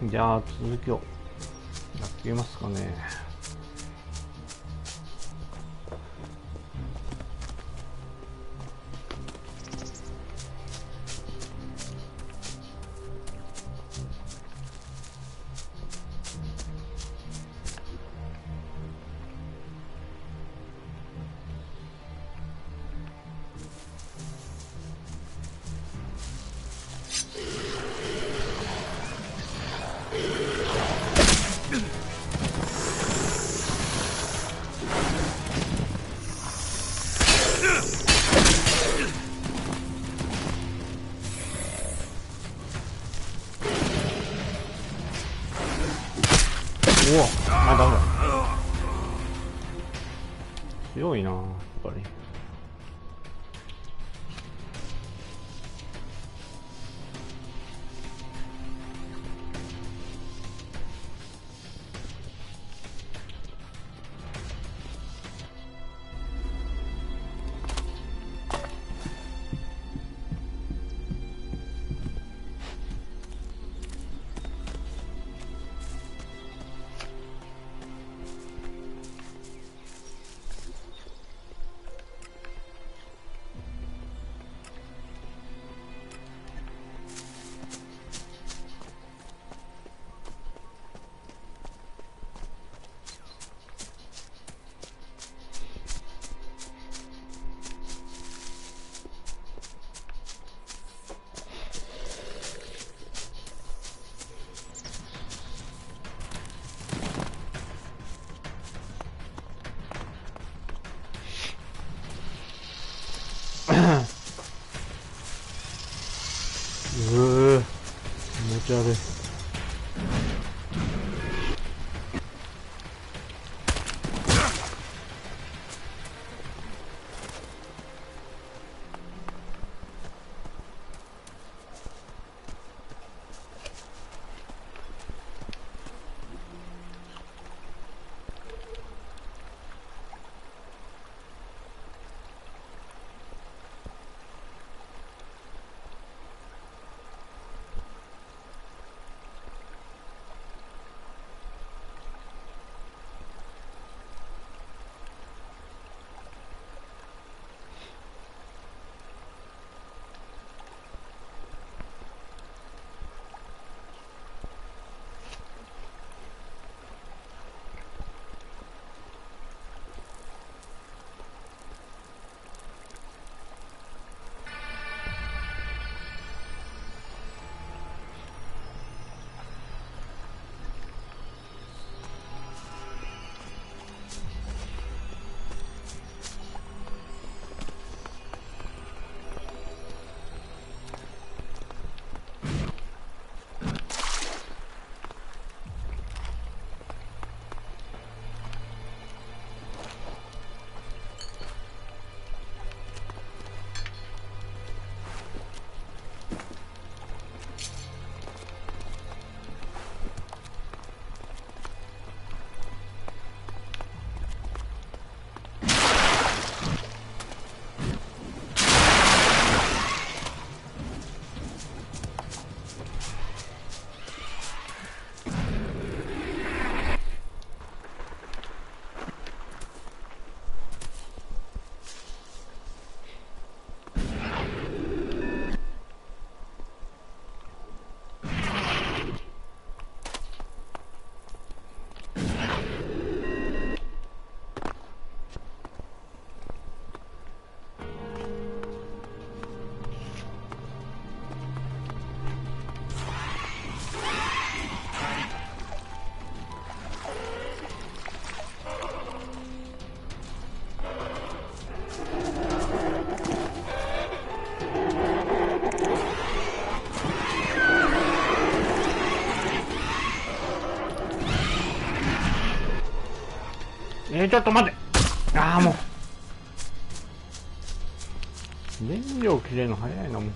じゃあ続きをやってみますかね。おお、あ、ダメだ。強いな、やっぱり。持ち悪い。ちょっと待って。ああ、もう燃料切れるの早いな、もう。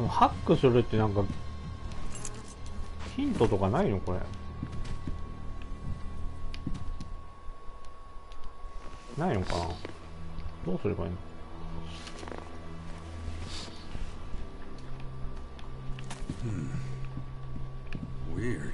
ハックするってなんかヒントとかないのこれ。ないのかな。どうすればいいの。Weird.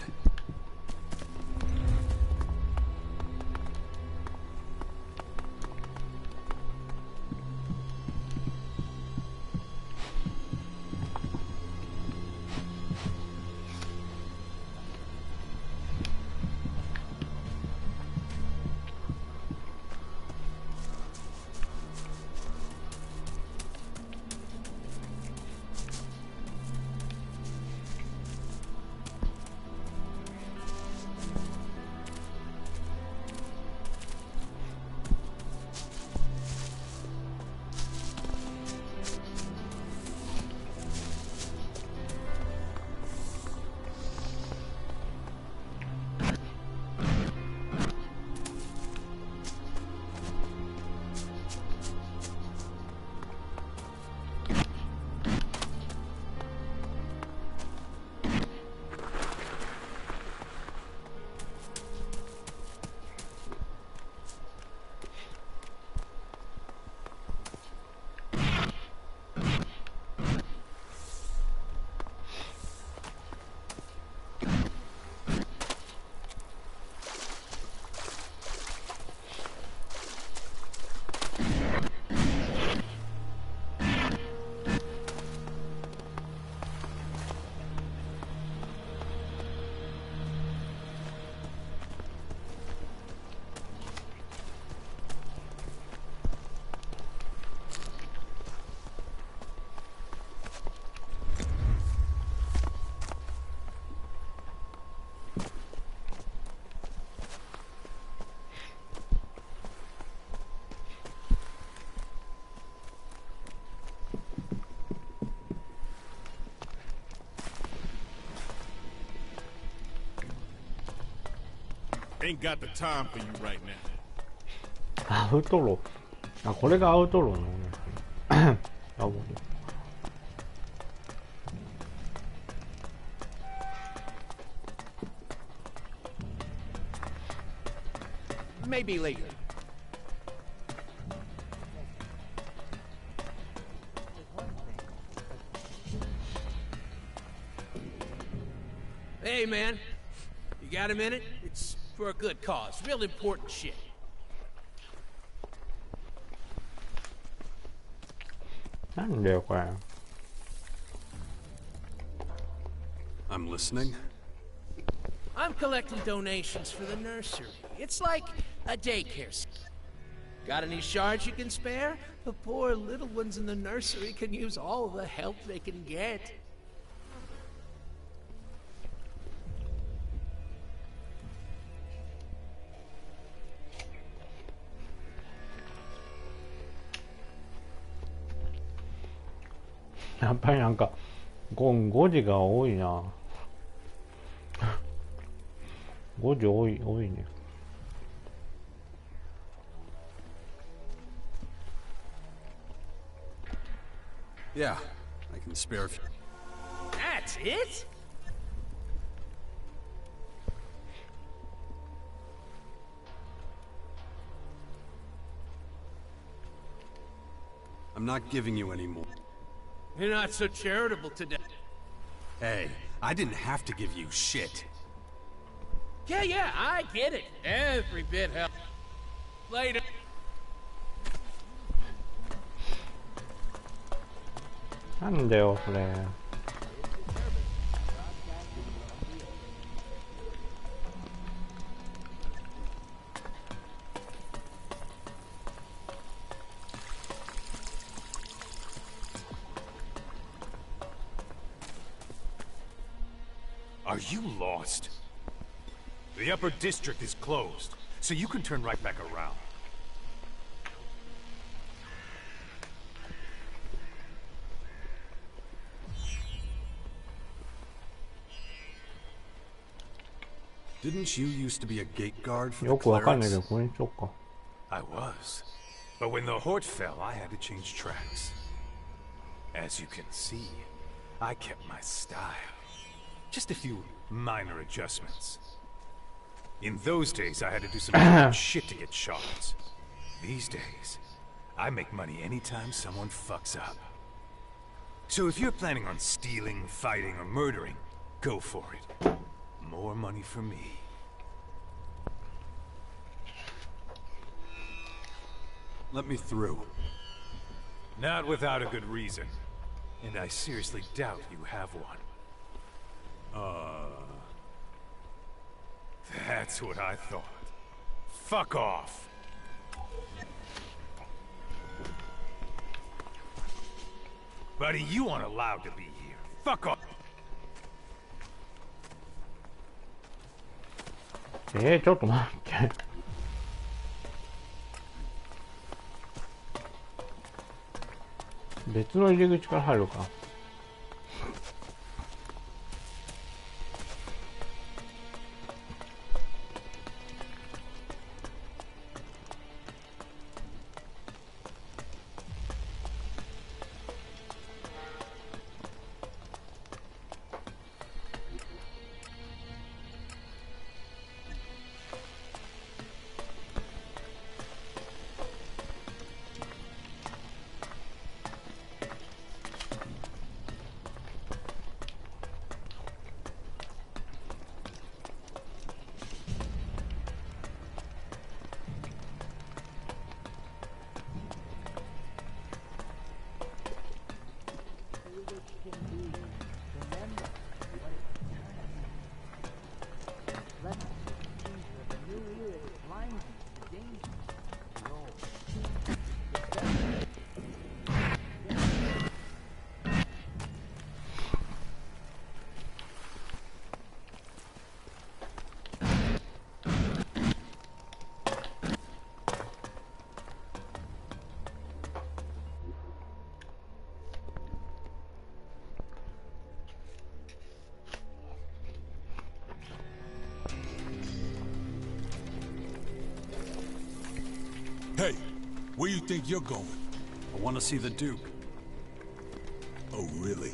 Ain't got the time for you right now. アウトロー。あ、これがアウトローなのね。なるほど。Maybe later. Hey, man. You got a minute? It's for a good cause. Real important shit.なんだよこれ。I'm listening. I'm collecting donations for the nursery. It's like a daycare. Got any shards you can spare? The poor little ones in the nursery can use all the help they can get. やっぱりなんか5時が多いな。5時多いね。Yeah, I can spare a few. That's it? I'm not giving you any more. You're not so charitable today. Hey, I didn't have to give you shit. Yeah, I get it. Every bit helps. Later. なんだよそれ。Are you lost? The upper district is closed, so you can turn right back around. Didn't you used to be a gate guard for the よくわかんないけ clerics? どこれにしよっか。 I was. But when the horde fell, I had to change tracks. As you can see, I kept my style. Just a few minor adjustments. In those days, I had to do some shit to get shards. These days, I make money anytime someone fucks up. So if you're planning on stealing, fighting, or murdering, go for it. More money for me. Let me through. Not without a good reason. And I seriously doubt you have one. That's what I thought. Fuck off. Buddy, you aren't allowed to be here. Fuck off. ちょっと待って。別の入り口から入るか。Hey, where you think you're going? I want to see the Duke. Oh, really?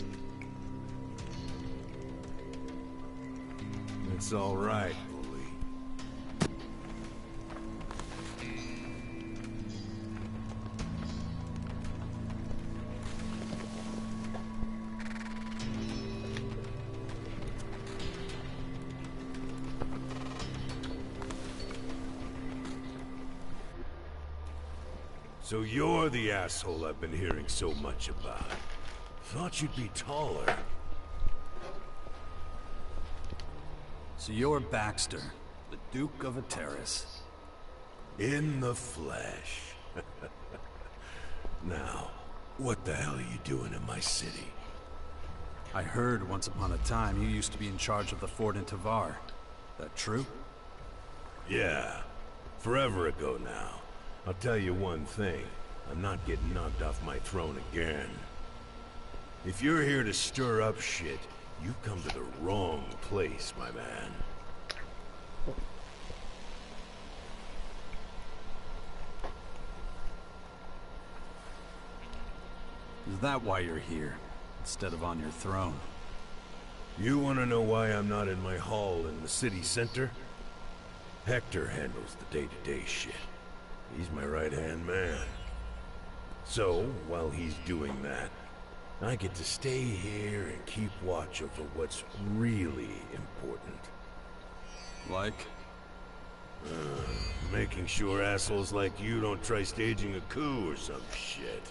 It's all right, bully. So you're the asshole I've been hearing so much about. Thought you'd be taller. So you're Baxter, the Duke of Elexⅱ. In the flesh. Now, what the hell are you doing in my city? I heard once upon a time you used to be in charge of the fort in Tavar. That true? Yeah, forever ago now. I'll tell you one thing, I'm not getting knocked off my throne again. If you're here to stir up shit, you've come to the wrong place, my man. Is that why you're here, instead of on your throne? You want to know why I'm not in my hall in the city center? Hector handles the day-to-day shit. He's my right-hand man. So, while he's doing that, I get to stay here and keep watch over what's really important. Like? Making sure assholes like you don't try staging a coup or some shit.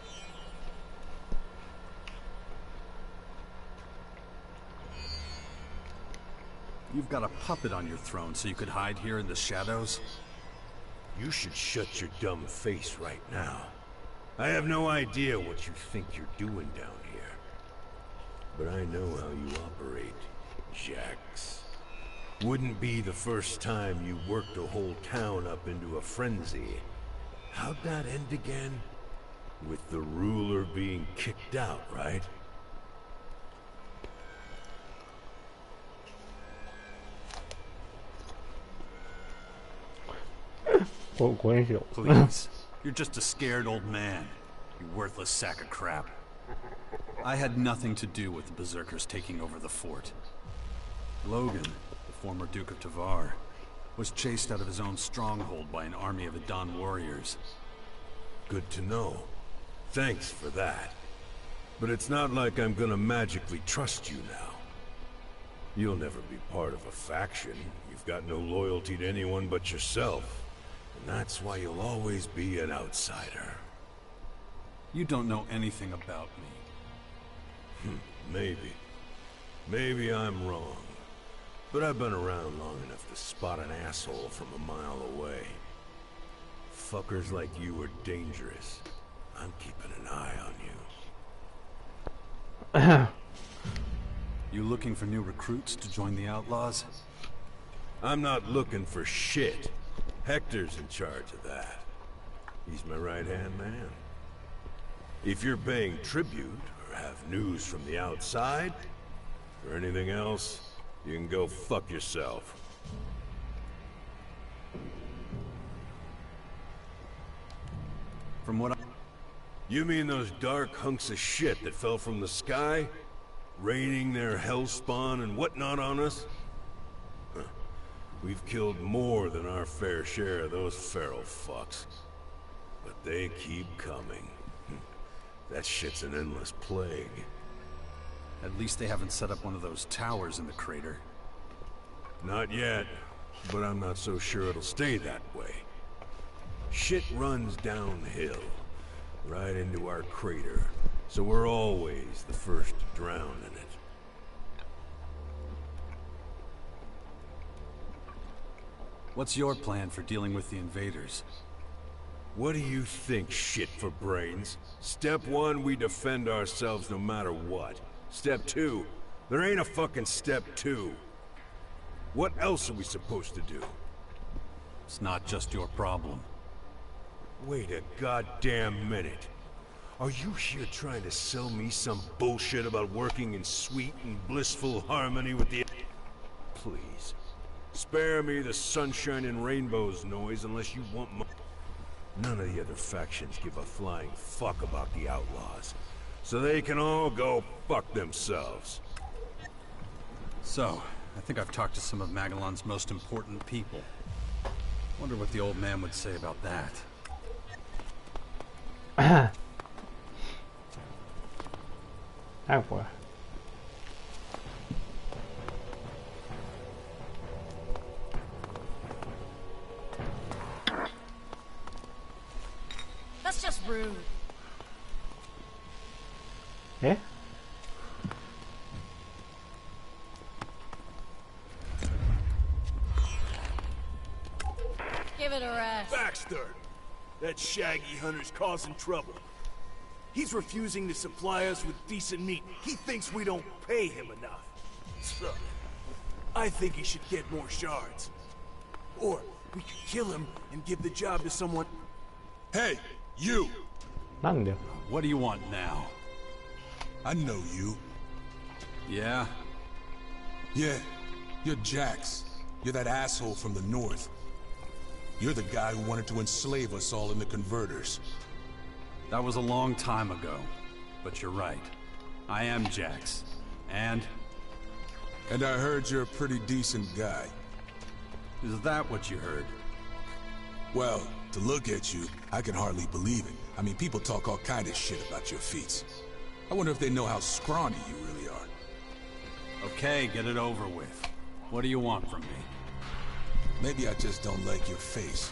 You've got a puppet on your throne so you could hide here in the shadows? You should shut your dumb face right now. I have no idea what you think you're doing down here. But I know how you operate, Jax. Wouldn't be the first time you worked a whole town up into a frenzy. How'd that end again? With the ruler being kicked out, right? Please. You're just a scared old man. You worthless sack of crap. I had nothing to do with the Berserkers taking over the fort. Logan, the former Duke of Tavar, was chased out of his own stronghold by an army of Adan warriors. Good to know. Thanks for that. But it's not like I'm gonna magically trust you now. You'll never be part of a faction. You've got no loyalty to anyone but yourself. And that's why you'll always be an outsider. You don't know anything about me. Maybe. Maybe I'm wrong. But I've been around long enough to spot an asshole from a mile away. Fuckers like you are dangerous. I'm keeping an eye on you. You looking for new recruits to join the Outlaws? I'm not looking for shit. Hector's in charge of that. He's my right-hand man. If you're paying tribute, or have news from the outside, or anything else, you can go fuck yourself. From what You mean those dark hunks of shit that fell from the sky? Raining their hellspawn and whatnot on us? Huh. We've killed more than our fair share of those feral fucks. But they keep coming. That shit's an endless plague. At least they haven't set up one of those towers in the crater. Not yet, but I'm not so sure it'll stay that way. Shit runs downhill, right into our crater, so we're always the first to drown in it. What's your plan for dealing with the invaders? What do you think, shit for brains? Step 1, we defend ourselves no matter what. Step 2, there ain't a fucking step 2. What else are we supposed to do? It's not just your problem. Wait a goddamn minute. Are you here trying to sell me some bullshit about working in sweet and blissful harmony with the... Please, spare me the sunshine and rainbows noise unless you want my... None of the other factions give a flying fuck about the Outlaws, so they can all go fuck themselves. So, I think I've talked to some of Magellan's most important people. Wonder what the old man would say about that. Agua. That's just rude. Eh? Give it a rest. Baxter! That shaggy hunter's causing trouble. He's refusing to supply us with decent meat. He thinks we don't pay him enough. So, I think he should get more shards. Or, we could kill him and give the job to someone... Hey, you! なんで What do you want now? I know you. Yeah? Yeah, you're Jax. You're that asshole from the north. You're the guy who wanted to enslave us all in the converters. That was a long time ago. But you're right. I am Jax. And I heard you're a pretty decent guy. is that what you heard? Well, to look at you, I can hardly believe it. I mean, people talk all kind of shit about your feats. I wonder if they know how scrawny you really are. Okay, get it over with. What do you want from me? Maybe I just don't like your face.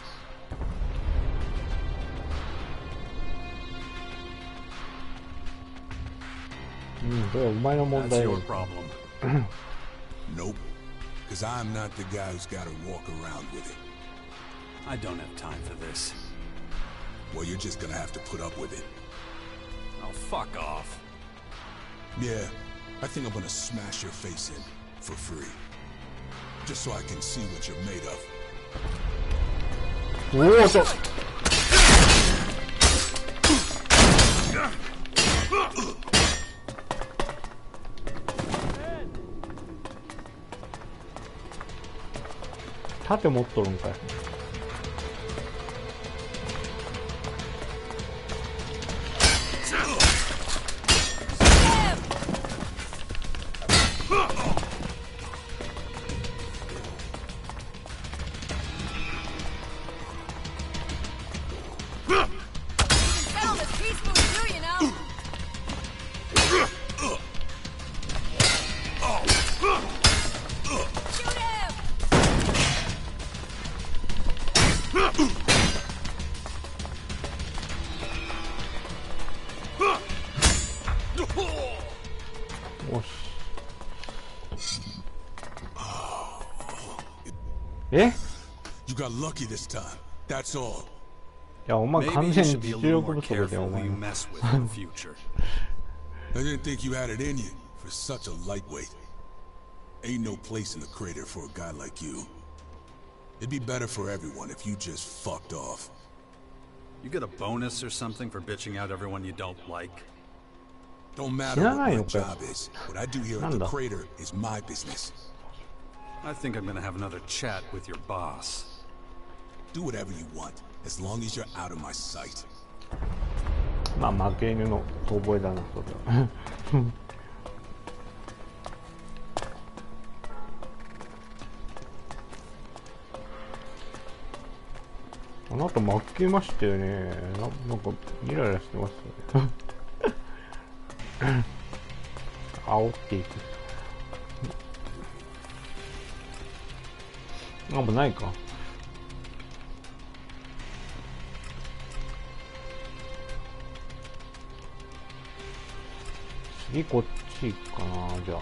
That's your problem. Nope. Because I'm not the guy who's got to walk around with it. I don't have time for this. Well, you're just gonna have to put up with it. Oh, fuck off. Yeah, I think I'm gonna smash your face in for free. Just so I can see what you're made of. おおそう 盾持っとるんかい。え？ You got lucky this time. That's all. いや、お前 Maybe 完 you 全に should be a 実 little 力 more 不足だよ、 careful お who 前 you も。mess with in the future. I didn't think you had it in you for such a lightweight. Ain't no place in the crater for a guy like you. It'd be better for everyone if you just fucked off. You get a bonus or something for bitching out everyone you don't like? Don't matter what my job is. What I do here at the crater is my business. I think I'm gonna have another chat with your boss. Do whatever you want, as long as you're out of my sight. まあ負け犬の遠吠えだな、それは。あなた負けましたよね。なんかイライラしてましたね。煽っていく。なんかないか。次こっちかな、じゃあ。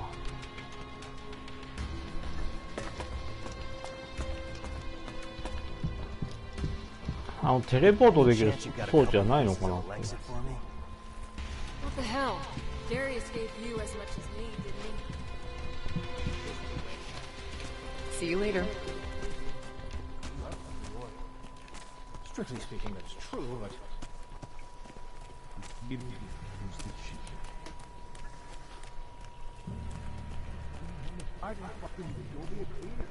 テレポートできる装置はないのかな。 What the hell? Darius gave you as much as me, didn't he? See you later. Strictly speaking, that's true, but... I didn't fucking you'll be a cleaner.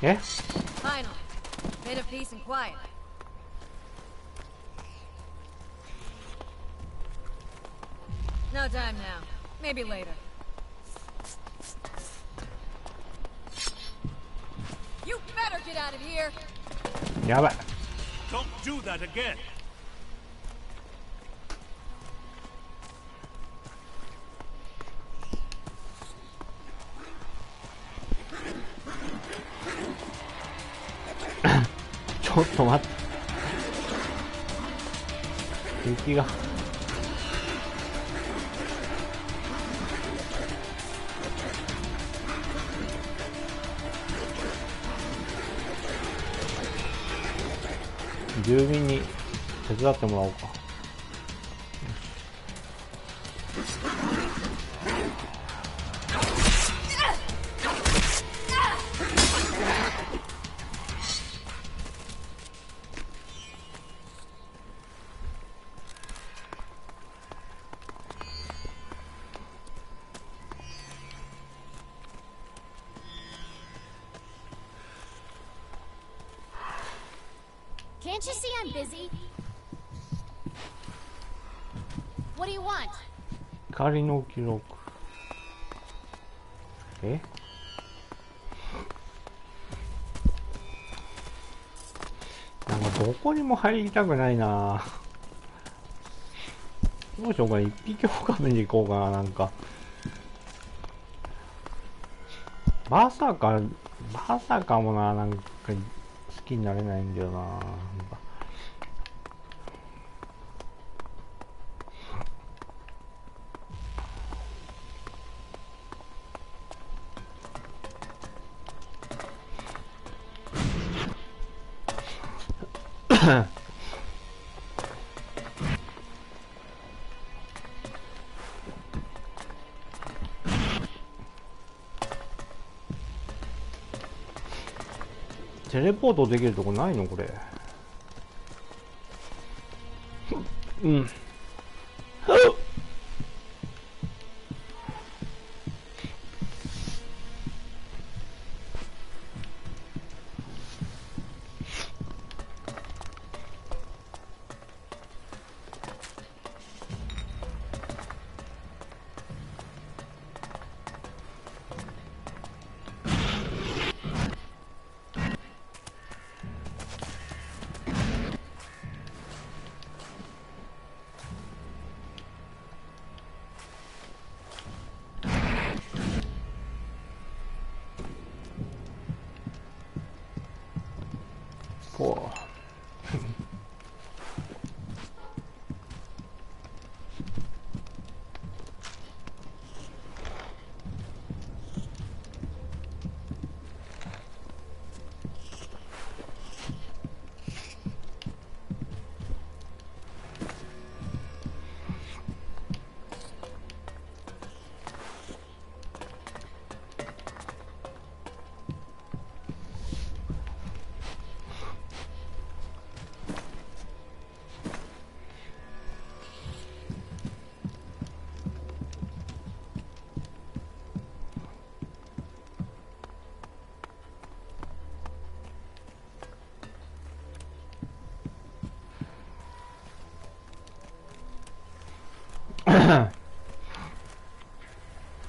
Yeah? Finally. Bit of peace and quiet. No time now. Maybe later. You better get out of here! やばい。 Don't do that again. ちょっと待って。敵が。住民に手伝ってもらおうか。Can't you see I'm busy? What do you want? 怒りの記録。なんかどこにも入りたくないな。どうしようか、一匹狼に行こうかな、なんか。バーサーカーもな、なんか好きになれないんだよな。なんかテレポートできるとこないのこれ。うん。ほ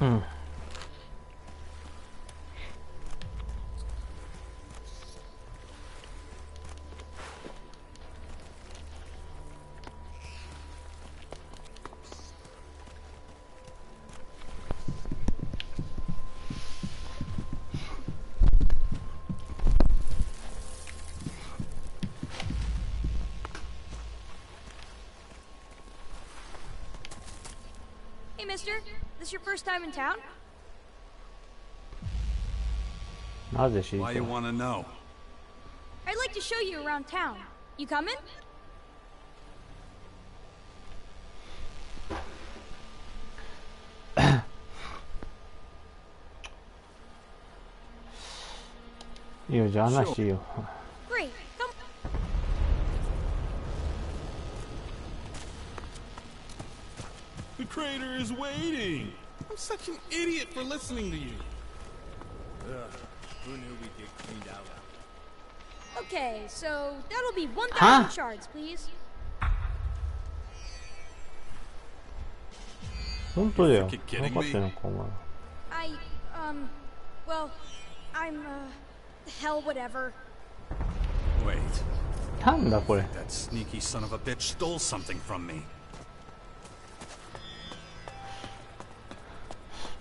う。うん。Hey, mister. This your first time in town? なぜ知りた Why い you wanna know? I'd like to show you around town. You coming?いいよ、じゃあ話しよ Great. Come. The crater is waiting. I'm such an idiot for listening to you. Who knew we'd get cleaned out? Okay, so that'll be 1,000 Huh? shards, please. 本当だよ。 You 分 kidding かってん me? のか、お前。Well, I'm, hell, whatever. Wait. なんだこれ。 That sneaky son of a bitch stole something from me.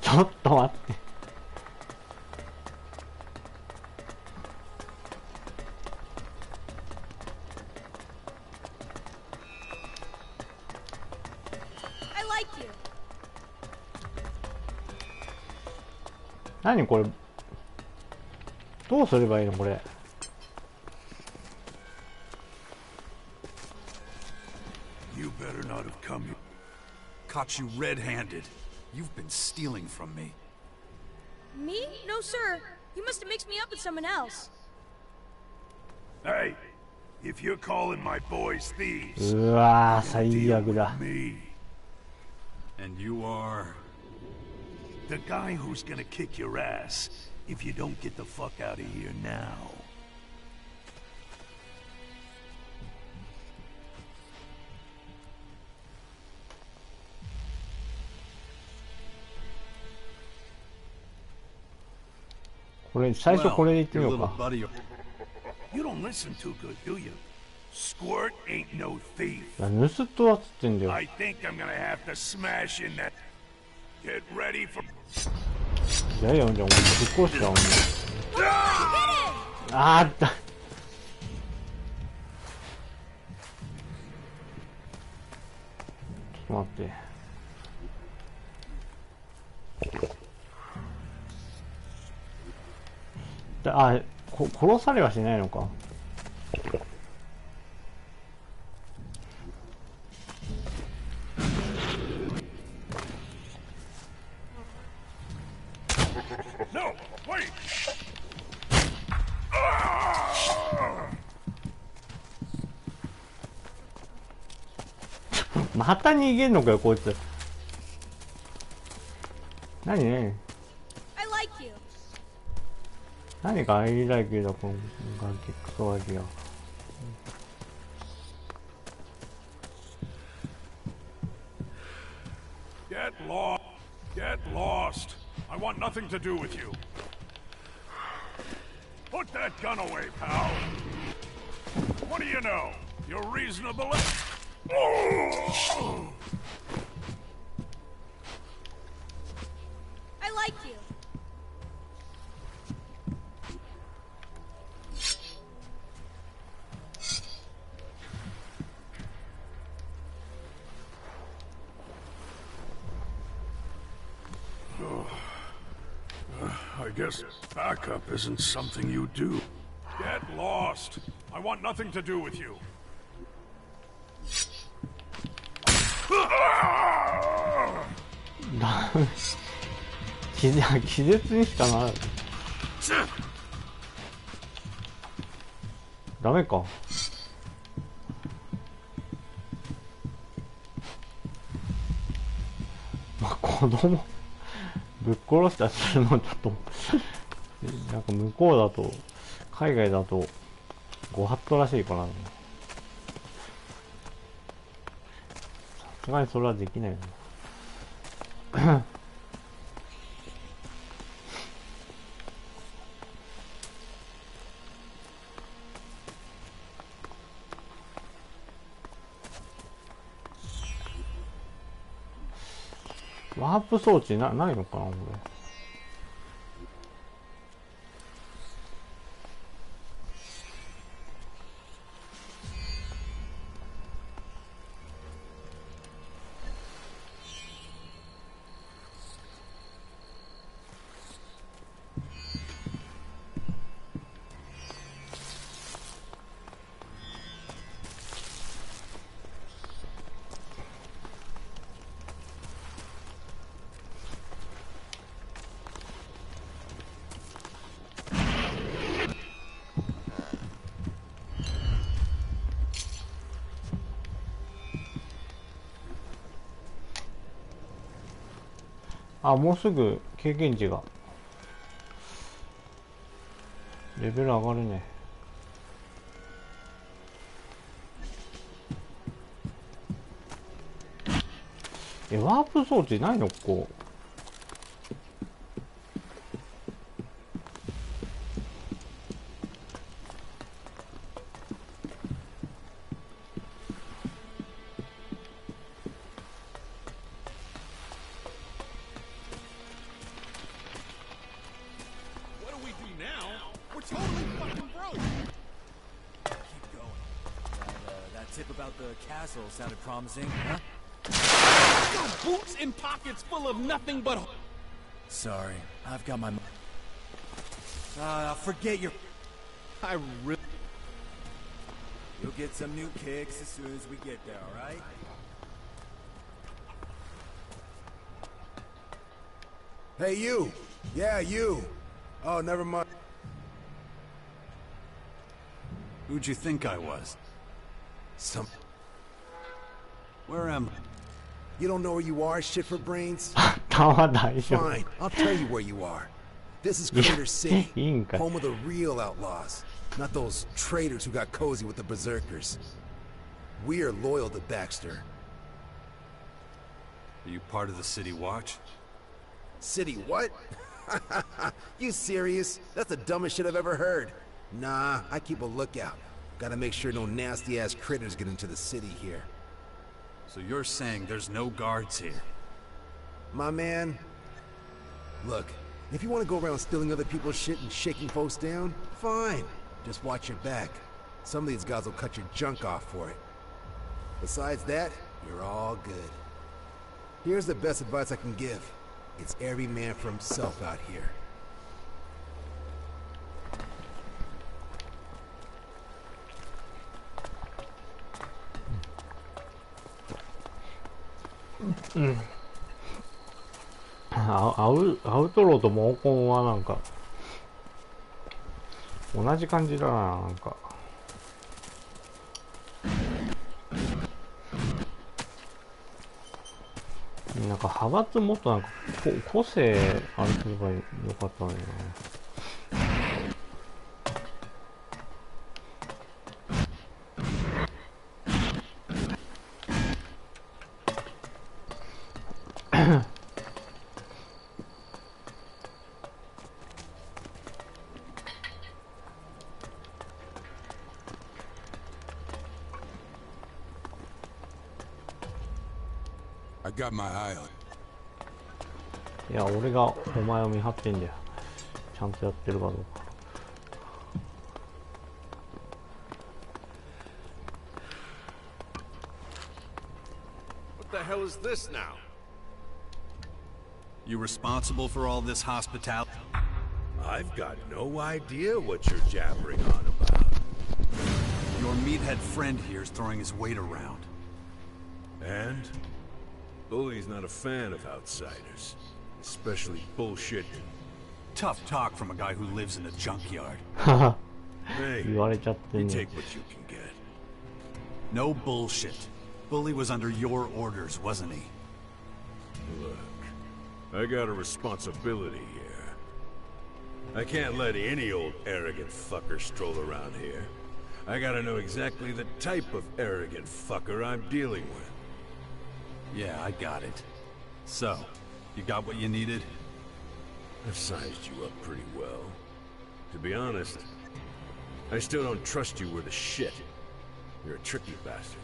ちょっと待って。I like you. 何これ。どうすればいいのこれ。You better not have come here. Caught you red-handed. You've been stealing from me. Me? No, sir. You must have mixed me up with someone else. Hey, if you're calling my boys thieves, うわー、最 deal 悪 with だ。 me. And you are... The guy who's gonna kick your ass if you don't get the fuck out of here now. Well, これ最初これで言ってみ your よう little か。 buddy... You don't listen too good, do you? Squirt ain't no thief. いや、盗っ人はっつってんだよ。 I think I'm gonna have to smash in that. Get ready for. じゃあいいよ、じゃあお前ぶっ殺しちゃおう。あーった。ちょっと待って。あ、殺されはしないのか。No, wait. た逃げんのかよこいつ。何ね。I like you. 何かI like youだこのガキクソガキや。Get lost. Get lost. I want nothing to do with you. Put that gun away, pal. What do you know? You're reasonable. I like you. I guess backup isn't something you do. Get lost. I want nothing to do with you. 気絶にしかなる。ダメか。まあ子供ぶっ殺したりするのちょっとなんか向こうだと海外だとご法度らしいから、さすがにそれはできないな。ワープ装置ないのかなこれ。あ、もうすぐ経験値がレベル上がるね。ワープ装置ないのここ。Sounded promising, huh? Boots in pockets full of nothing but. Sorry, I've got my. Forget your. I really. You'll get some new kicks as soon as we get there, all right? Hey, you. Yeah, you. Oh, never mind. Who'd you think I was? Where am I? You don't know where you are, shit for brains? Fine, I'll tell you where you are. This is Crater City, home of the real outlaws, not those traitors who got cozy with the berserkers. We are loyal to Baxter. Are you part of the City Watch? City what? You serious? That's the dumbest shit I've ever heard. Nah, I keep a lookout. Gotta make sure no nasty-ass critters get into the city here. So you're saying there's no guards here? My man, look, if you want to go around stealing other people's shit and shaking folks down, fine. Just watch your back. Some of these guys will cut your junk off for it. Besides that, you're all good. Here's the best advice I can give. It's every man for himself out here. Mm. アウトローと猛攻はなんか同じ感じだな、なんか。なんか派閥もっとなんか個性あれすればよかったのにな。I got my eye on. いや、俺がお前を見張ってんだよ。ちゃんとやってるかどうか。What the hell is this now? You responsible for all this hospitality? I've got no idea what you're jabbering on about. Your meathead friend here's throwing his weight around. And? Bully's not a fan of outsiders, especially bullshit. Tough talk from a guy who lives in a junkyard. Hey, 言われちゃってん you ね。 take what you can get. No bullshit. Bully was under your orders, wasn't he? Look, I got a responsibility here. I can't let any old arrogant fucker stroll around here. I gotta know exactly the type of arrogant fucker I'm dealing with. Yeah, I got it. So, you got what you needed? I've sized you up pretty well. To be honest, I still don't trust you worth a shit. You're a tricky bastard.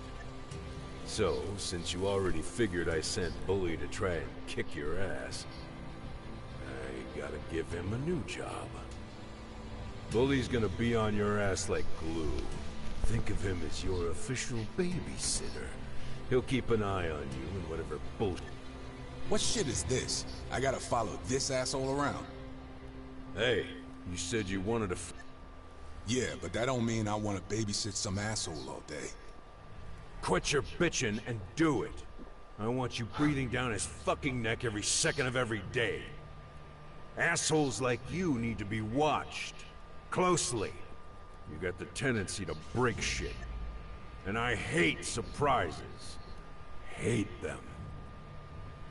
So, since you already figured I sent Bully to try and kick your ass, I gotta give him a new job. Bully's gonna be on your ass like glue. Think of him as your official babysitter. He'll keep an eye on you and whatever bullshit. What shit is this? I gotta follow this asshole around. Hey, you said you wanted to Yeah, but that don't mean I want to babysit some asshole all day. Quit your bitching and do it. I want you breathing down his fucking neck every second of every day. Assholes like you need to be watched. Closely. You got the tendency to break shit. And I hate surprises. Hate them.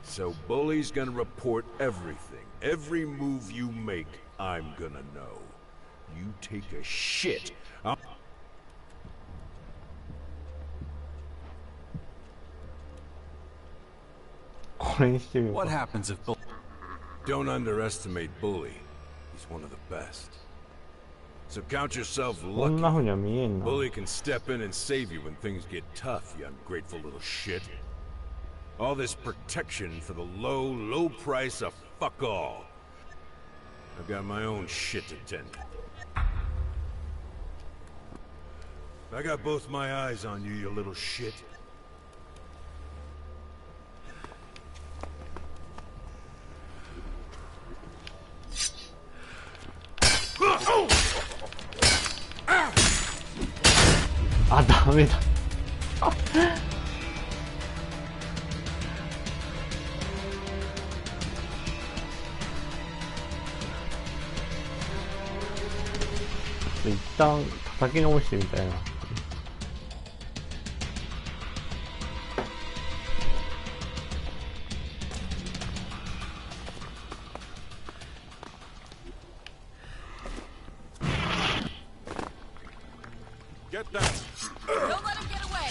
So Bully's gonna report everything. Every move you make, I'm gonna know. You take a shit. What happens if Bully... Don't underestimate Bully. He's one of the best. So count yourself lucky. Bully can step in and save you when things get tough, you ungrateful little shit. All this protection for the low price of fuck all. I've got my own shit to tend to. I got both my eyes on you, you little shit. Ah, ダメだ。一旦叩き直してみたいな。Get down. Don't let him get away.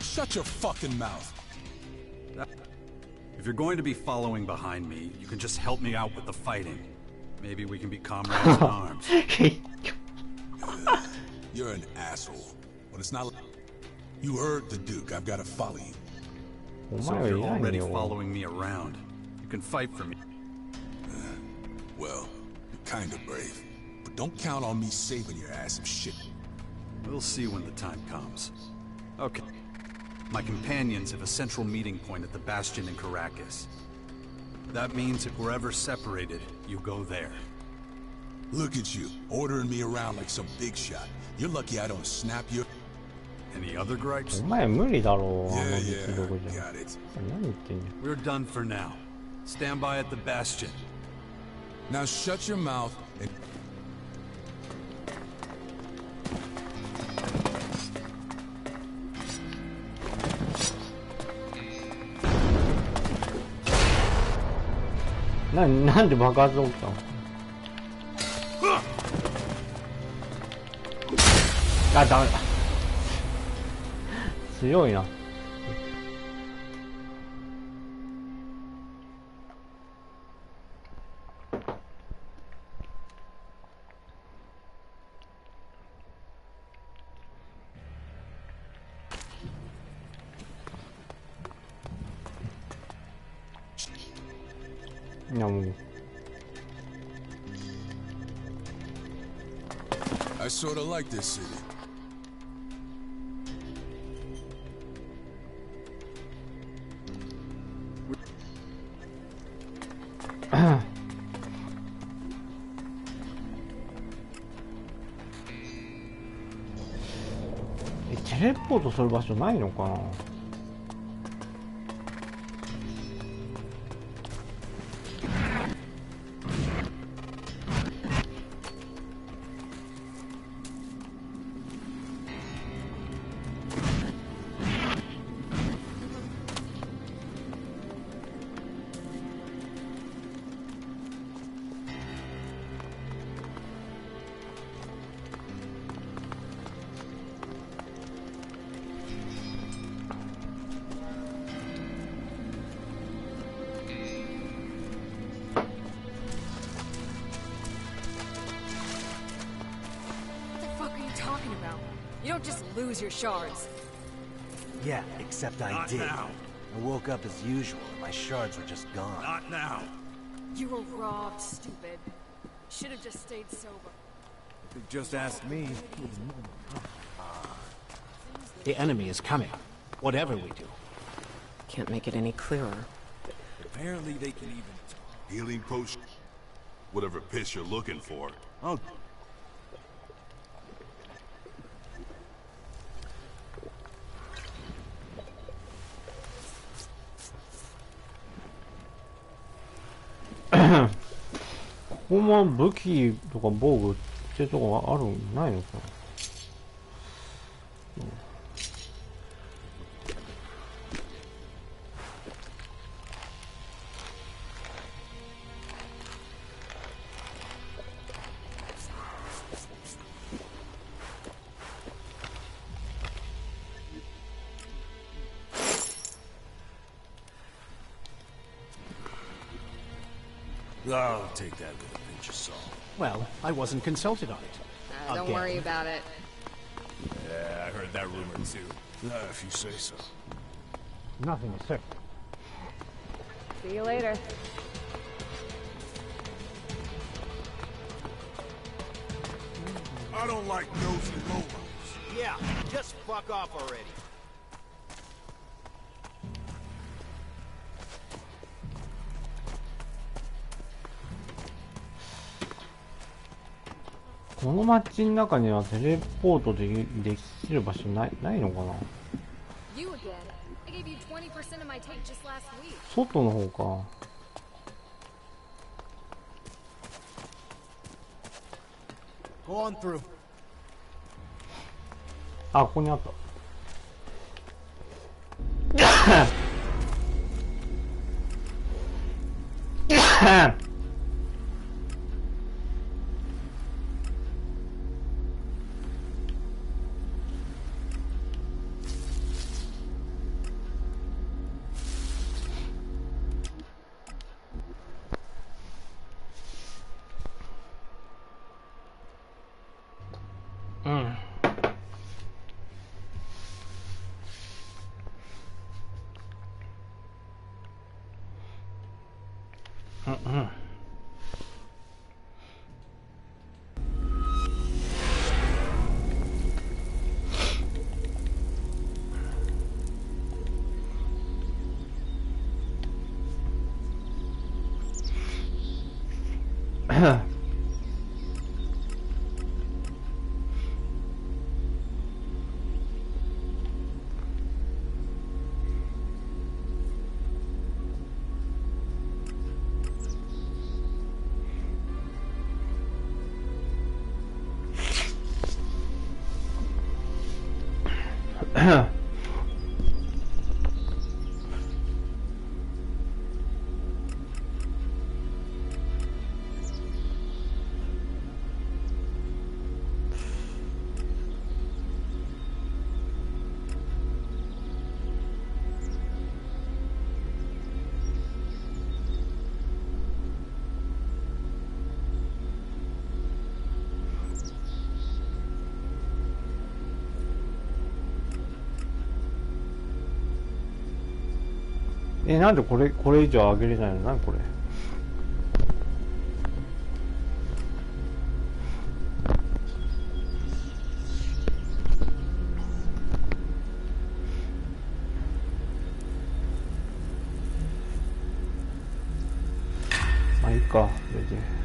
Shut your fucking mouth. If you're going to be following behind me, you can just help me out with the fighting. Maybe we can be comrades in arms. You're an asshole. But it's not. You heard the Duke. I've got to follow you. So if you're already following me around, you can fight for me. Well, you're kind of brave. But don't count on me saving your ass some shit. We'll see when the time comes. Okay. My companions have a central meeting point at the Bastion in Caracas. That means if we're ever separated, you go there. Look at you, ordering me around like some big shot. You're lucky I don't snap your... Any other gripes? お前無理だろう。 Yeah, got it. 何言ってんの We're done for now. Stand by at the Bastion. Now shut your mouth and... なんで爆発起きたの？あ、ダメだ。強いな。いやもう。I sort of like this city.え、テレポートする場所ないのかな？You don't just lose your shards. Yeah, except I Not did. now. I woke up as usual, and my shards were just gone. Not now. You were robbed, stupid. Should have just stayed sober. Just ask me. The enemy is coming, whatever we do. Can't make it any clearer. Apparently they can even... Healing potion. Whatever piss you're looking for. Oh.ここも武器とか防具ってとこあるないのかな？I'll take that with a pinch of salt. Well, I wasn't consulted on it. Don't Again. worry about it. Yeah, I heard that rumor too. If you say so. Nothing is certain. See you later. I don't like nosy lowlifes. Yeah, just fuck off already. この街の中にはテレポートできる場所ないのかな？ You again. I gave you 20% of my take just last week. 外の方か。Go on through. あ、ここにあった。なんでこれ以上上げれないの？何これ。まあいいか、それで。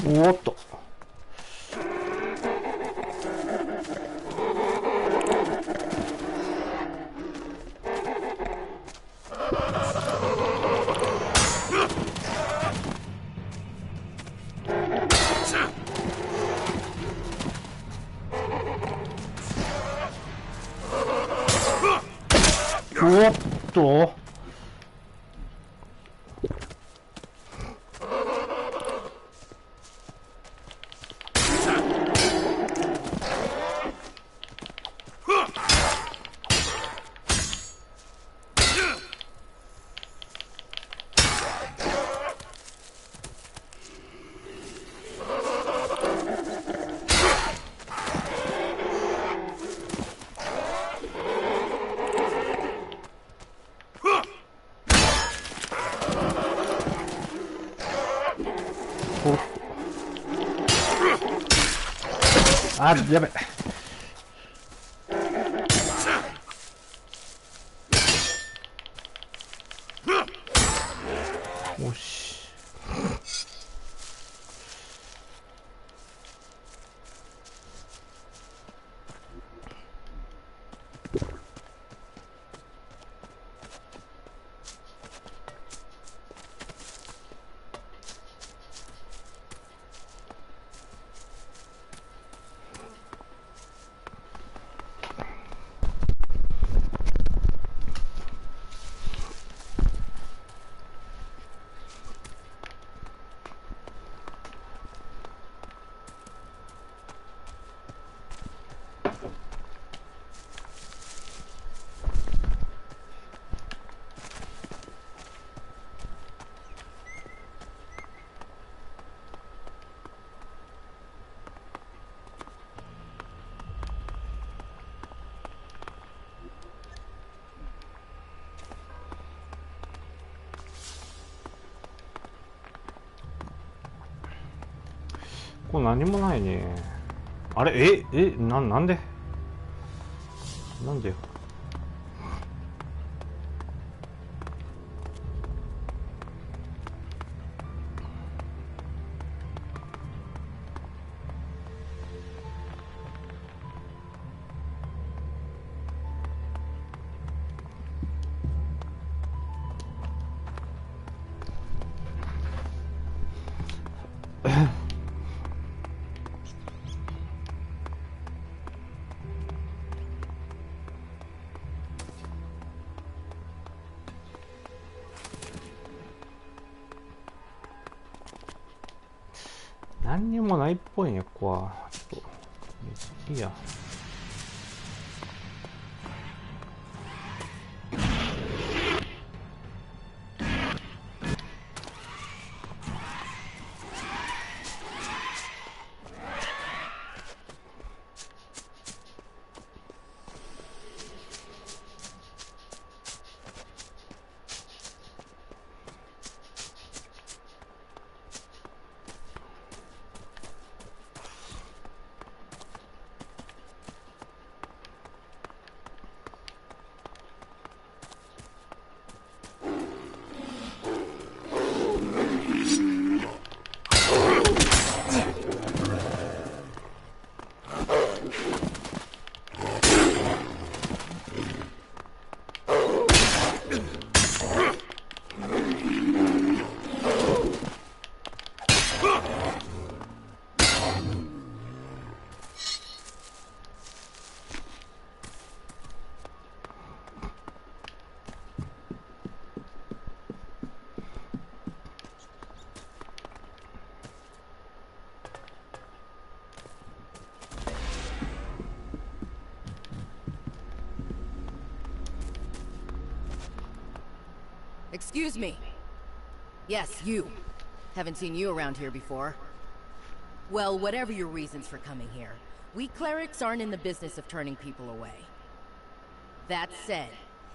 おっと。おっと。あ、やべ。よし。こ何もないね。あれ、なんでなんでよ。何にもないっぽいね、ここは。ちょっといいや。Excuse me. Yes, you. Haven't seen you around here before. Well, whatever your reasons for coming here, we clerics aren't in the business of turning people away. That said,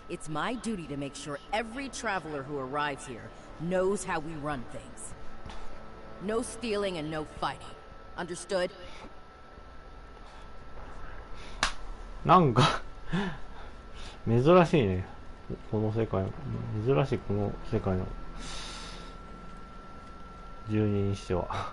it's my duty to make sure every traveler who arrives here knows how we run things. No stealing and no fighting. Understood? なんか珍しいね、この世界。珍しい、この世界の住人にしては。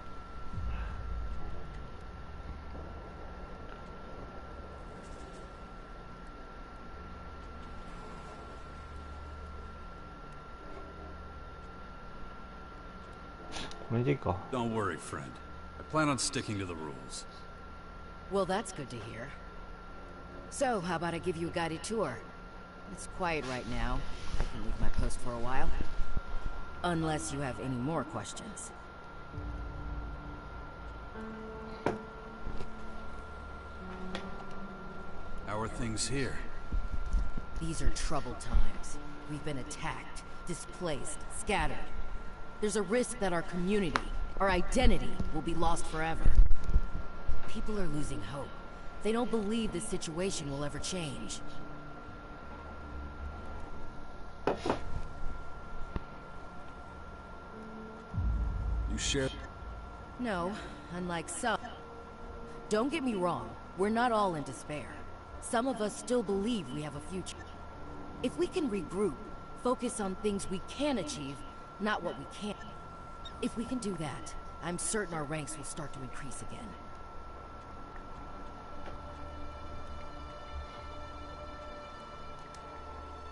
これでいいか。 Don't worry, friend. I plan on sticking to the rules. Well, that's good to hear. So, how about I give you a guided tour? It's quiet right now. I can leave my post for a while. Unless you have any more questions. How are things here? These are troubled times. We've been attacked, displaced, scattered. There's a risk that our community, our identity, will be lost forever. People are losing hope. They don't believe this situation will ever change. You share? No, unlike some. Don't get me wrong, we're not all in despair. Some of us still believe we have a future. If we can regroup, focus on things we can achieve, not what we can't. If we can do that, I'm certain our ranks will start to increase again.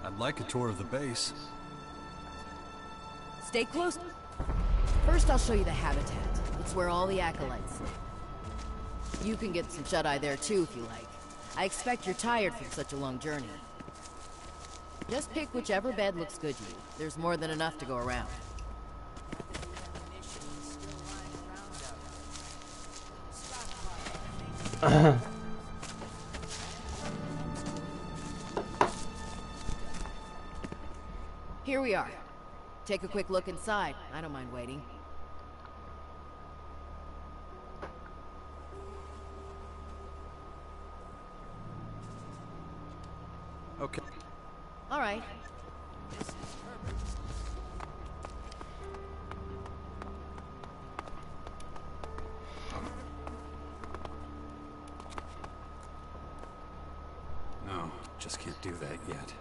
I'd like a tour of the base. Stay close. First, I'll show you the habitat. It's where all the acolytes live. You can get some shut-eye there too if you like. I expect you're tired from such a long journey. Just pick whichever bed looks good to you. There's more than enough to go around. Here we are. Take a quick look inside. I don't mind waiting. Okay. All right. just can't do that yet.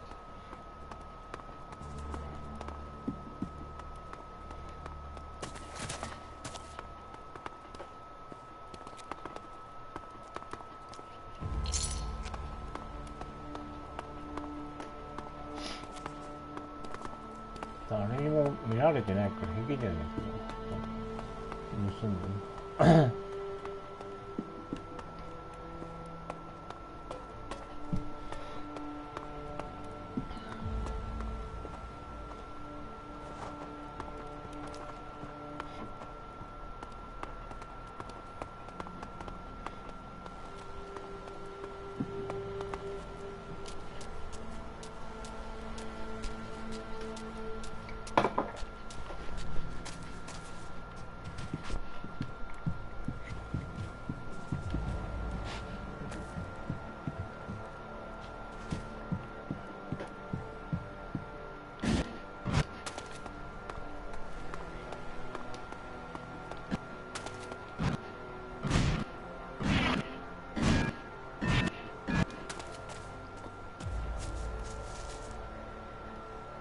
誰にも見られてないから平気じゃないけど盗んでね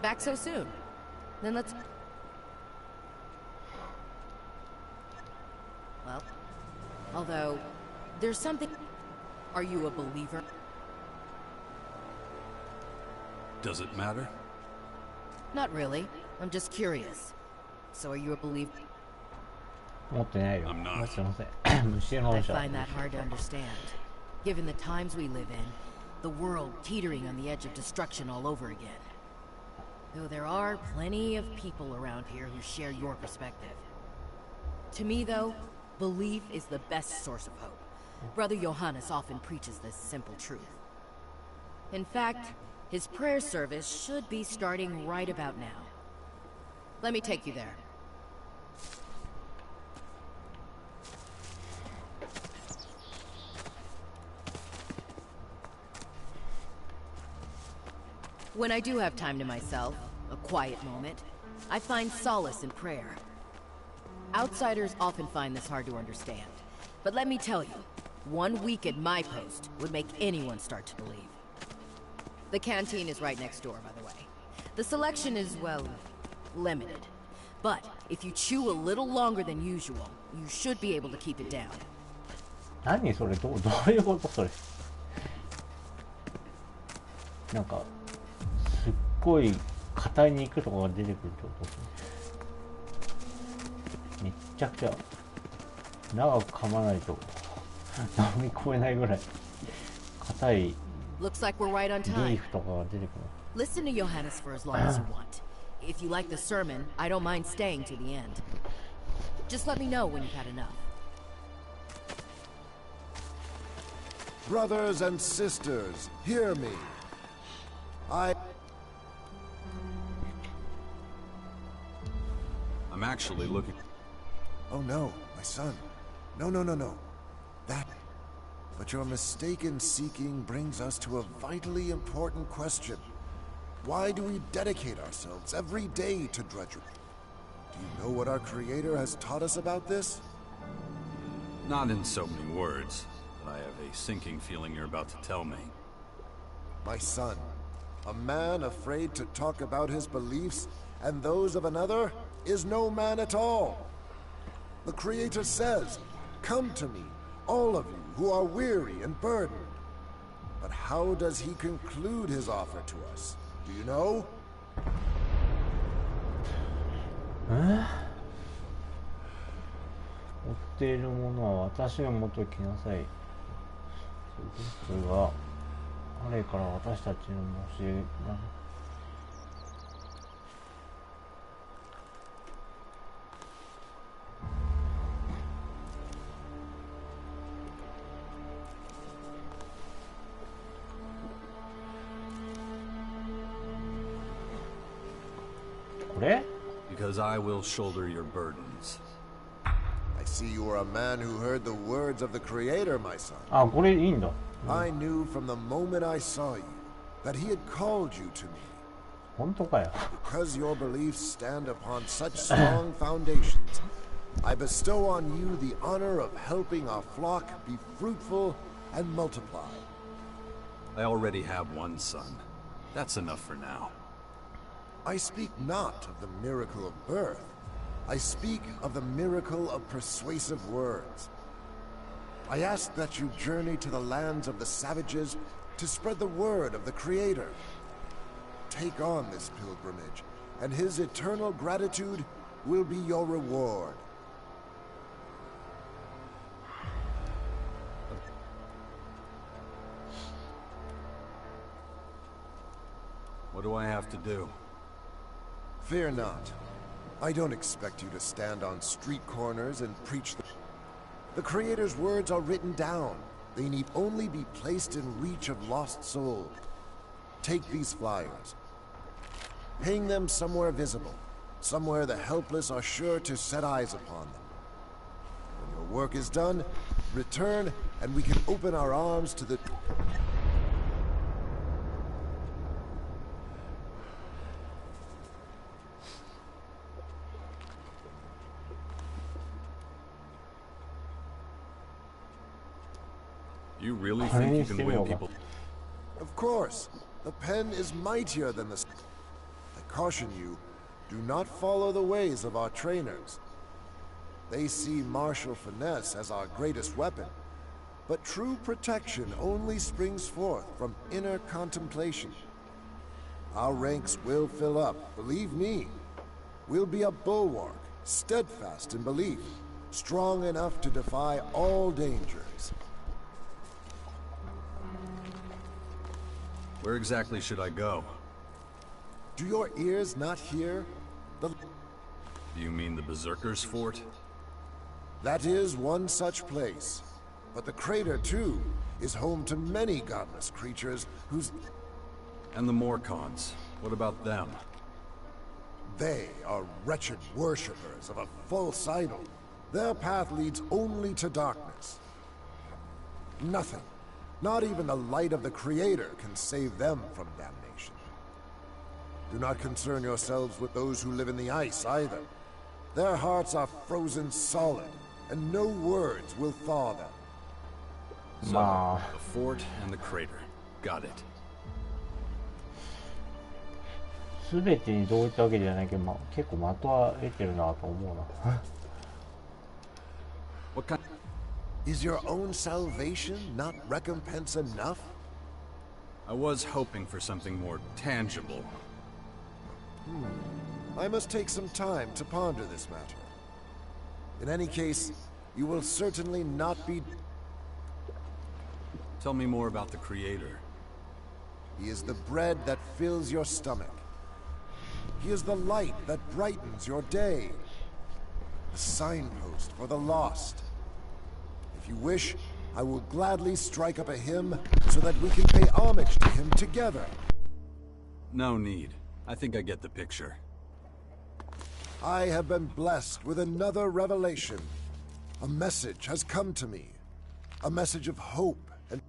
Back so soon. Then let's... Well, although, there's something... Are you a believer? Does it matter? Not really. I'm just curious. So are you a believer? 持ってないよ。 I'm not. すいません。虫の I 者。 find that hard to understand. Given the times we live in, the world teetering on the edge of destruction all over again. Though there are plenty of people around here who share your perspective. To me, though, belief is the best source of hope. Brother Johannes often preaches this simple truth. In fact, his prayer service should be starting right about now. Let me take you there. When I do have time to myself, a quiet moment, I find solace in prayer. Outsiders often find this hard to understand. But let me tell you, 1 week at my post would make anyone start to believe. The canteen is right next door, by the way. The selection is, well, limited. But if you chew a little longer than usual, you should be able to keep it down. 何それどういうことそれなんかすっごい硬い肉とかが出てくるってことめっちゃくちゃ長く噛まないと飲み込めないぐらい硬いリ Looks like we're right on ー time. フとかが出てくる Listen to Johannes for as long as you want. If you like the sermon, I don't mind staying to the end. Just let me know when you've had enough. Brothers and sisters, hear me. I'm actually looking... Oh no, my son. No. That... But your mistaken seeking brings us to a vitally important question. Why do we dedicate ourselves every day to drudgery? Do you know what our Creator has taught us about this? Not in so many words, but I have a sinking feeling you're about to tell me. My son, a man afraid to talk about his beliefs and those of another is no man at all. The Creator says, "Come to me, all of you who are weary and burdened." But how does he conclude his offer to us? Do you know? 追っているものは私のもとへ来なさい。それがあれから私たちの教えがこれ Because I will shoulder your burdens. I see you are a man who heard the words of the Creator, my son. あ、これいいんだ。I knew from the moment I saw you that he had called you to me. 本当かよ。 Because your beliefs stand upon such strong foundations, I bestow on you the honor of helping our flock be fruitful and multiply. I already have one son. That's enough for now. I speak not of the miracle of birth. I speak of the miracle of persuasive words. I ask that you journey to the lands of the savages to spread the word of the Creator. Take on this pilgrimage, and his eternal gratitude will be your reward. What do I have to do? Fear not. I don't expect you to stand on street corners and preach the Creator's words are written down. They need only be placed in reach of lost souls. Take these flyers. Hang them somewhere visible, somewhere the helpless are sure to set eyes upon them. When your work is done, return and we can open our arms to the... You really think you can win people? Of course. The pen is mightier than the... I caution you, do not follow the ways of our trainers. They see martial finesse as our greatest weapon, but true protection only springs forth from inner contemplation. Our ranks will fill up, believe me. We'll be a bulwark, steadfast in belief, strong enough to defy all dangers. Where exactly should I go? Do your ears not hear? Do you mean the Berserker's fort? That is one such place. But the crater, too, is home to many godless creatures whose... And the Morcons. What about them? They are wretched worshippers of a false idol. Their path leads only to darkness. Nothing, not even the light of the Creator, can save them from damnation. Do not concern yourselves with those who live in the ice, either. Their hearts are frozen solid, and no words will thaw them. So, the fort and the crater. Got it. 全てにどういったわけじゃないけど、結構的は得てるなと思うな。What kind? Is your own salvation not recompense enough? I was hoping for something more tangible. I must take some time to ponder this matter. In any case, you will certainly not be... Tell me more about the Creator. He is the bread that fills your stomach. He is the light that brightens your day. The signpost for the lost. If you wish, I will gladly strike up a hymn so that we can pay homage to him together. No need. I think I get the picture. I have been blessed with another revelation. A message has come to me. A message of hope and...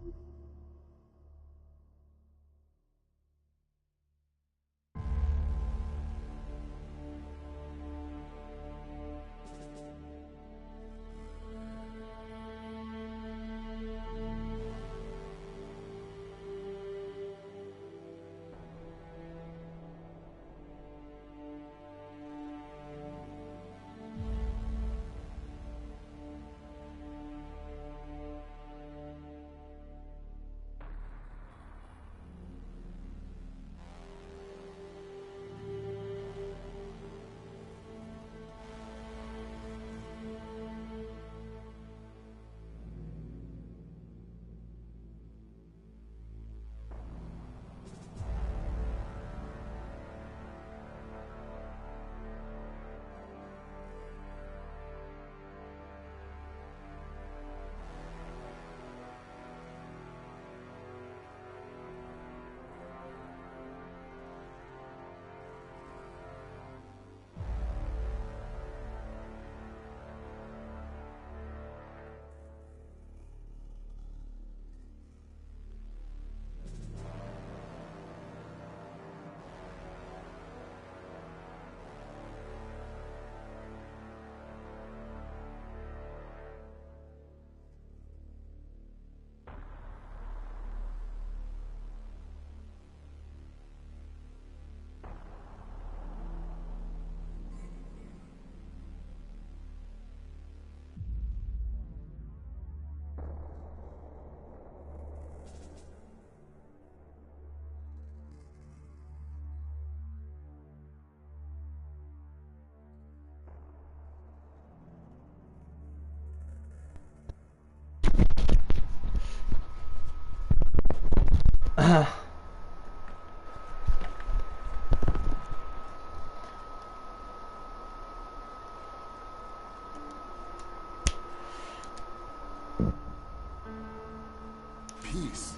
Peace.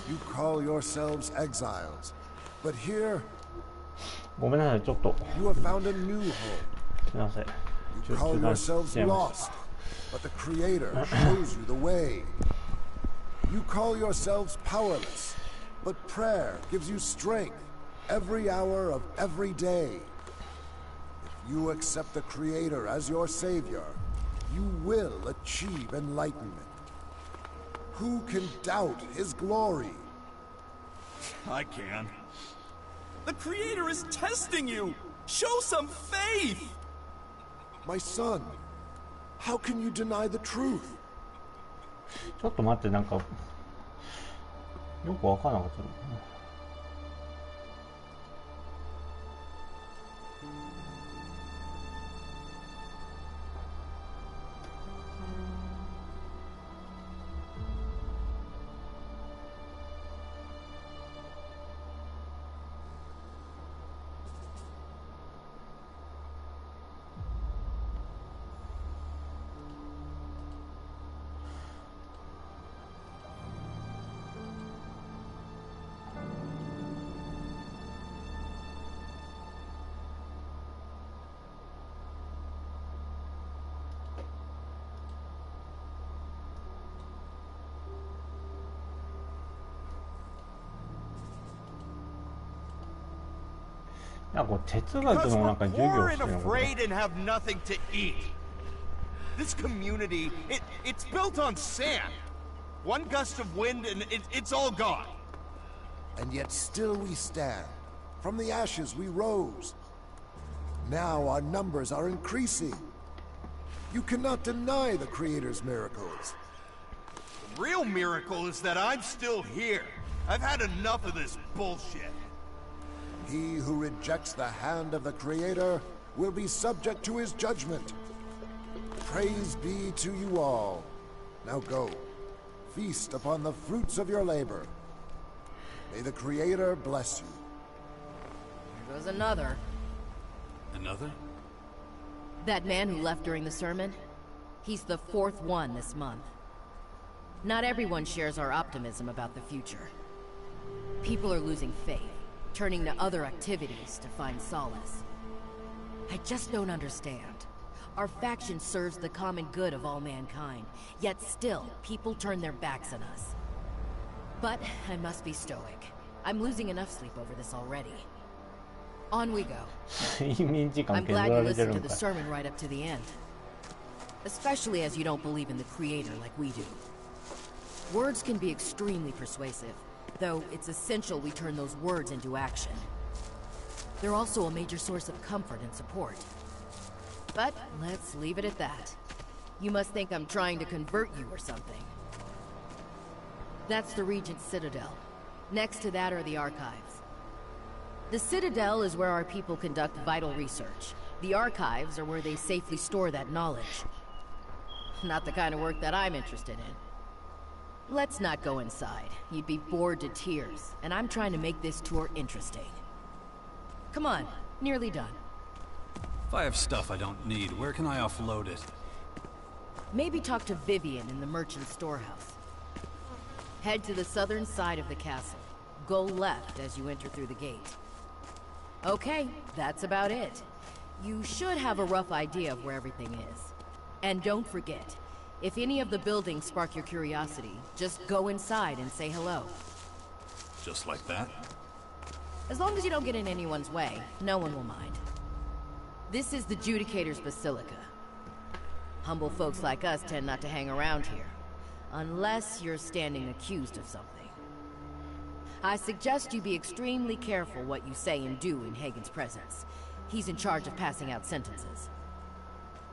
You call yourselves exiles, but here ごめんなさい、ちょっと。 you have found a new home. すみません。 You call yourselves lost, but the Creator shows you the way. You call yourselves powerless, but prayer gives you strength every hour of every day. If you accept the Creator as your Savior, you will achieve enlightenment. Who can doubt His glory? I can. The Creator is testing you! Show some faith! My son, how can you deny the truth? ちょっと待って、なんかよくわからなかったの。Because we're poor and afraid and have nothing to eat. This community, it's built on sand. One gust of wind and it's all gone. And yet still we stand. From the ashes we rose. Now our numbers are increasing. You cannot deny the Creator's miracles. The real miracle is that I'm still here. I've had enough of this bullshit. He who rejects the hand of the Creator will be subject to His judgment. Praise be to you all. Now go. Feast upon the fruits of your labor. May the Creator bless you. Here goes another. Another? That man who left during the sermon? He's the fourth one this month. Not everyone shares our optimism about the future. People are losing faith, turning to other activities to find solace. I just don't understand. Our faction serves the common good of all mankind, yet still, people turn their backs on us. But I must be stoic. I'm losing enough sleep over this already. On we go. I'm glad you listened to the sermon right up to the end. Especially as you don't believe in the Creator like we do. Words can be extremely persuasive, though it's essential we turn those words into action. They're also a major source of comfort and support. But let's leave it at that. You must think I'm trying to convert you or something. That's the Regent's Citadel. Next to that are the Archives. The Citadel is where our people conduct vital research. The Archives are where they safely store that knowledge. Not the kind of work that I'm interested in. Let's not go inside. You'd be bored to tears, and I'm trying to make this tour interesting. Come on, nearly done. If I have stuff I don't need, where can I offload it? Maybe talk to Vivian in the merchant storehouse. Head to the southern side of the castle. Go left as you enter through the gate. Okay, that's about it. You should have a rough idea of where everything is. And don't forget, if any of the buildings spark your curiosity, just go inside and say hello. Just like that? As long as you don't get in anyone's way, no one will mind. This is the Judicator's Basilica. Humble folks like us tend not to hang around here. Unless you're standing accused of something. I suggest you be extremely careful what you say and do in Hagen's presence. He's in charge of passing out sentences.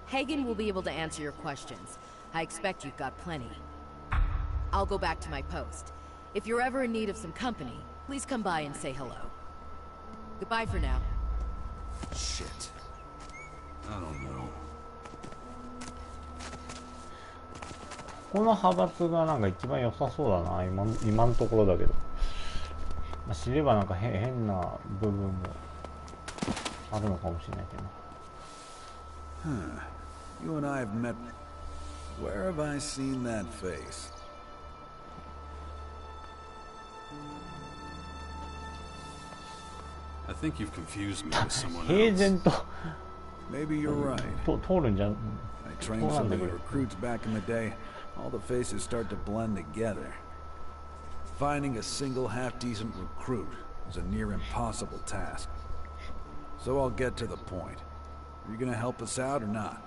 Hagen will be able to answer your questions. I expect you've got plenty. I'll go back to my post. If you're ever in need of some company, please come by and say hello. Goodbye for now. Shit. I don't know. この派閥がなんか一番良さそうだな、今のところだけど。まあ、知ればなんか変な部分もあるのかもしれないけど。You and I have met. Where have I seen that face? I think you've confused me with someone else. Maybe you're right. I trained so many recruits back in the day, all the faces start to blend together. Finding a single half-decent recruit is a near impossible task. So I'll get to the point. Are you gonna help us out or not?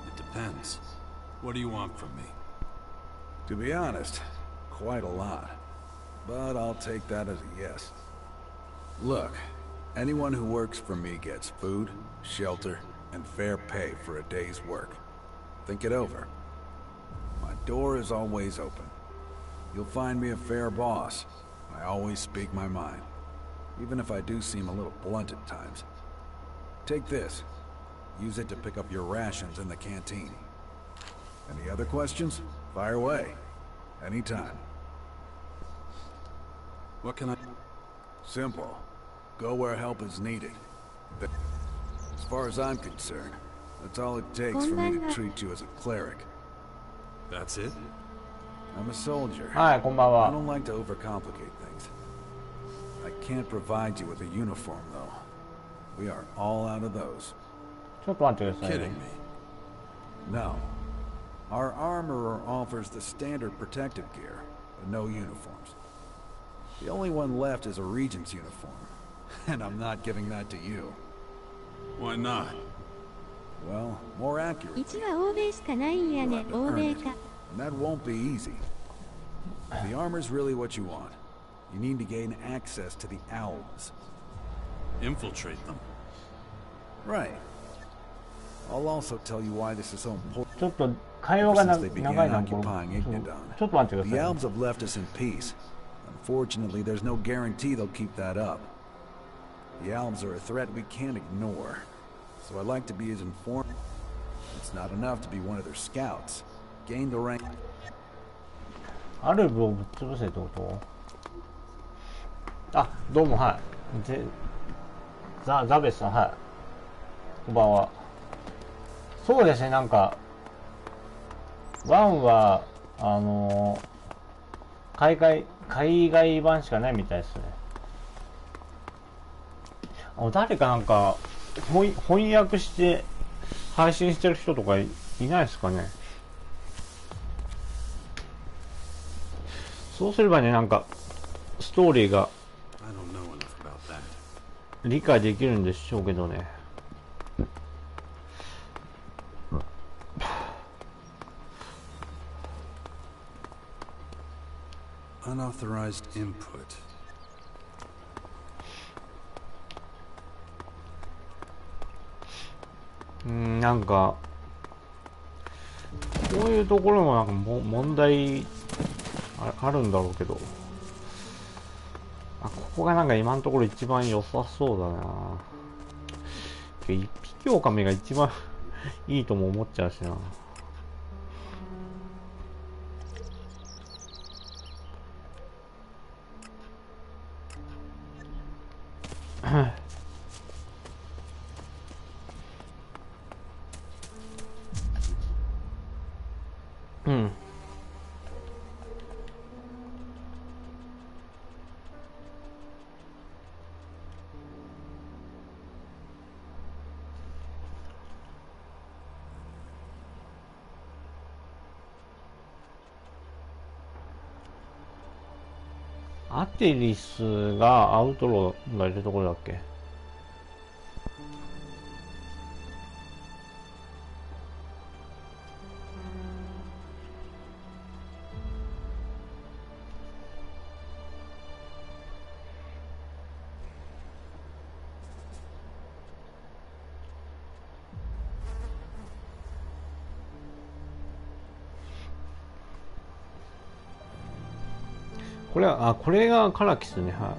It depends. What do you want from me? To be honest, quite a lot. But I'll take that as a yes. Look, anyone who works for me gets food, shelter, and fair pay for a day's work. Think it over. My door is always open. You'll find me a fair boss. I always speak my mind, even if I do seem a little blunt at times. Take this. Use it to pick up your rations in the canteen. Any other questions? Fire away. Anytime. What can I... Simple. Go where help is needed. As far as I'm concerned, that's all it takes for me to treat you as a cleric. That's it? I'm a soldier. I don't like to overcomplicate things. I can't provide you with a uniform, though. We are all out of those. Kidding me? No. Our armorer offers the standard protective gear, but no uniforms. The only one left is a regent's uniform, and I'm not giving that to you. Why not? Well, more accurate. And that won't be easy. If the armor's really what you want, you need to gain access to the owls. Infiltrate them. Right. I'll also tell you why this is so important. Since they began occupying Ignidan, the elves have left us in peace. Unfortunately, there's no guarantee they'll keep that up. The elves are a threat we can't ignore, so I'd like to be as informed. It's not enough to be one of their scouts. Gain the rank. アルブをぶっ潰せってこと？あ、どうも、はい。ザベスさん、はい。こんばんは。そうですね、なんか、1は、海外版しかないみたいですね。誰かなんか、翻訳して配信してる人とかいないですかね。そうすればね、なんかストーリーが理解できるんでしょうけどね。Unauthorized input. なんかこういうところもなんか問題あるんだろうけど、ここがなんか今のところ一番良さそうだな。一匹狼が一番いいとも思っちゃうしな。うん。アテリスがアウトローがいるところだっけ？これは、これがカラキスね。はい。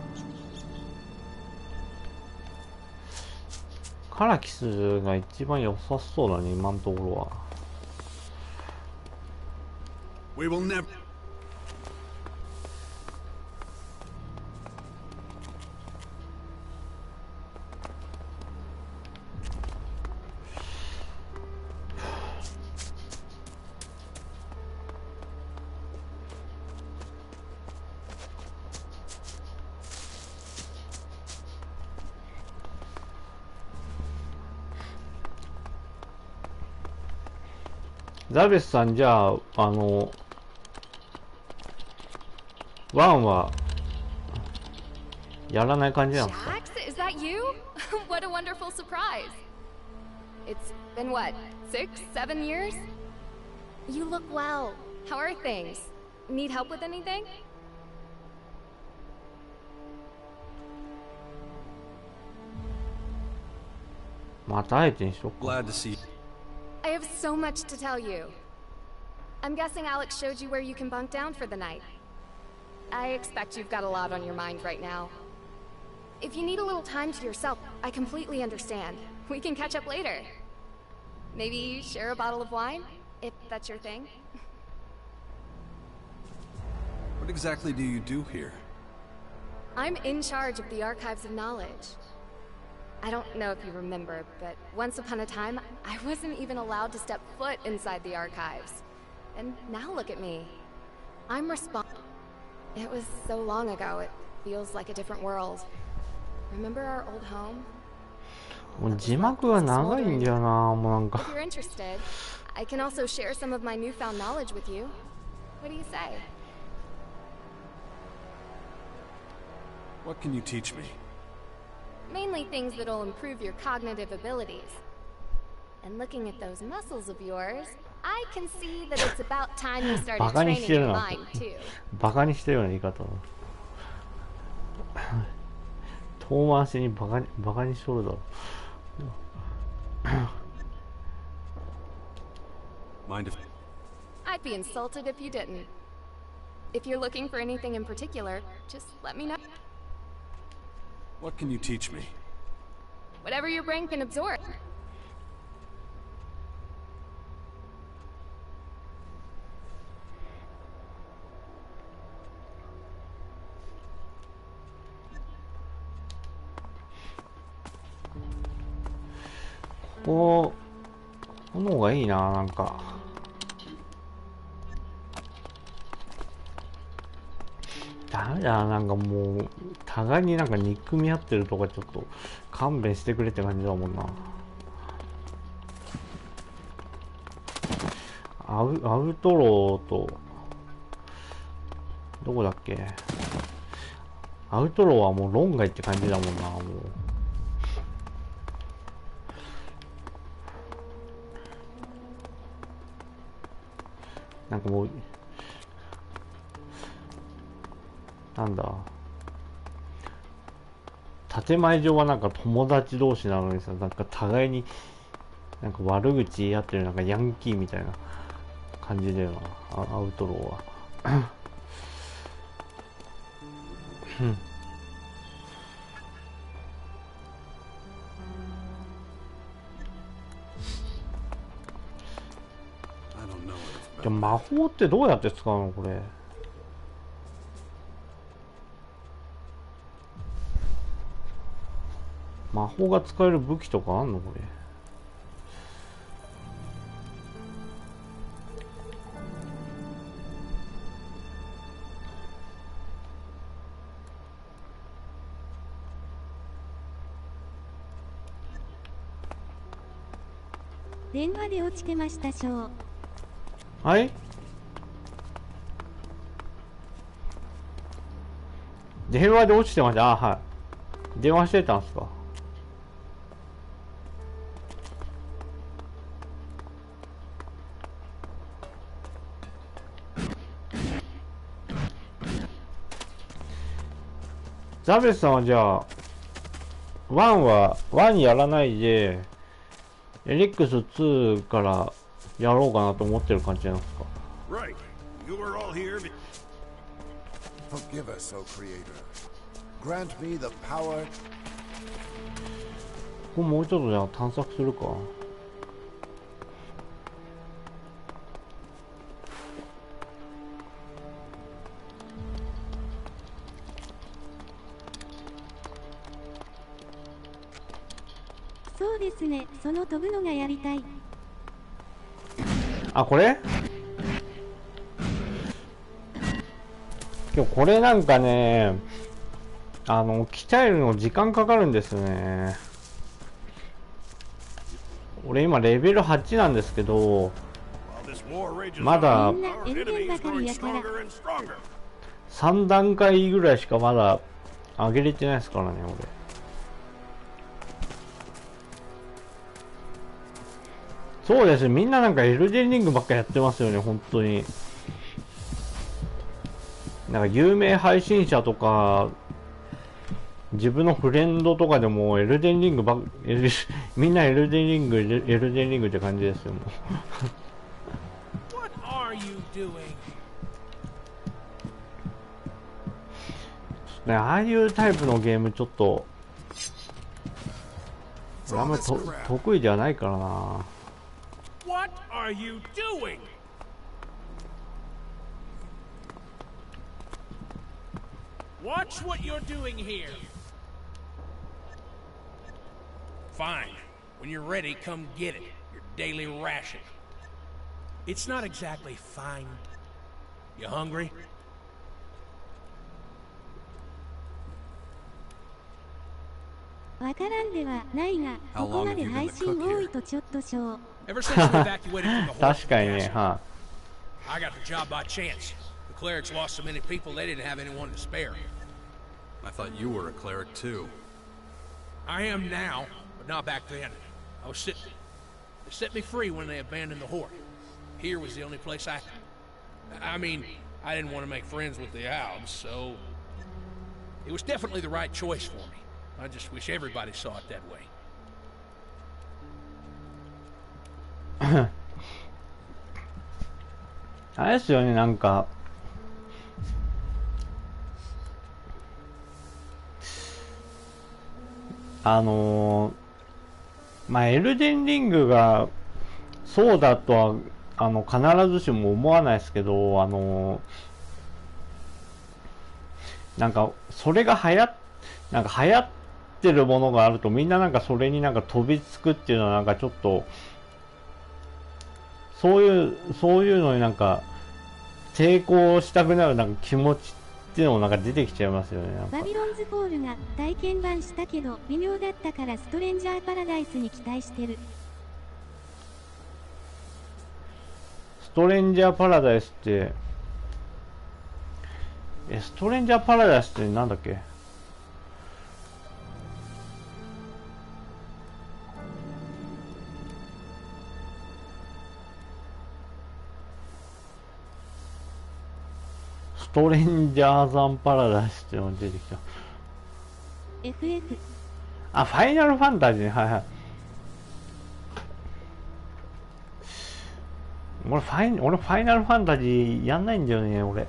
カラキスが一番良さそうだね、今のところは。We will never...ザベスさん、じゃあ、1は、やらない感じなんですか？ Jax, is that you? What a wonderful surprise. It's been what, 6, 7 years? You look well. How are things? Need help with anything? Glad to see you. I have so much to tell you. I'm guessing Alex showed you where you can bunk down for the night. I expect you've got a lot on your mind right now. If you need a little time to yourself, I completely understand. We can catch up later. Maybe share a bottle of wine, if that's your thing. What exactly do you do here? I'm in charge of the Archives of Knowledge. I don't know if you remember, but once upon a time, I wasn't even allowed to step foot inside the archives. And now look at me. I'm responsible. It was so long ago, it feels like a different world. Remember our old home? もう字幕が長いんだよな、もうなんか。 If you're interested, I can also share some of my newfound knowledge with you. What do you say? What can you teach me? Mainly things that'll improve your cognitive abilities. And looking at those muscles of yours, I can see that it's about time you started training your mind too. バカにしてるような言い方。遠回しにバカにしとるだろ。Mind if... I'd be insulted if you didn't. If you're looking for anything in particular, just let me know. What can you teach me? Whatever your brain can absorb.この方がいいな、なんか。ダメだな、なんかもう互いになんか憎み合ってるとかちょっと勘弁してくれって感じだもんな。アウトローとどこだっけ？アウトローはもう論外って感じだもんな、もう。なんかもうなんだ、建前上はなんか友達同士なのにさ、なんか互いになんか悪口言い合ってる、なんかヤンキーみたいな感じだよな、アウトローは。じゃあ魔法ってどうやって使うのこれ？魔法が使える武器とかあんのこれ？電話で落ちてましたしょう。はい？電話で落ちてました。あ、はい。電話してたんすか？ザベスさんはじゃあ1やらないでエレックス2からやろうかなと思ってる感じなんですか？ Right. You were all here. Forgive us, O Creator. Grant me the power. ここもうちょっとじゃあ探索するか。そうですね、その飛ぶのがやりたい。あ、これ今日これなんかね、鍛えるの時間かかるんですよね。俺今レベル8なんですけど、まだ3段階ぐらいしかまだ上げれてないですからね、俺。そうです、みんななんかエルデンリングばっかやってますよね、本当に。なんか有名配信者とか、自分のフレンドとかでもエルデンリングみんなエルデンリング、エルデンリングって感じですよ、もう。ね、ああいうタイプのゲームちょっと、あんまり得意ではないからな。What are you doing? Watch what you're doing here. Fine. When you're ready, come get it. Your daily ration. It's not exactly fine. You hungry? わからんではないが、ここまで配信多いとちょっとしょう。確かにね、はい。I got the job by chance. The clerics lost so many people they didn't have anyone to spare. I thought you were a cleric too. I am now, but not back then. I was they set me free when they abandoned the horde. Here was the only place I mean, I didn't want to make friends with the Albs, so it was definitely the right choice for me. I just wish everybody saw it that way. あれですよね、なんかまあエルデンリングがそうだとは必ずしも思わないですけど、なんかそれがなんか流行ってるものがあるとみんななんかそれになんか飛びつくっていうのはなんかちょっとそういうのになんか抵抗したくなるなんか気持ちっていうのもなんか出てきちゃいますよね。バビロンズポールが体験版したけど微妙だったからストレンジャーパラダイスに期待してる。ストレンジャーパラダイスってストレンジャーパラダイスってなんだっけ？ストレンジャーザンパラダイスっていうのが出てきた。FF。あ、ファイナルファンタジー、はいはい。俺ファイナルファンタジーやんないんだよね、俺。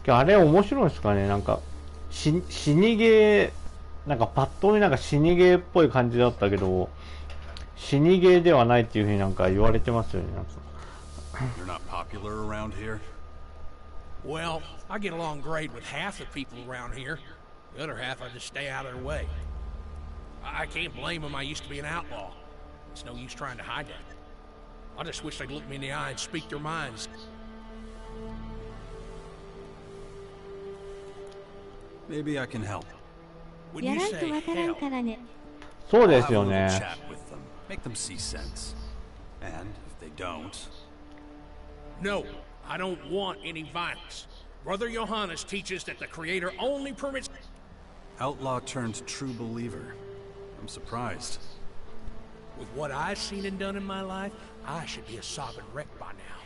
あれ面白いんですかね、なんか、死にゲー、なんかパッと見なんか死にゲーっぽい感じだったけど、死にゲーではないっていうふうになんか言われてますよね、なんか。You're not popular around here? Well, I get along great with half the people around here. The other half, I just stay out of their way. I can't blame them. I used to be an outlaw. It's no use trying to hide that. I just wish they'd look me in the eye and speak their minds. Maybe I can help. When you say help, そうですよね。 Chat with them. Make them see sense. And if they don't, no, I don't want any violence. Brother Johannes teaches that the Creator only permits... Outlaw turned true believer. I'm surprised. With what I've seen and done in my life, I should be a sobbing wreck by now.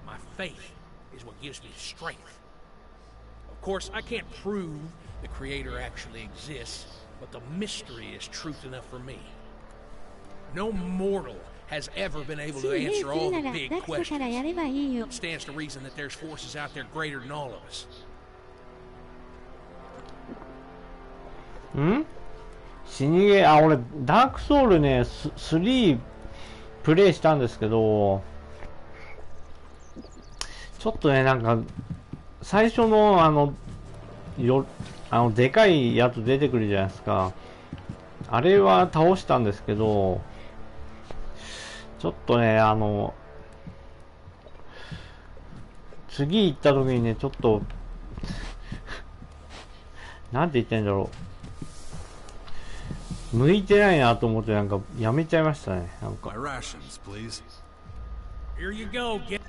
My faith is what gives me strength. Of course, I can't prove the Creator actually exists, but the mystery is truth enough for me. No mortal has ever been able to answer all the big questions. It stands to reason that there's forces out there greater than all of us. ん？死にゲー、あ、俺、ダークソウルね、3プレイしたんですけど、ちょっとね、なんか、最初のでかいやつ出てくるじゃないですか。あれは倒したんですけど、ちょっとね、次行った時にね、ちょっと、なんて言ってんだろう。向いてないなと思ってなんかやめちゃいましたね。なんか。Here you go. Get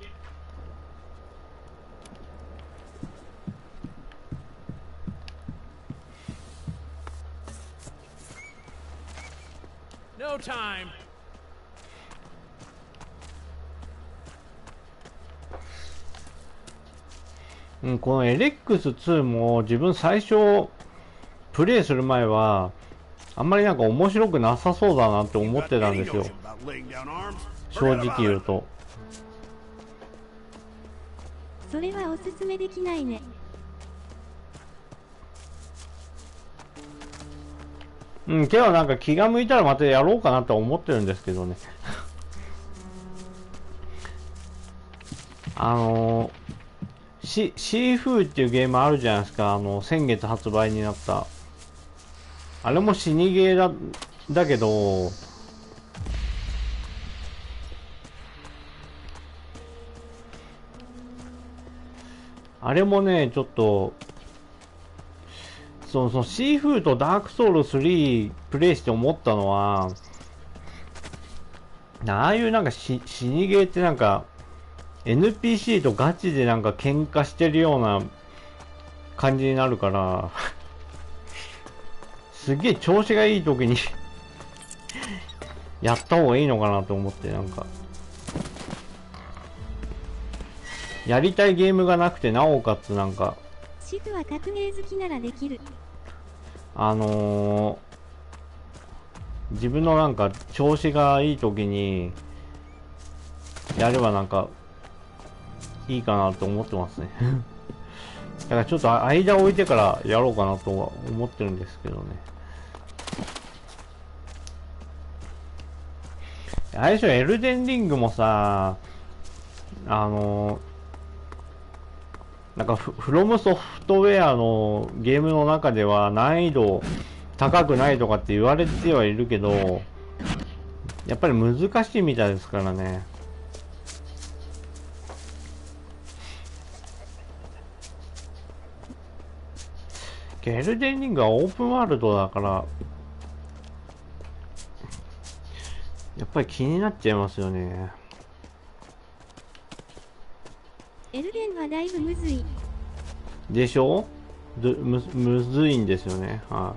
No time. うん、このエレックス2も自分最初プレイする前はあんまりなんか面白くなさそうだなって思ってたんですよ。正直言うと。それはおすすめできないね。うん、けどなんか気が向いたらまたやろうかなと思ってるんですけどね。シーフーっていうゲームあるじゃないですか。先月発売になった。あれも死にゲーだけど、あれもね、ちょっと、そのシーフーとダークソウル3プレイして思ったのは、ああいうなんか死にゲーってなんか、NPC とガチでなんか喧嘩してるような感じになるからすげえ調子がいい時にやった方がいいのかなと思って、なんかやりたいゲームがなくて、なおかつなんかシフは格ゲー好きならできる。自分のなんか調子がいい時にやればなんかいいかなと思ってますね。だからちょっと間を置いてからやろうかなとは思ってるんですけどね。あれでしょ、エルデンリングもさ、なんかフロムソフトウェアのゲームの中では難易度高くないとかって言われてはいるけど、やっぱり難しいみたいですからね。エルデンリングはオープンワールドだからやっぱり気になっちゃいますよね。エルデンはだいぶむずいでしょ。むずいんですよね。は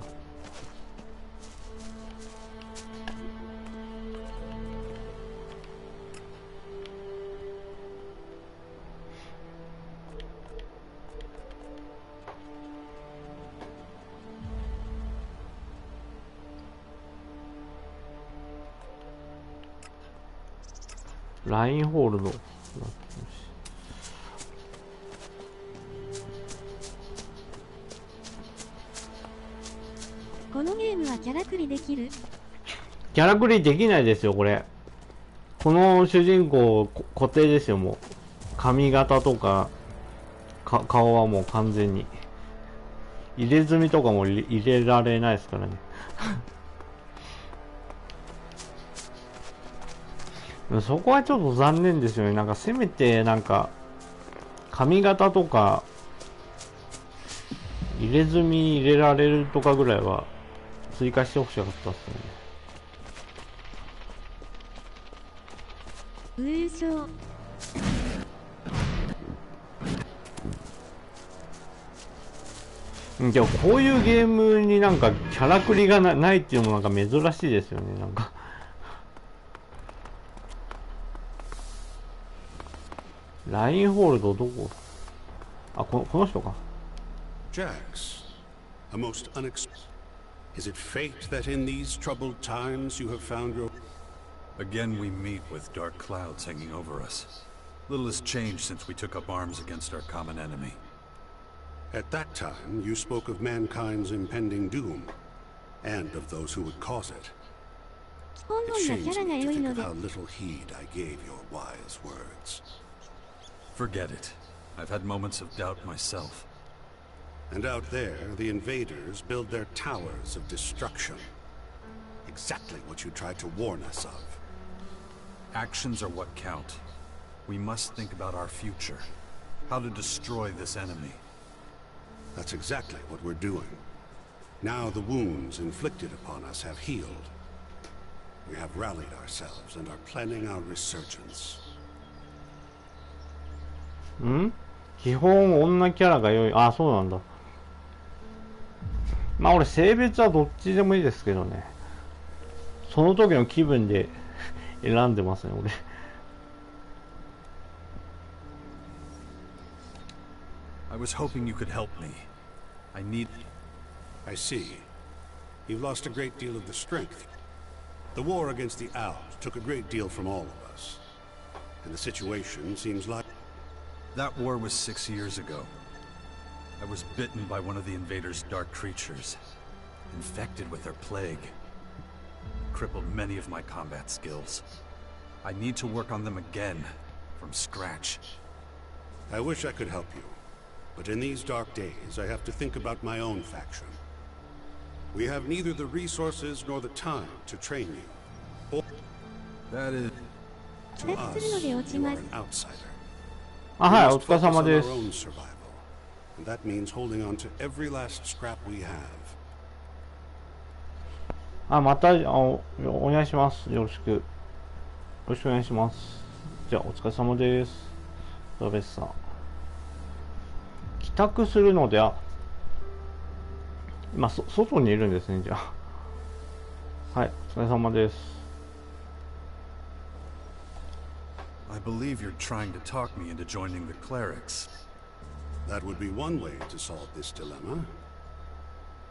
い、ラインホールド。このゲームはキャラクリできる？キャラクリできないですよ、これ。この主人公固定ですよ、もう。髪型とか、顔はもう完全に。入れ墨とかも入れられないですからね。そこはちょっと残念ですよね。なんかせめてなんか髪型とか入れ墨入れられるとかぐらいは追加してほしかったですね。優勝。でもこういうゲームになんかキャラクリがないっていうのもなんか珍しいですよね。なんかラインホールドどこ？あ、この人か。 Jax, a most unexpected. Is it fate that in these troubled times you have found your... Again we meet with dark clouds hanging over us. Little has changed since we took up arms against our common enemy. At that time, you spoke of mankind's impending doom. and of those who would cause it. 本 It 文のキャ shames ラが me 良 to い think の of で how little heed I gave your wise words. Forget it. I've had moments of doubt myself. And out there, the invaders build their towers of destruction. Exactly what you tried to warn us of. Actions are what count. We must think about our future. How to destroy this enemy. That's exactly what we're doing. Now the wounds inflicted upon us have healed. We have rallied ourselves and are planning our resurgence. 基本女キャラが良い。あ、そうなんだ。まあ俺性別はどっちでもいいですけどね。その時の気分で選んでますね、俺。I was hoping you could help me. I see. You've lost a great deal of the strength. The war against the Owls took a great deal from all of us. And the situation seems like... That war was 6 years ago. I was bitten by one of the invaders' dark creatures. Infected with their plague. Crippled many of my combat skills. I need to work on them again, from scratch. I wish I could help you. But in these dark days, I have to think about my own faction. We have neither the resources nor the time to train you. Or that is... To us, you are an outsider. あ、はい、 We お must 疲れ focus 様 on で our す。 own survival. And that means holding on to every last scrap we have. あ、また、お願いします。よろしく。よろしくお願いします。じゃあ、お疲れ様です。ドベスさん。帰宅するので、今、外にいるんですね、じゃあ。はい、お疲れ様です。I believe you're trying to talk me into joining the clerics. That would be one way to solve this dilemma.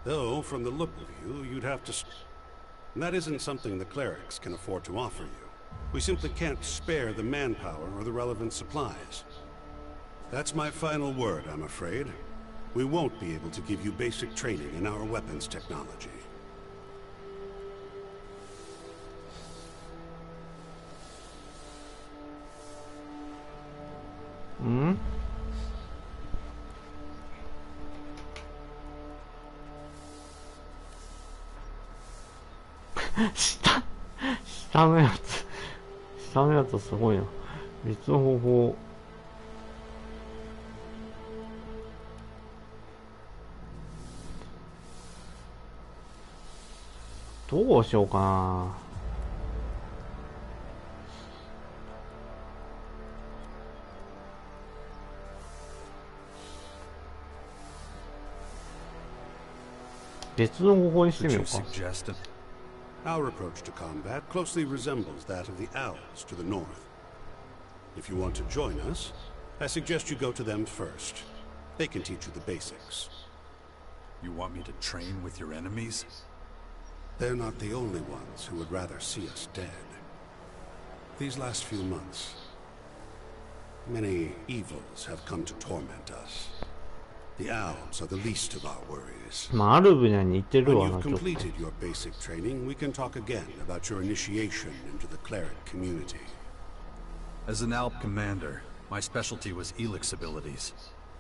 Though, from the look of you, you'd have to... That isn't something the clerics can afford to offer you. We simply can't spare the manpower or the relevant supplies. That's my final word, I'm afraid. We won't be able to give you basic training in our weapons technology. Hmm? 下のやつ。下のやつすごいな。別の方法。どうしようかな。別の方法にしてみようか。Our approach to combat closely resembles that of the Owls to the north. If you want to join us, I suggest you go to them first. They can teach you the basics. You want me to train with your enemies? They're not the only ones who would rather see us dead. These last few months, many evils have come to torment us. The Owls are the least of our worries. まあ、アルブには似てる When わ you've な、ちょっと。 completed your basic training, we can talk again about your initiation into the cleric community. As an Alp commander, my specialty was Elix abilities.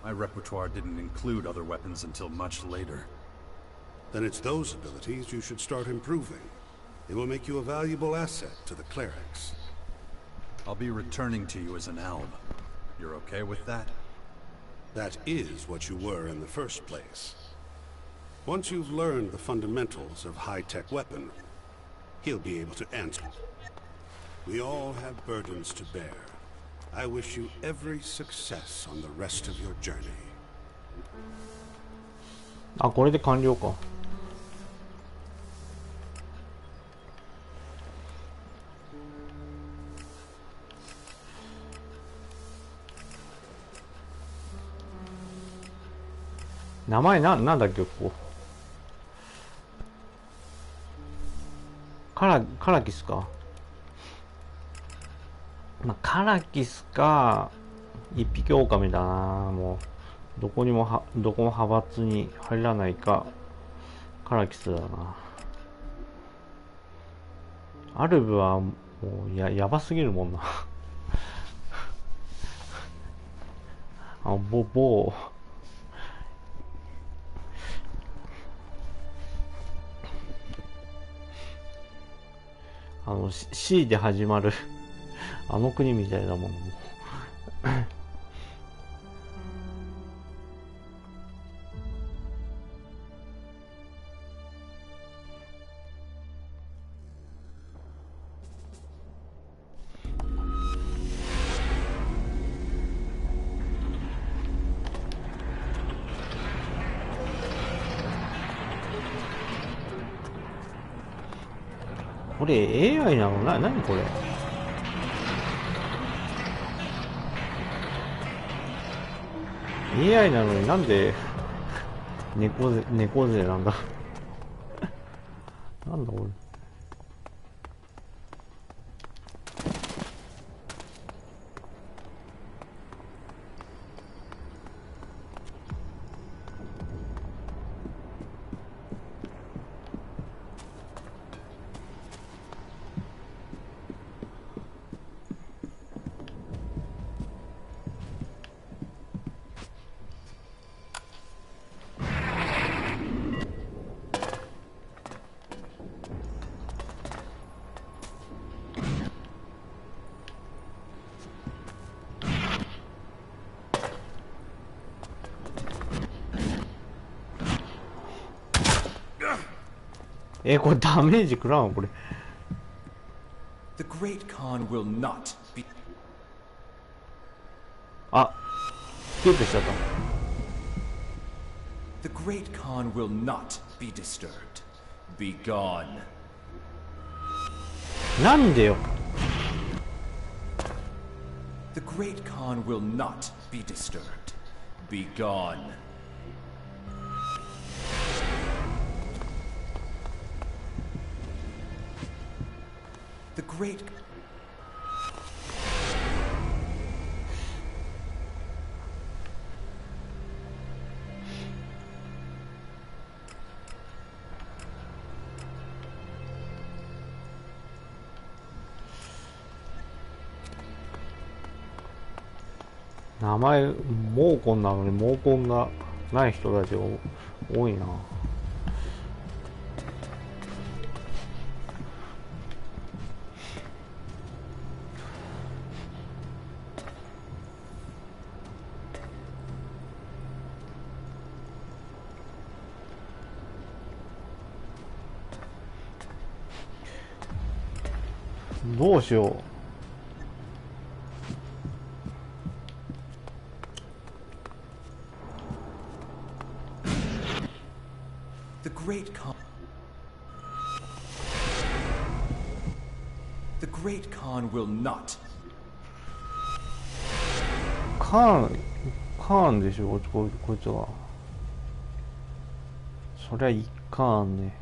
My repertoire didn't include other weapons until much later. Then it's those abilities you should start improving. It will make you a valuable asset to the clerics. I'll be returning to you as an Alb. You're okay with that? That is what you were in the first place. Once you've learned the fundamentals of high-tech weaponry, he'll be able to answer. We all have burdens to bear. I wish you every success on the rest of your journey. あ、これで完了か。名前なんだっけ、ここ。カラキスか。まあ、カラキスか、一匹狼だな、もう。どこも派閥に入らないか、カラキスだな。アルブはもうやばすぎるもんな某C で始まるあの国みたいなものもこれ AI なの？何これ？ AI なのになんで猫背なんだなんだこれ。これダメージ食らうのこれ。The Great Khan will not be... あ、スキップしちゃった。The Great Khan will not be disturbed. Be gone. なんでよ。The Great Khan will not be disturbed. Be gone. The Great... 名前モーコンなのにモーコンがない人たち多いな。どうしよう。The Great Khan... The Great Khan will not... カーンでしょ、こいつは。そりゃいかんね。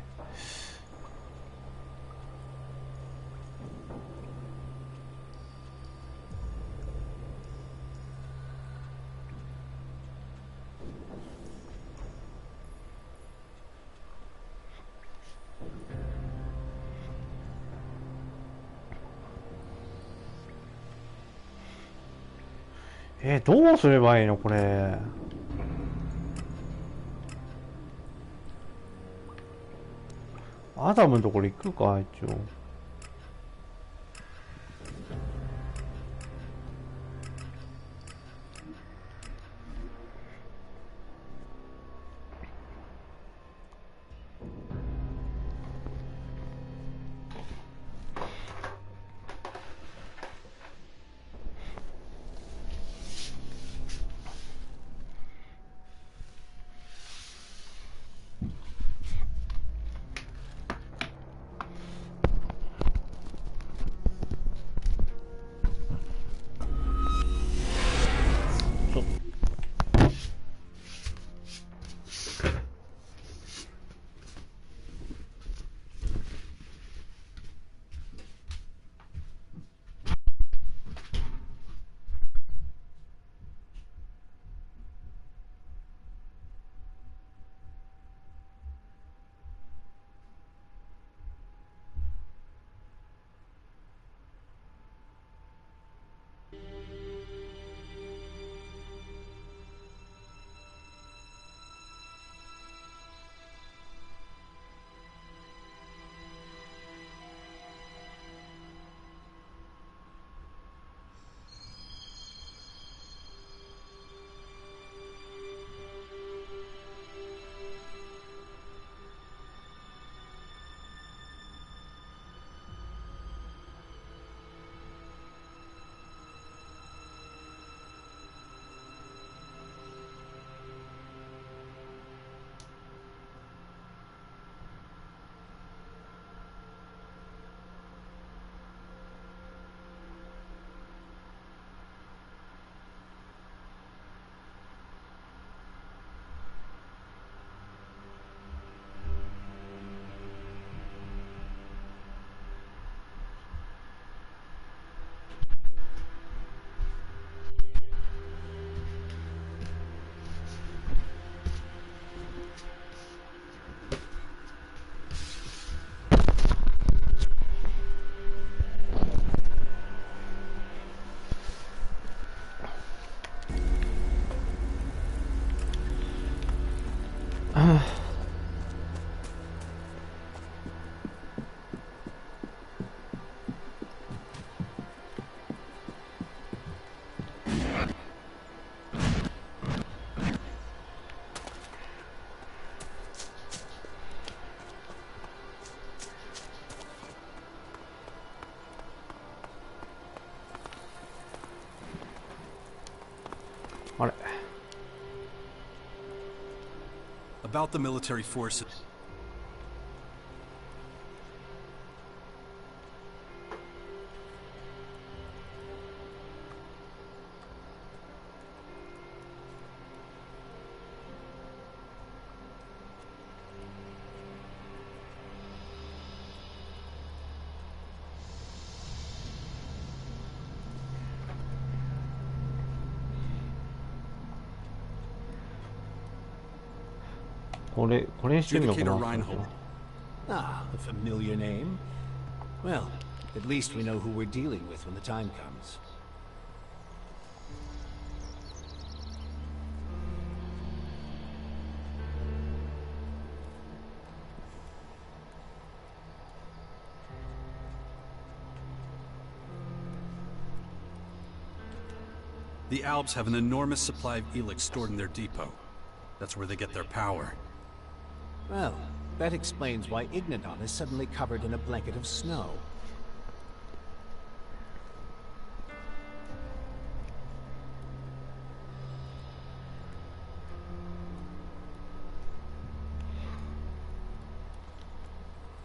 どうすればいいのこれ。アダムのところ行くか一応。あれ About the military forces. Adjudicator Reinhold. Ah, a familiar name. Well, at least we know who we're dealing with when the time comes. The Alps have an enormous supply of Elix stored in their depot. That's where they get their power. Well, that explains why Ignaton is suddenly covered in a blanket of snow.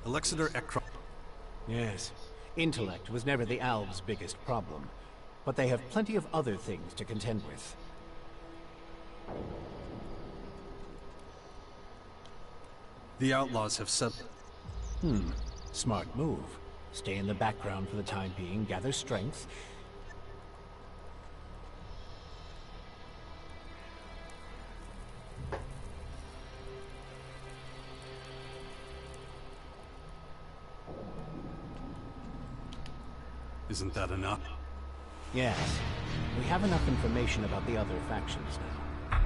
Elexⅱ. Yes, intellect was never the Alps' biggest problem, but they have plenty of other things to contend with. The outlaws have settled. Smart move. Stay in the background for the time being, gather strength. Isn't that enough? Yes. We have enough information about the other factions now.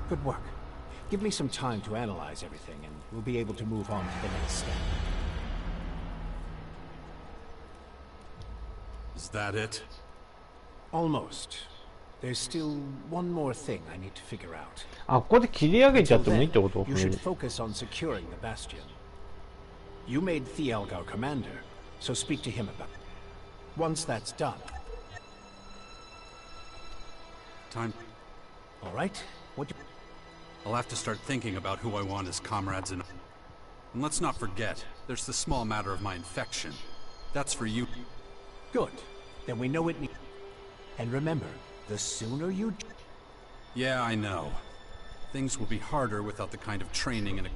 Good work. Give me some time to analyze everything, and we'll be able to move on to the next step. Is that it? Almost. There's still one more thing I need to figure out. あ、ここで切り上げちゃってもいいってこと？ You should focus on securing the bastion. You made Thielg our commander, so speak to him about it. Once that's done. Time. All right. What you... I'll have to start thinking about who I want as comrades and let's not forget, there's the small matter of my infection. That's for you. Good. Then we know it. And remember, the sooner you... Yeah, I know. Things will be harder without the kind of training and...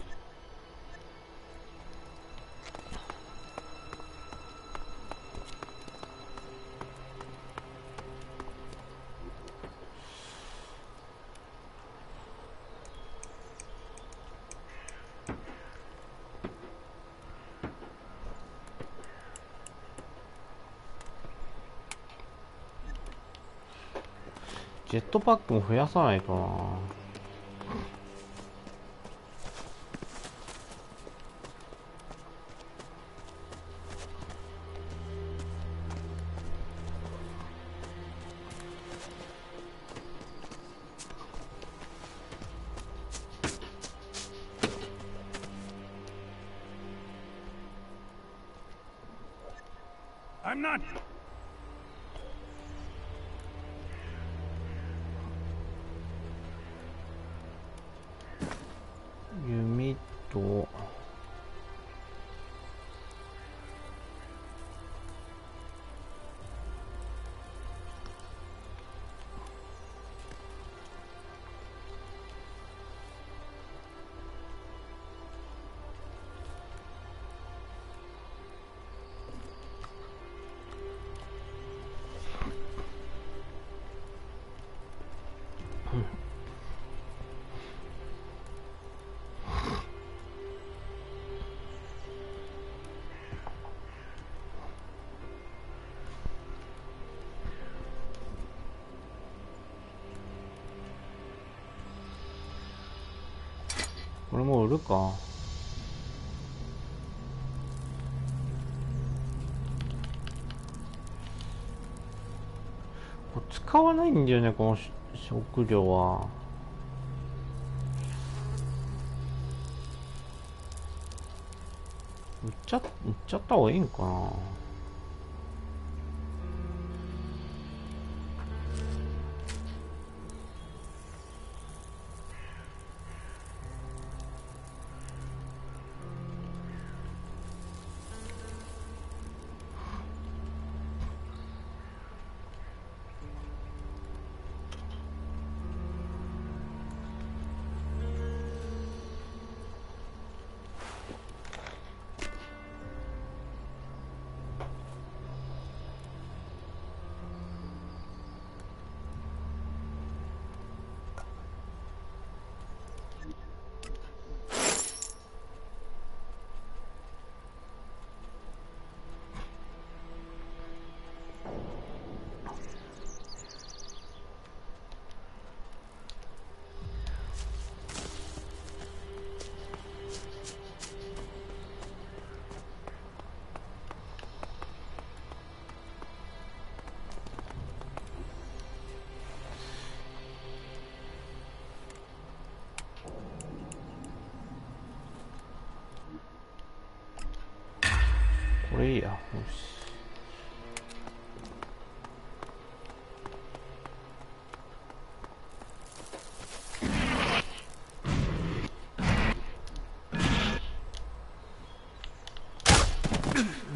ジェットパックも増やさないとな。I'm not...弓とこれもう売るか。これ使わないんだよね、この食料は。売っちゃった方がいいんかな。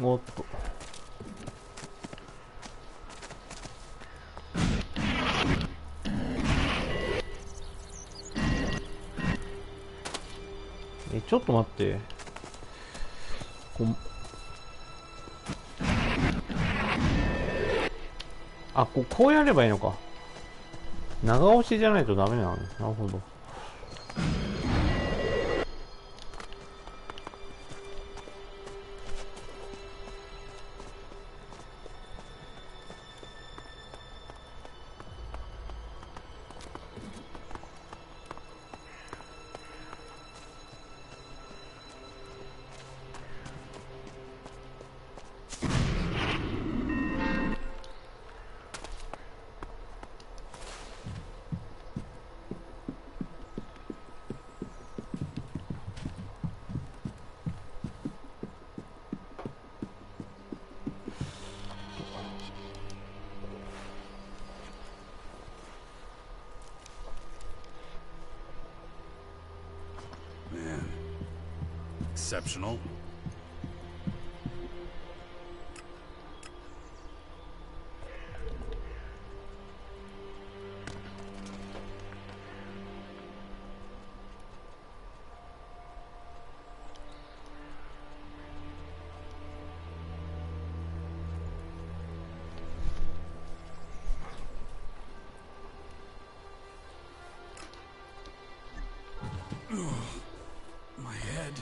おっと。ちょっと待って。あ、こうやればいいのか。長押しじゃないとダメなの。なるほど。Exceptional. My head.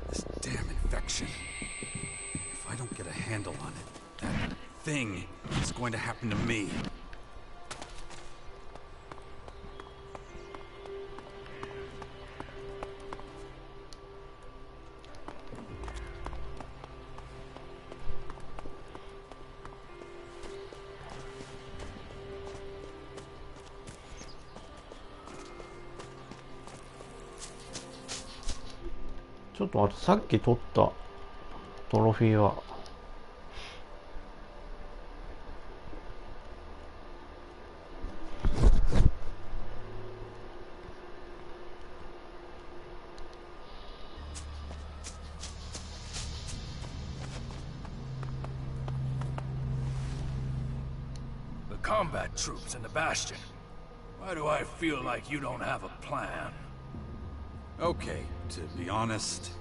This damn infection. If I don't get a handle on it, that thing is going to happen to me.ちょっと待って、さっき取ったトロフィーは。The combat troops and the Bastion. Why do I feel like you don't have a plan? Okay, to be honest...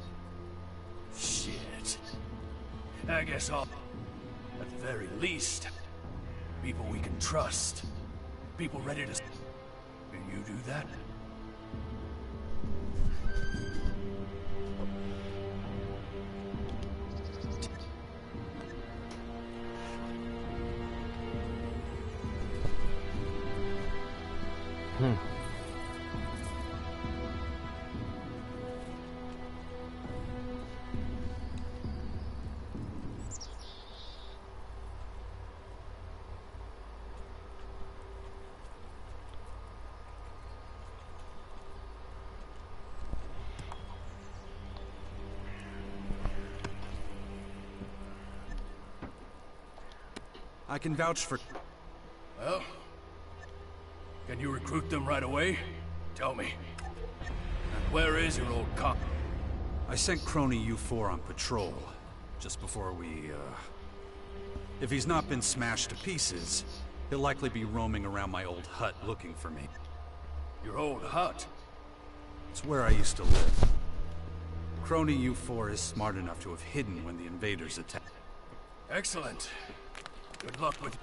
Shit. I guess I'll... At the very least, people we can trust. People ready to... Can you do that? I can vouch for... Well, can you recruit them right away? Tell me. And where is your old cop? I sent crony U4 on patrol, just before we, If he's not been smashed to pieces, he'll likely be roaming around my old hut looking for me. Your old hut? It's where I used to live. Crony U4 is smart enough to have hidden when the invaders attacked. Excellent. Good luck with...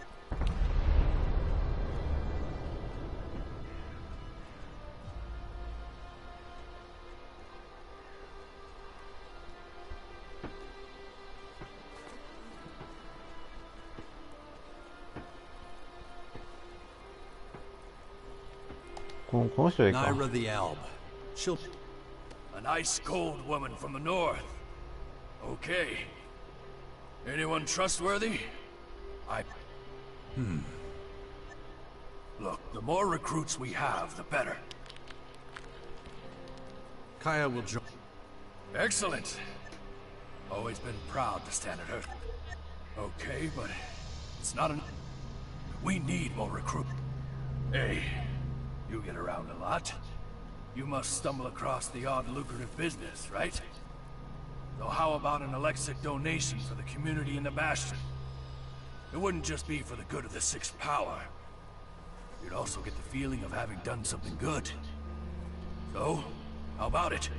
Naira the Alb. She'll... An ice-cold woman from the north. Okay. Anyone trustworthy? Look, the more recruits we have, the better. カヤ will join. Excellent. Always been proud to stand at her. Okay, but it's not enough. We need more recruit. Hey, you get around a lot. You must stumble across the odd lucrative business, right? So how about an Elexⅱ donation for the community in the Bastion? It wouldn't just be for the good of the Sixth Power. You'd also get the feeling of having done something good. So, how about it?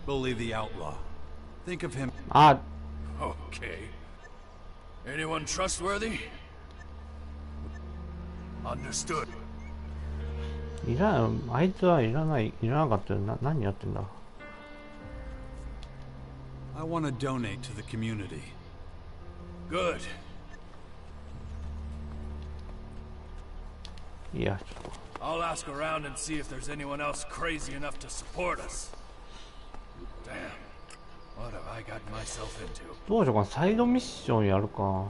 Bully the outlaw. Think of him. Okay. Anyone trustworthy? Understood. あいつはいらなかったよ。何やってんだ。I want to donate to the community. Good. いや、ちょっと。I'll ask around and see if there's anyone else crazy enough to support us. Damn. What have I gotten myself into? どうしようかな。サイドミッションやるか。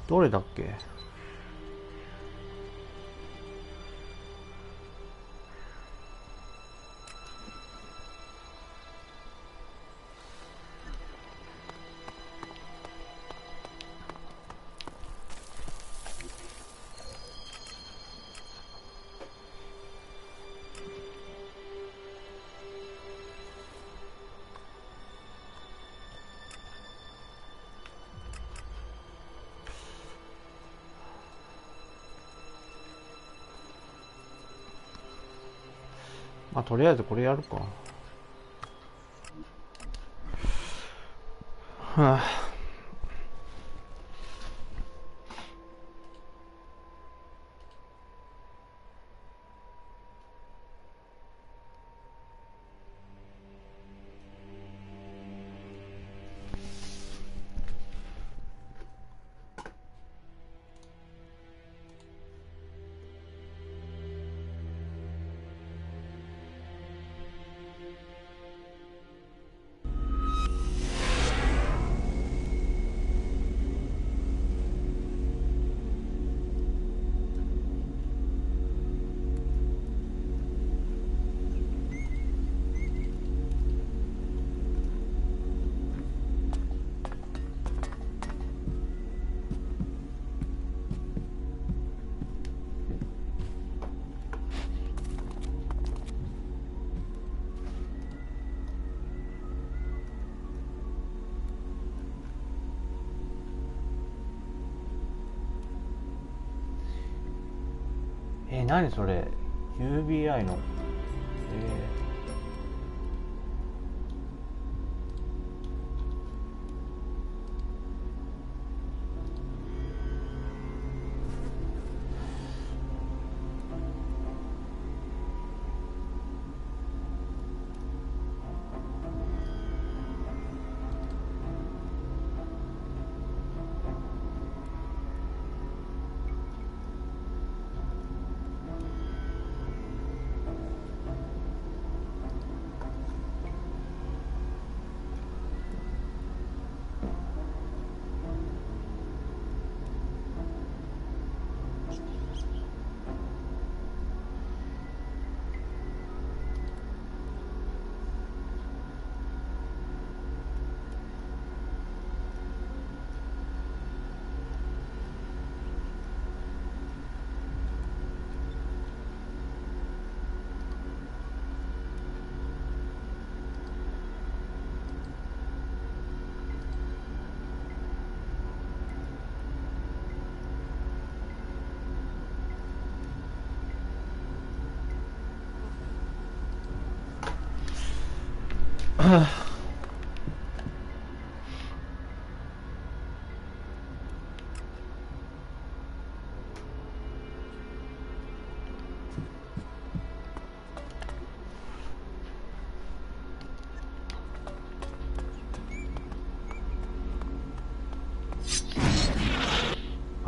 どれだっけ？まあ、とりあえずこれやるか。はあ。何それ UBI の間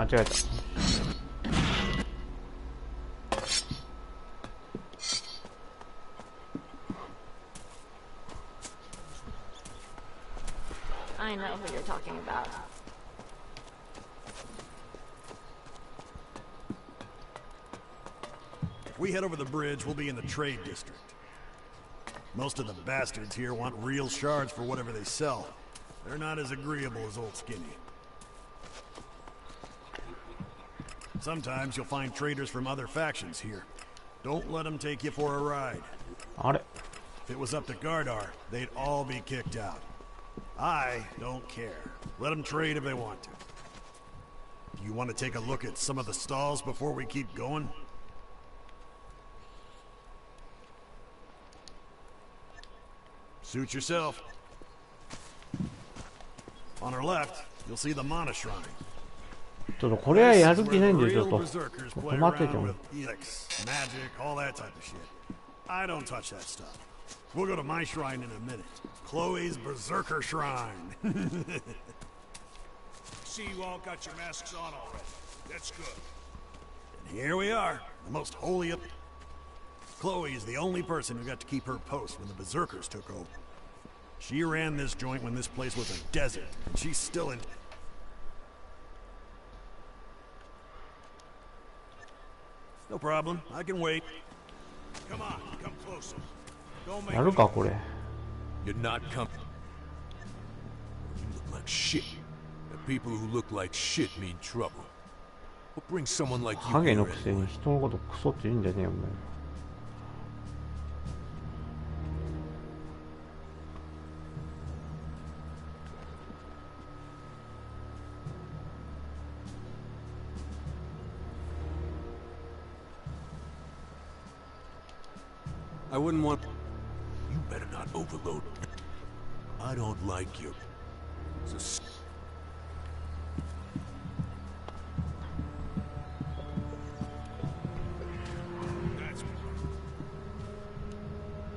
違えた。I know who you're talking about. If we head over the bridge, we'll be in the trade district. Most of the bastards here want real shards for whatever they sell. They're not as agreeable as Old Skinny. Sometimes you'll find traders from other factions here. Don't let them take you for a ride. If it was up to Gardar, they'd all be kicked out. I don't care. Let them trade if they want to. You want to take a look at some of the stalls before we keep going? Suit yourself. On our left, you'll see the Mana Shrine. ちょっとこれはやる気ないんでちょっと止まってても。 Elexⅱ, magic, all that type of shit. I don't touch that stuff. We'll go to my shrine in a minute. Chloe's Berserker Shrine. See, you all got your masks on already. That's good. And here we are, the most holy of... Chloe is the only person who got to keep her post when the Berserkers took over. She ran this joint when this place was a desert, and she's still in... No problem, I can wait. Come on, come closer.やるかこれ。 You're not coming. You look like shit. The people who look like shit mean trouble. What brings someone like you ハゲの here くせに人のことクソって言うんじゃねえよお前。 I wouldn't want... You better not overload. I don't like you. So...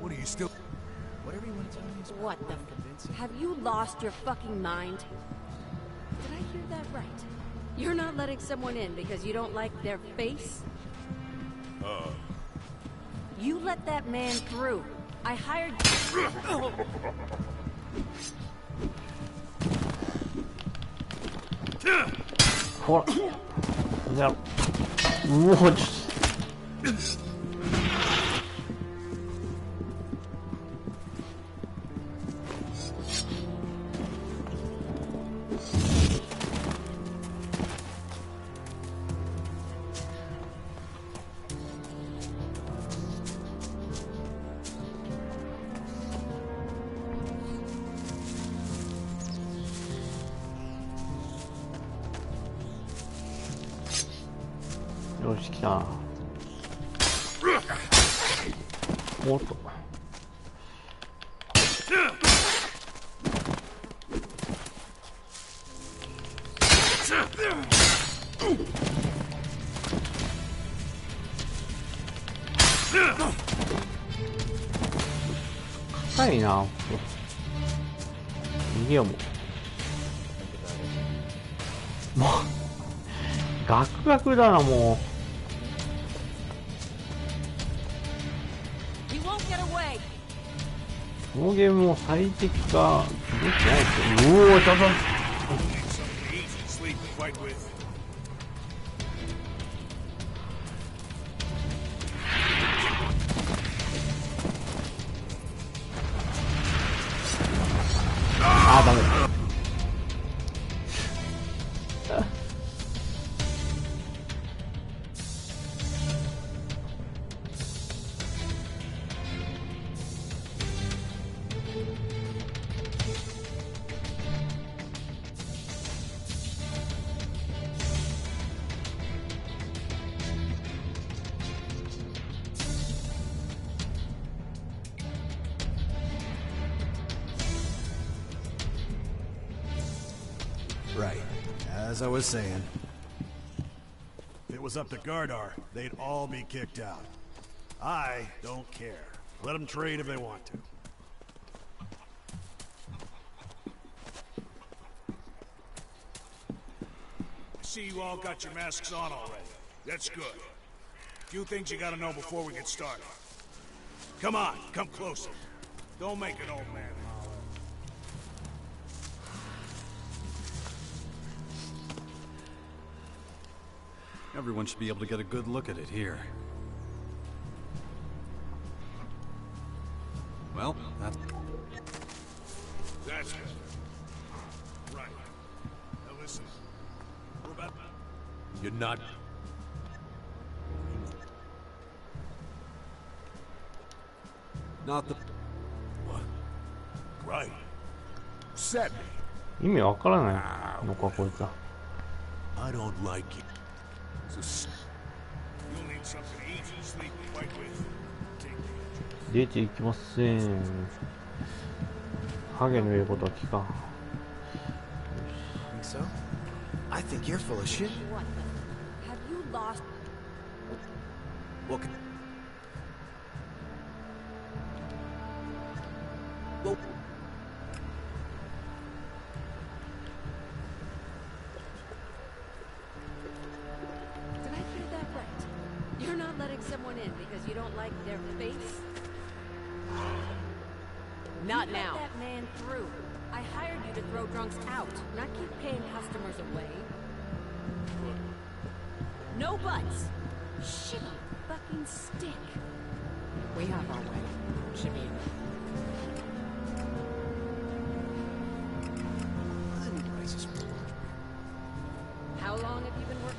What are you still... What everyone telling me is... What the... Have you lost your fucking mind? Did I hear that right? You're not letting someone in because you don't like their face? You let that man through. I hired... ほら。じゃあ、うおちょっと。 よし来たな。おっと。硬いな。逃げようもう。もうガクガクだなもう。 このゲームも最適化できてないですよ。うおー、ちょっと。あー、ダメだ。Right. As I was saying. If it was up to Gardar, they'd all be kicked out. I don't care. Let them trade if they want to. I see you all got your masks on already. That's good. Few things you gotta know before we get started. Come on, come closer. Don't make an old man holler. Everyone should be able to get a good look at it here. Well, that's better. Right. Now listen. We're about... You're not... Not the... What? Right. Set me. 意味わからないのかこいつは。I don't like it. You'll need something to eat and sleep and fight with. Take the 出ていきません。ハゲの言うことは聞かん。 Think so? I think you're full of shit. What the? Have you lost? Well, Did I hear that right? You're not letting someone in because you don't like their face? Not You now. let that man through. I hired you to throw drunks out, not keep paying customers away. No buts. Shitty fucking stick. We have our way. Jimmy. How long have you been working?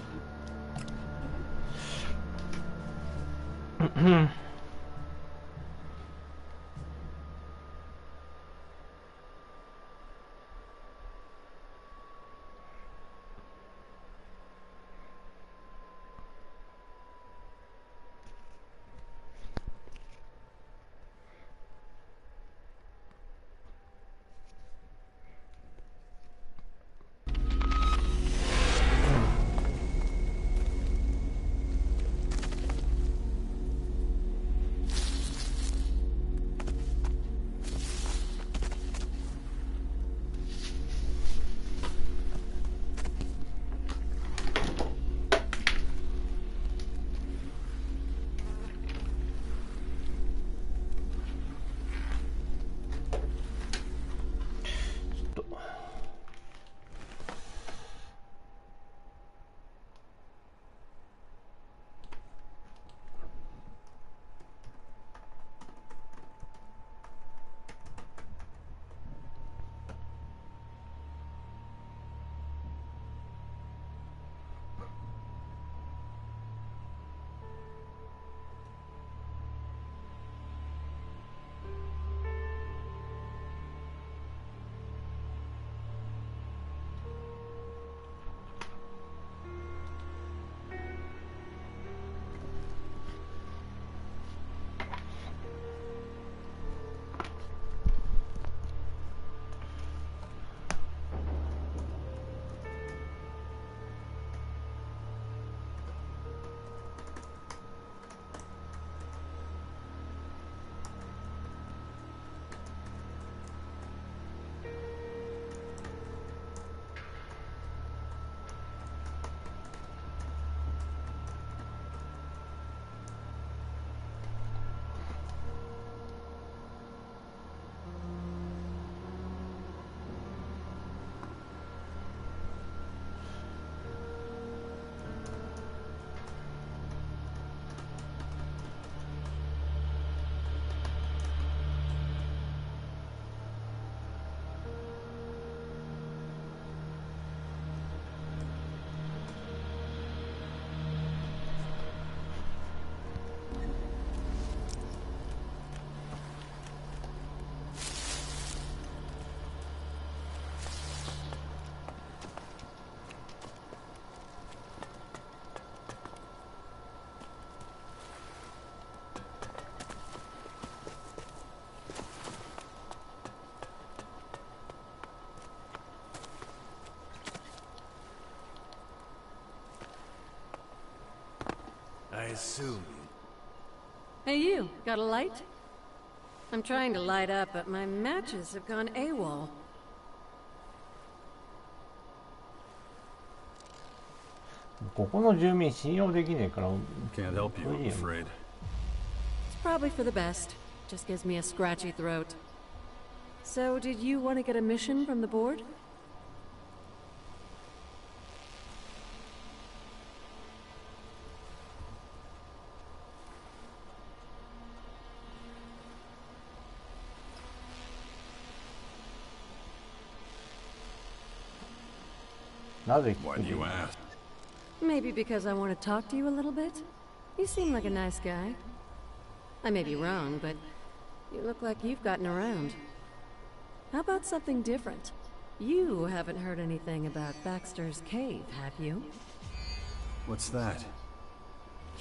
assume. Hey you, got a light? I'm trying to light up, but my matches have gone AWOL. ここの住民信用できねえから。Can't help you, I'm afraid. It's probably for the best. Just gives me a scratchy throat. So, did you want to get a mission from the board? Why do you ask? Maybe because I want to talk to you a little bit? You seem like a nice guy. I may be wrong, but you look like you've gotten around. How about something different? You haven't heard anything about Baxter's cave, have you? What's that?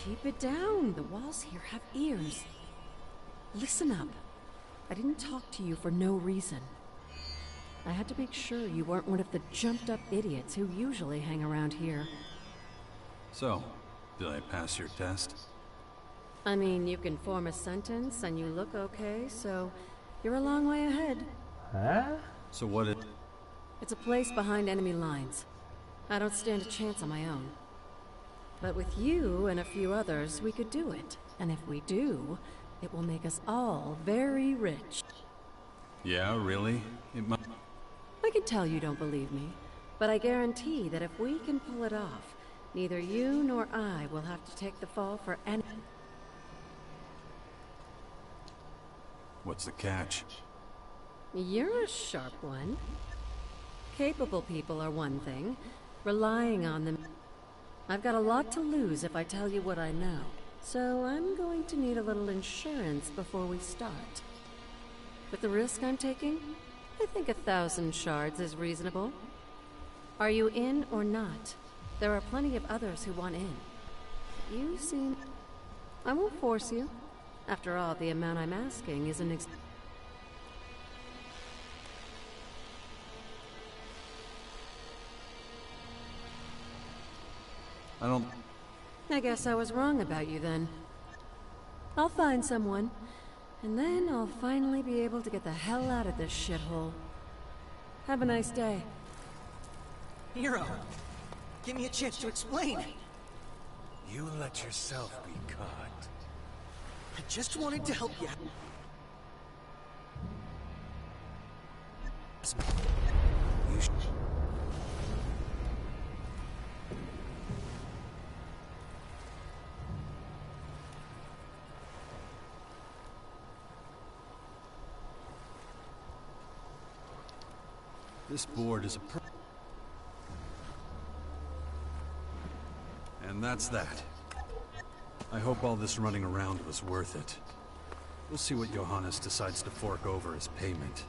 Keep it down. The walls here have ears. Listen up. I didn't talk to you for no reason. I had to make sure you weren't one of the jumped-up idiots who usually hang around here. So, did I pass your test? I mean, you can form a sentence and you look okay, so you're a long way ahead. Huh? So what it... It's a place behind enemy lines. I don't stand a chance on my own. But with you and a few others, we could do it. And if we do, it will make us all very rich. Yeah, really? It might... I can tell you don't believe me, but I guarantee that if we can pull it off, neither you nor I will have to take the fall for any... What's the catch? You're a sharp one. Capable people are one thing. Relying on them... I've got a lot to lose if I tell you what I know, so I'm going to need a little insurance before we start. With the risk I'm taking, I think 1,000 shards is reasonable. Are you in or not? There are plenty of others who want in. You seem... I won't force you. After all, the amount I'm asking is an I guess I was wrong about you then. I'll find someone, and then I'll finally be able to get the hell out of this shithole. Have a nice day. Hero, give me a chance to explain. You let yourself be caught. I just wanted to help you. You should... This board is a And that's that. I hope all this running around was worth it. We'll see what Johannes decides to fork over as payment.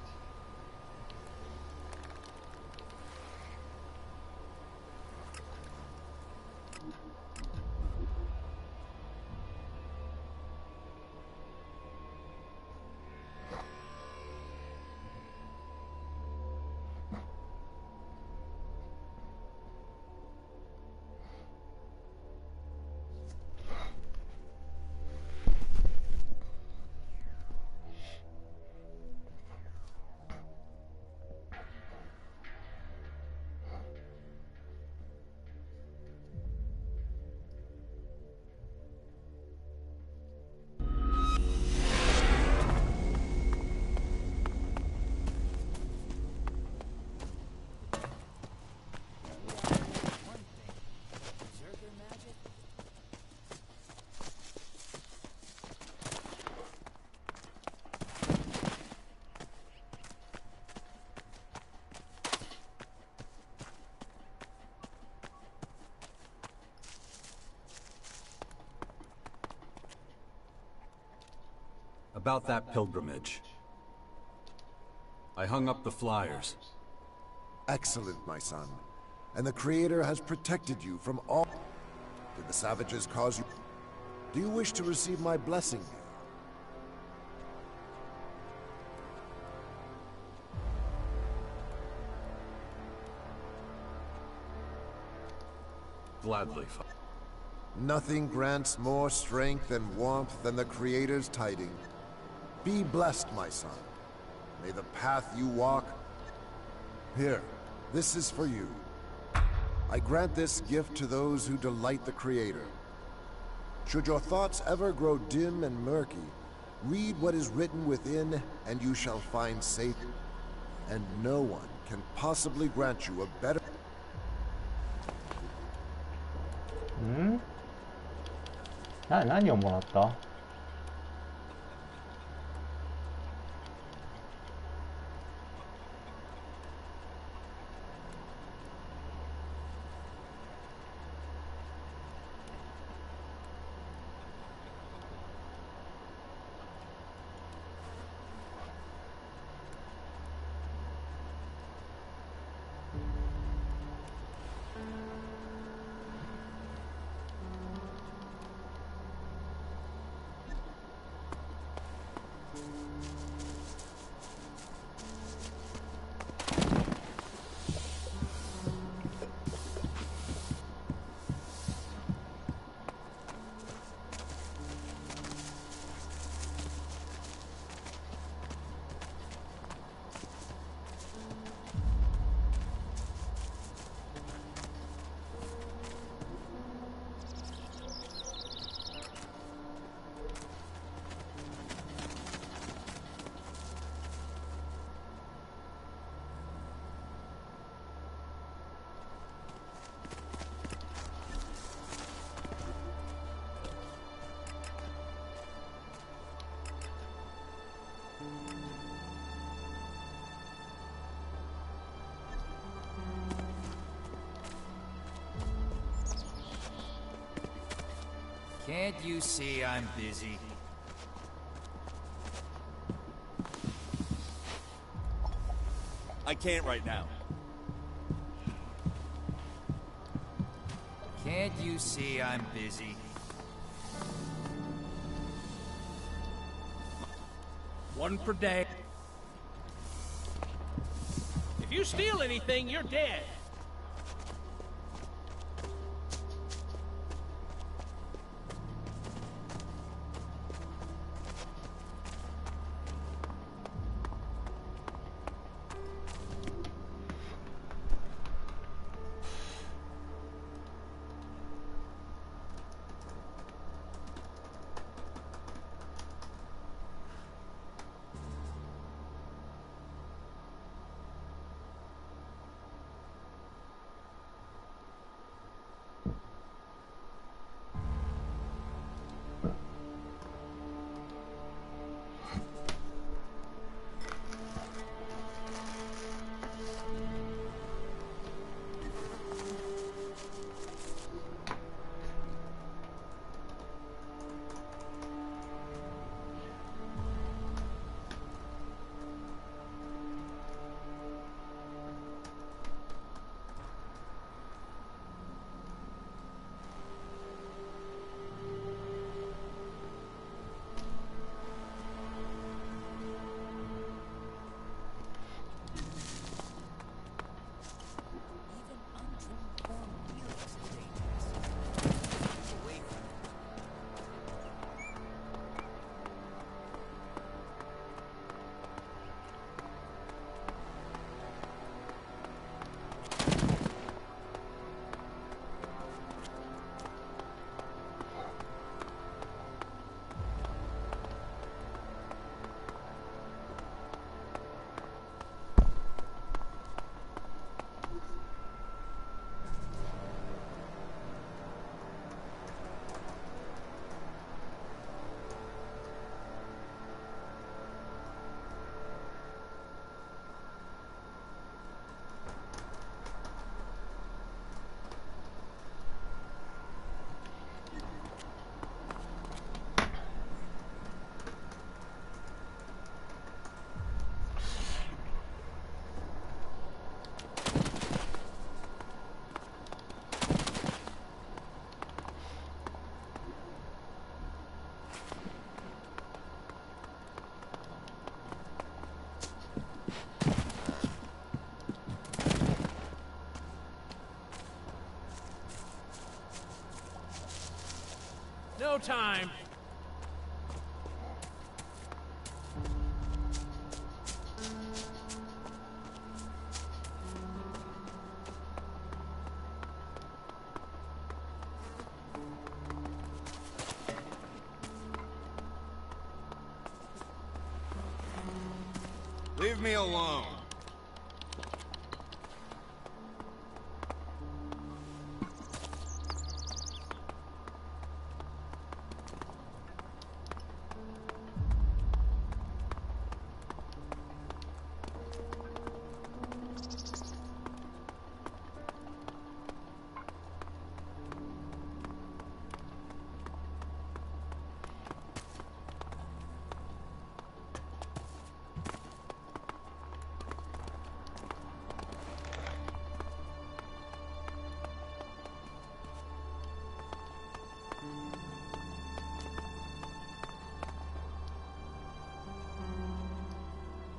About that pilgrimage. I hung up the flyers. Excellent, my son. And the Creator has protected you from all... Did the savages cause you... Do you wish to receive my blessing here? Gladly. Nothing grants more strength and warmth than the Creator's tiding. Be blessed, my son. May the path you walk... Here, this is for you. I grant this gift to those who delight the Creator. Should your thoughts ever grow dim and murky, read what is written within, and you shall find safety. And no one can possibly grant you a better...何をもらった？Can't you see I'm busy? I can't right now. Can't you see I'm busy? One per day. If you steal anything, you're dead. time. Leave me alone.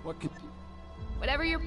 What can... Whatever you're...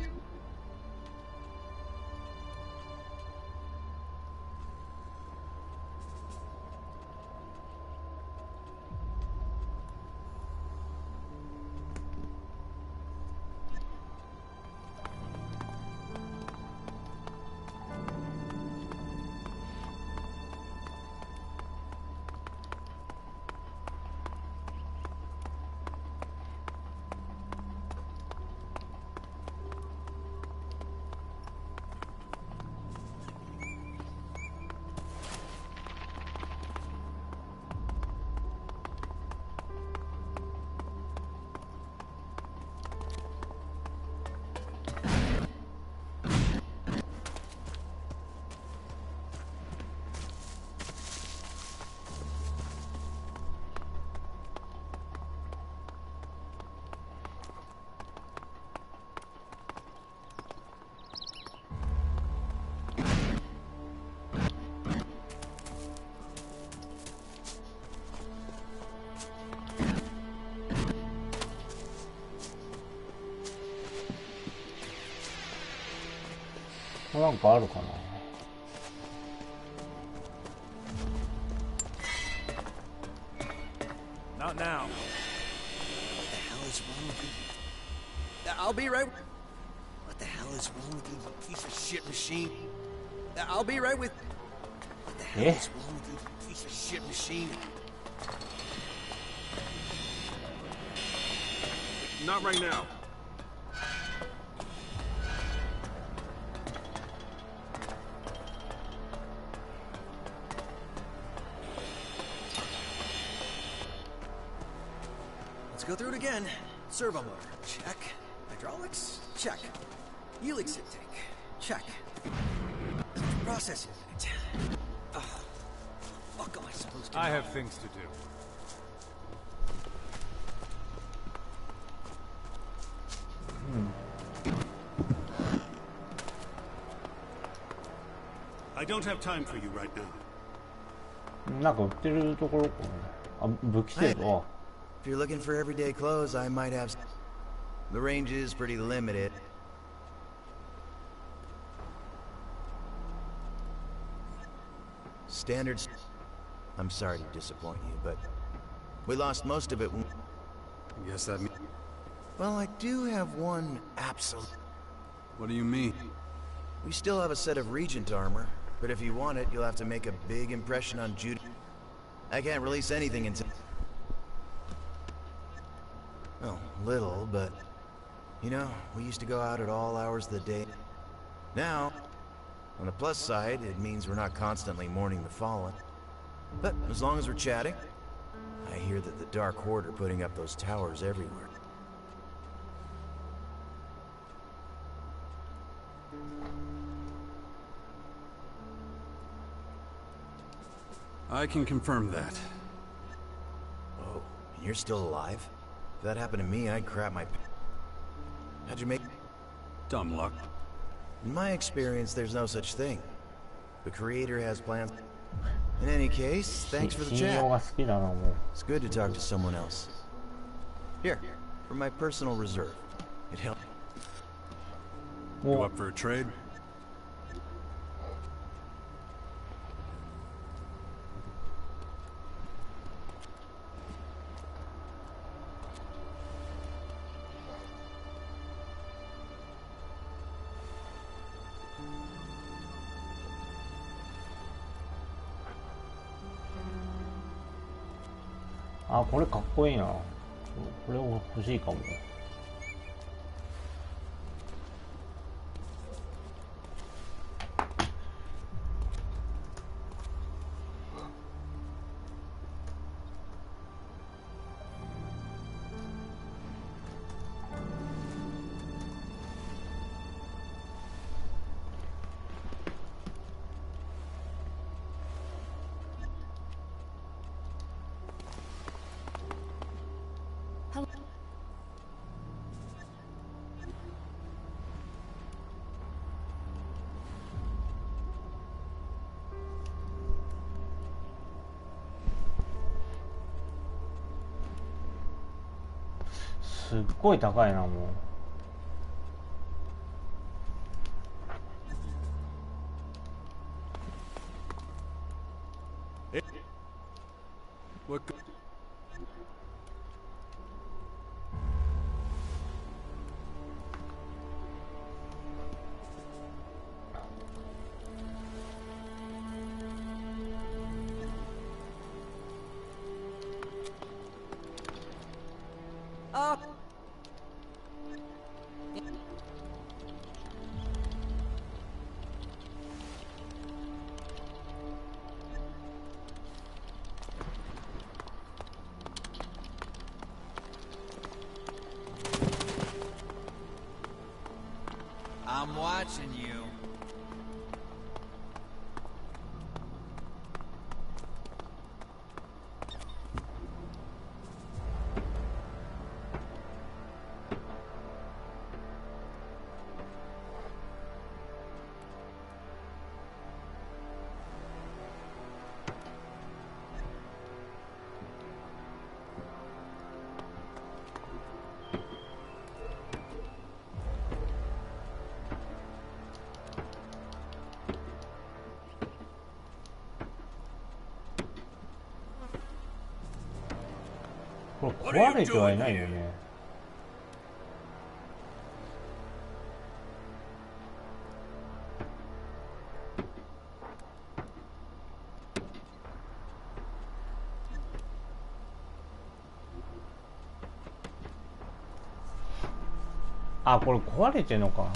なんかあるかな。Not now. What the hell is wrong with you? I'll be right. What the hell is wrong with you, you piece of shit machine? I'll be right with. What the hell is wrong with you, you piece of shit machine? Not right now. Go through it again. Servo motor, check. Hydraulics, check. Elexⅱ tank, check. Processing unit. Oh, fuck am I supposed to I know? have things to do. I don't have time for you right now. なんか売ってるところかな。あ、武器製度。 If you're looking for everyday clothes, I might have. The range is pretty limited. Standards. I'm sorry to disappoint you, but we lost most of it. I guess that means... Well, I do have one absolute. What do you mean? We still have a set of Regent armor, but if you want it, you'll have to make a big impression on Judy. I can't release anything until... Oh, little, but... You know, we used to go out at all hours of the day. Now, on the plus side, it means we're not constantly mourning the fallen. But as long as we're chatting, I hear that the Dark Horde are putting up those towers everywhere. I can confirm that. Oh, and you're still alive? If that happened to me, I'd crap my... How'd you make... Dumb luck. In my experience, there's no such thing. The Creator has plans. In any case, thanks for the chat. It's good to talk to someone else. Here, for my personal reserve. It helped. You up for a trade? あ、これかっこいいな。これ欲しいかも。すっごい高いな、もう。え、what? I'm watching you.これ壊れてはいないよね。あ、これ壊れてんのか。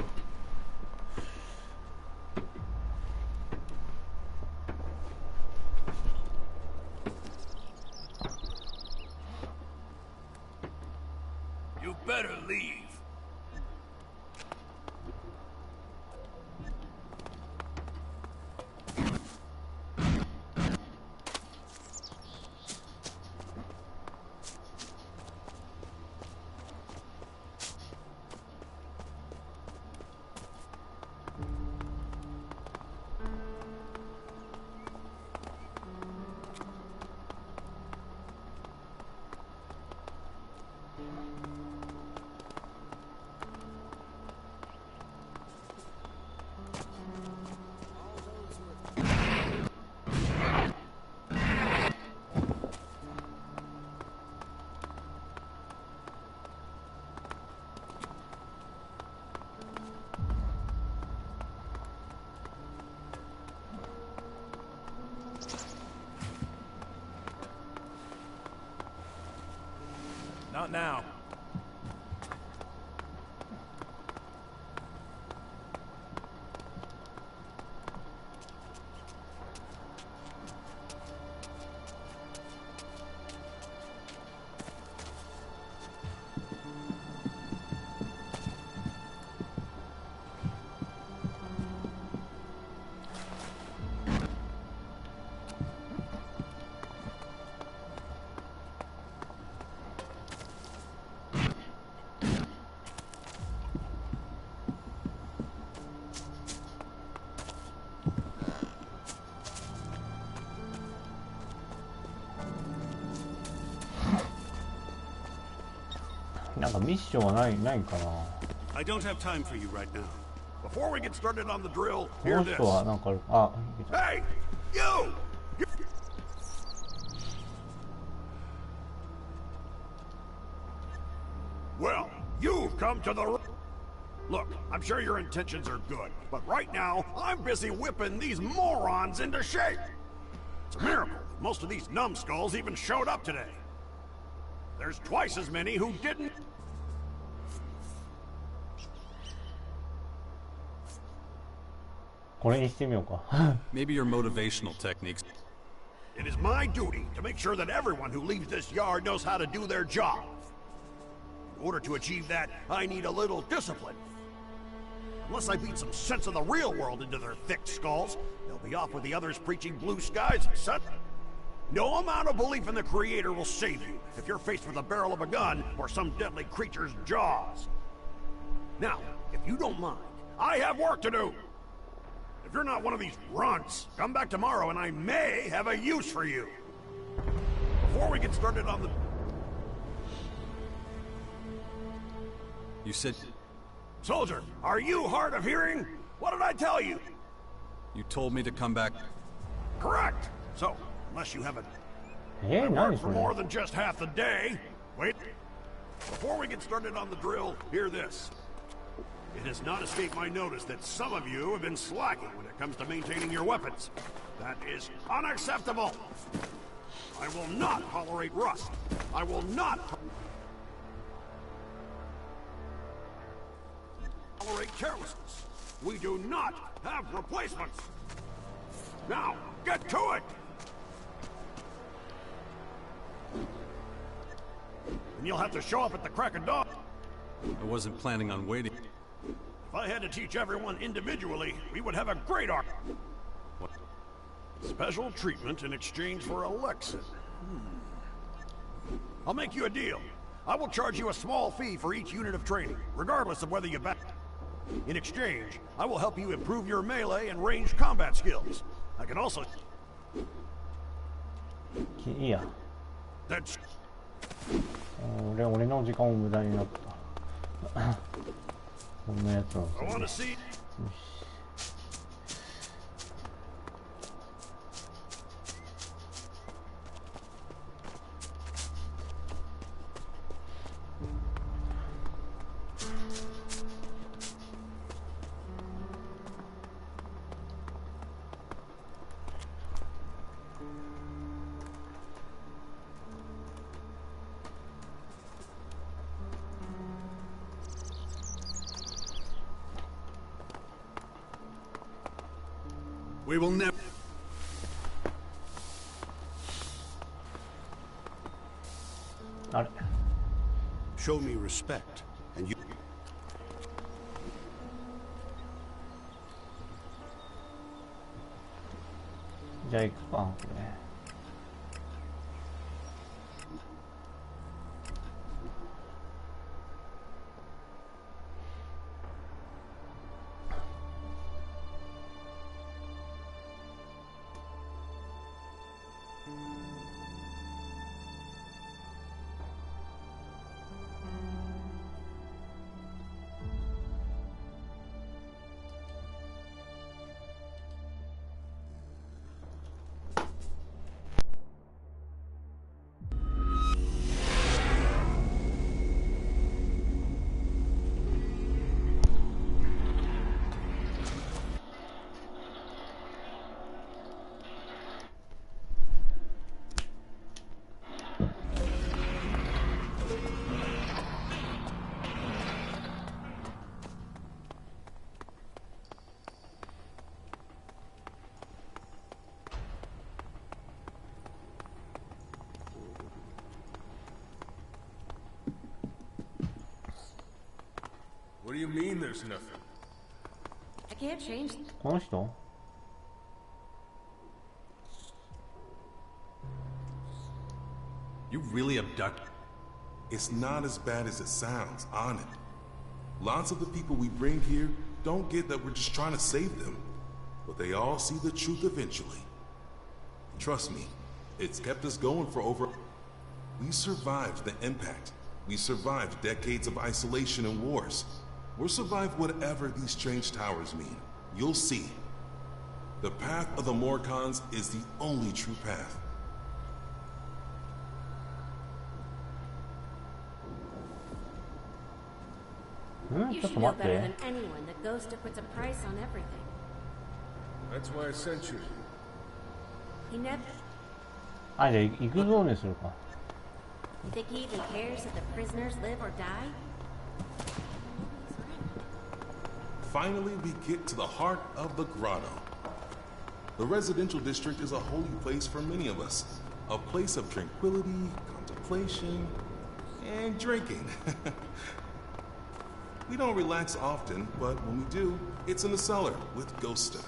You better leave. Not now.なんかミッションはないかな。 I don't have time for you right now. Before we get started on the drill, こ hear の this. 人はなんかある。あ、 Hey, you! Well, you've come to the... Look, I'm sure your intentions are good, but right now, I'm busy whipping these morons into shape. It's a miracle that most of these numbskulls even showed up today. there's twice as many who didn't. Maybe your motivational techniques. It is my duty to make sure that everyone who leaves this yard knows how to do their job. In order to achieve that, I need a little discipline. Unless I beat some sense of the real world into their thick skulls, they'll be off with the others preaching blue skies and sun. No amount of belief in the Creator will save you if you're faced with the barrel of a gun or some deadly creature's jaws. Now, if you don't mind, I have work to do. If you're not one of these runts, come back tomorrow and I may have a use for you. Before we get started on the... You said... Soldier, are you hard of hearing? What did I tell you? You told me to come back. Correct. So, unless you haven't worked for more than just half the day... Wait. Before we get started on the drill, hear this. It has not escaped my notice that some of you have been slacking when it comes to maintaining your weapons. That is unacceptable. I will not tolerate rust. I will not tolerate carelessness. We do not have replacements. Now, get to it! And you'll have to show up at the crack of dawn. I wasn't planning on waiting. If I had to teach everyone individually, we would have a great arc. What? Special treatment in exchange for Elexⅱ. I'll make you a deal. I will charge you a small fee for each unit of training, regardless of whether you back. In exchange, I will help you improve your melee and ranged combat skills. I can also... Yeah. That's... 俺の時間も無駄になった。こんなやつなんですね。We will never... Show me respect, and you... じゃあ行くか、これ。What do you mean there's nothing? I can't change. この人? You really abduct? It's not as bad as it sounds, on it. Lots of the people we bring here don't get that we're just trying to save them. But they all see the truth eventually. Trust me, it's kept us going for over... We survived the impact. We survived decades of isolation and wars. We'll survive whatever these strange towers mean. You'll see. The path of the Morcons is the only true path. You should know better than anyone that Ghost puts a price on everything. That's why I sent you. He never... あ、じゃあ行くぞにするか。You think he even cares if the prisoners live or die? Finally, we get to the heart of the grotto. The residential district is a holy place for many of us. A place of tranquility, contemplation, and drinking. We don't relax often, but when we do, it's in the cellar with Ghosta.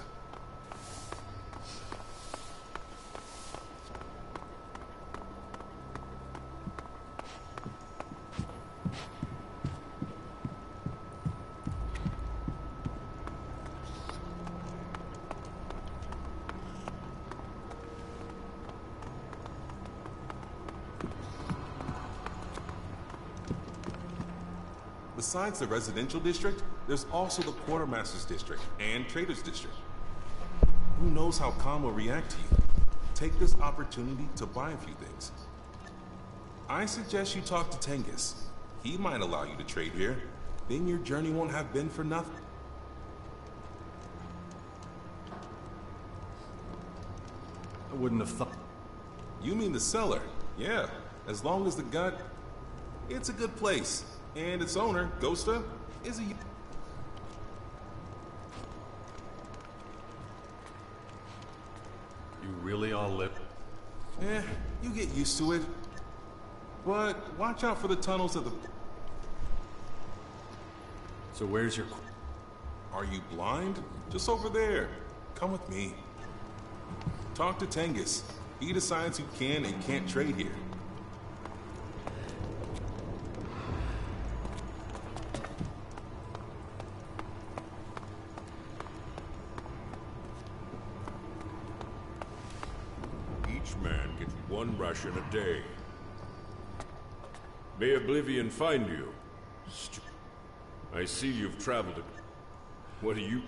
Besides the residential district, there's also the quartermaster's district and trader's district. Who knows how Khan will react to you? Take this opportunity to buy a few things. I suggest you talk to Tengus. He might allow you to trade here. Then your journey won't have been for nothing. I wouldn't have thought. You mean the cellar? Yeah, as long as the gut... It's a good place. And its owner, Ghosta, is a... You really all lit? Eh, you get used to it. But watch out for the tunnels of the... So where's your... Are you blind? Just over there. Come with me. Talk to Tengus. He decides who can and can't trade here. One ration a day. May Oblivion find you. I see you've traveled. What do you...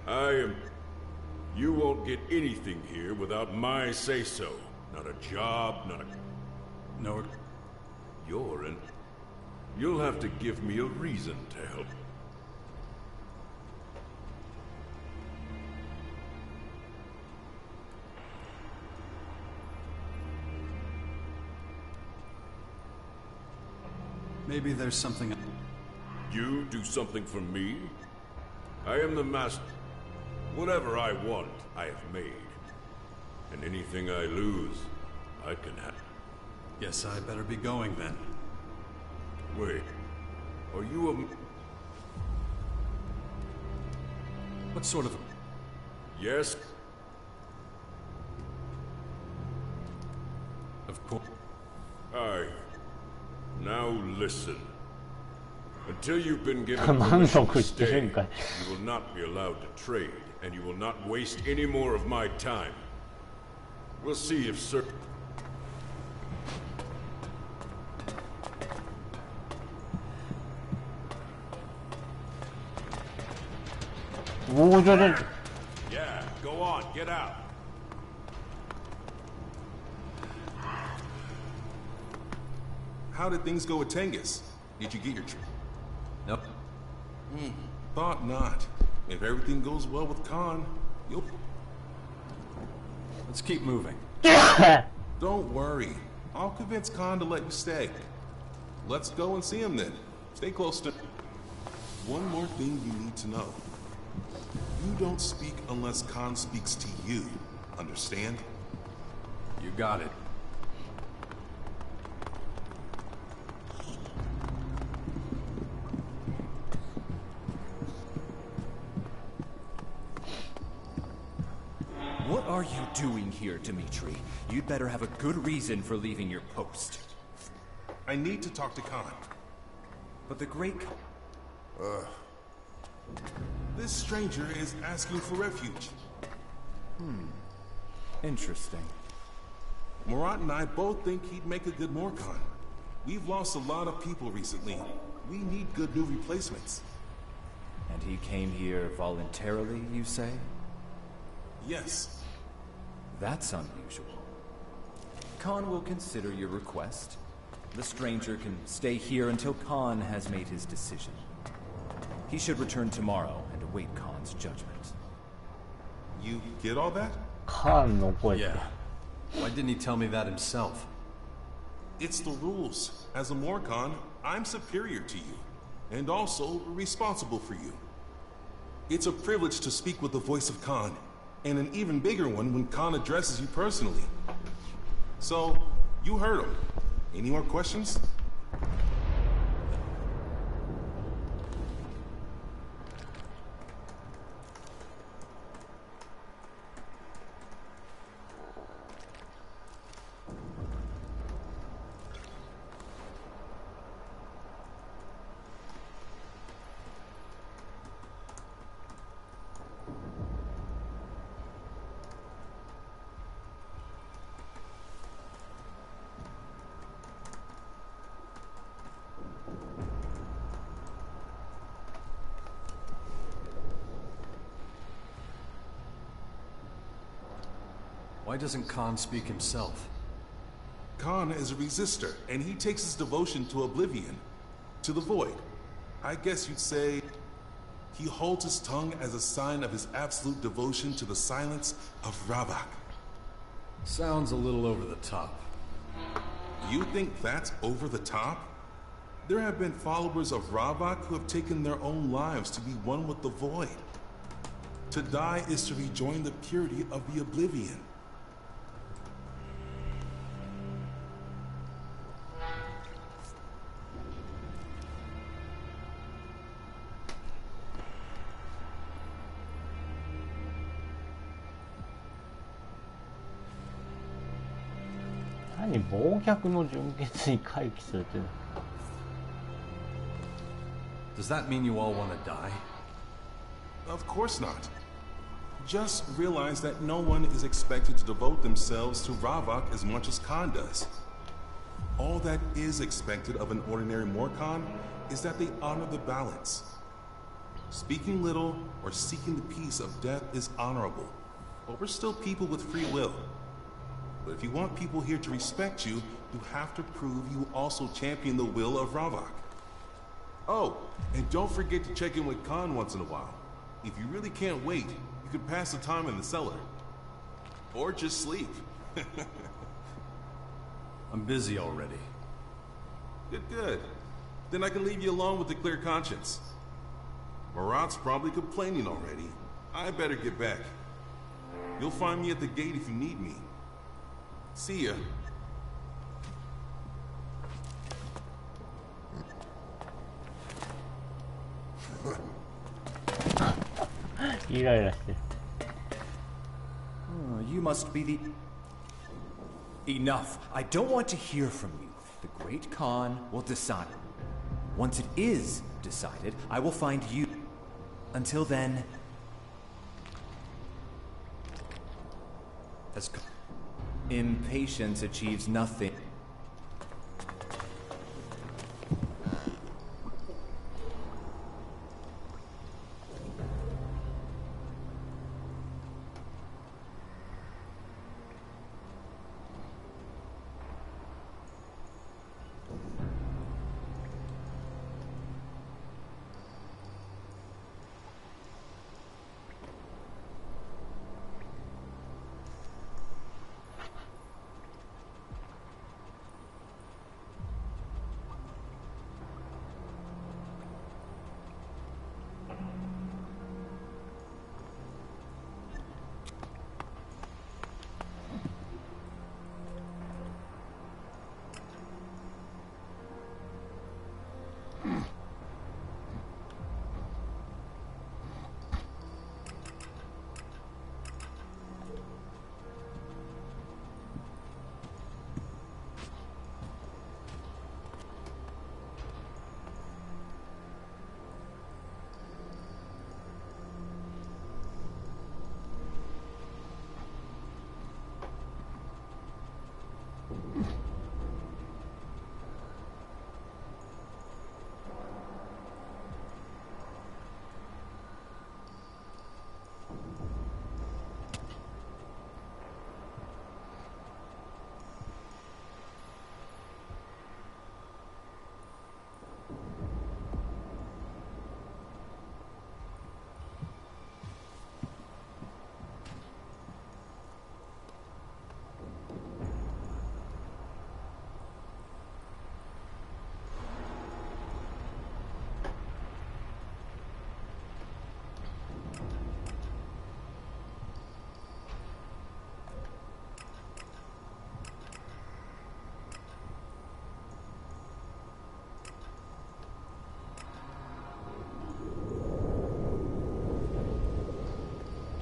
I am... You won't get anything here without my say-so. Not a job, not a... No. You're an... You'll have to give me a reason to help. Maybe there's something... You do something for me? I am the master. Whatever I want, I have made. And anything I lose, I can have. Guess I better be going then. Wait, are you a... What sort of... Yes? Of course. Now listen. Until you've been given permission to stay, you will not be allowed to trade, and you will not waste any more of my time. We'll see if Sir... Yeah, go on, get out. How did things go with Tengus? Did you get your... Nope. Thought not. If everything goes well with Khan, you'll... Let's keep moving. Don't worry. I'll convince Khan to let you stay. Let's go and see him then. Stay close to... One more thing you need to know. You don't speak unless Khan speaks to you. Understand? You got it. What are you doing here, Dimitri? You'd better have a good reason for leaving your post. I need to talk to Khan. But the Great... This stranger is asking for refuge. Interesting. Murat and I both think he'd make a good Morcon. We've lost a lot of people recently. We need good new replacements. And he came here voluntarily, you say? Yes. That's unusual. Khan will consider your request. The stranger can stay here until Khan has made his decision. He should return tomorrow and await Khan's judgment. You get all that? Khan no声。 Yeah. Why didn't he tell me that himself? It's the rules. As a Morcon, I'm superior to you, and also responsible for you. It's a privilege to speak with the voice of Khan, and an even bigger one when Khan addresses you personally. So, you heard him. Any more questions? Why doesn't Khan speak himself? Khan is a resistor, and he takes his devotion to oblivion, to the void. I guess you'd say he holds his tongue as a sign of his absolute devotion to the silence of Ravak. Sounds a little over the top. You think that's over the top? There have been followers of Ravak who have taken their own lives to be one with the void. To die is to rejoin the purity of the oblivion.何忘却の純潔に回帰するって。 Does that mean you all want to die? Of course not. Just realize that no one is expected to devote themselves to Ravak as much as Khan does. All that is expected of an ordinary Morcon is that they honor the balance. Speaking little or seeking the peace of death is honorable, but we're still people with free will. But if you want people here to respect you, you have to prove you also champion the will of Ravak. Oh, and don't forget to check in with Khan once in a while. If you really can't wait, you can pass the time in the cellar. Or just sleep. I'm busy already. Good, good. Then I can leave you alone with a clear conscience. Marat's probably complaining already. I better get back. You'll find me at the gate if you need me. See ya. イライラしてる。 You must be the... Enough. I don't want to hear from you. The Great Khan will decide. Once it is decided, I will find you. Until then... Impatience achieves nothing.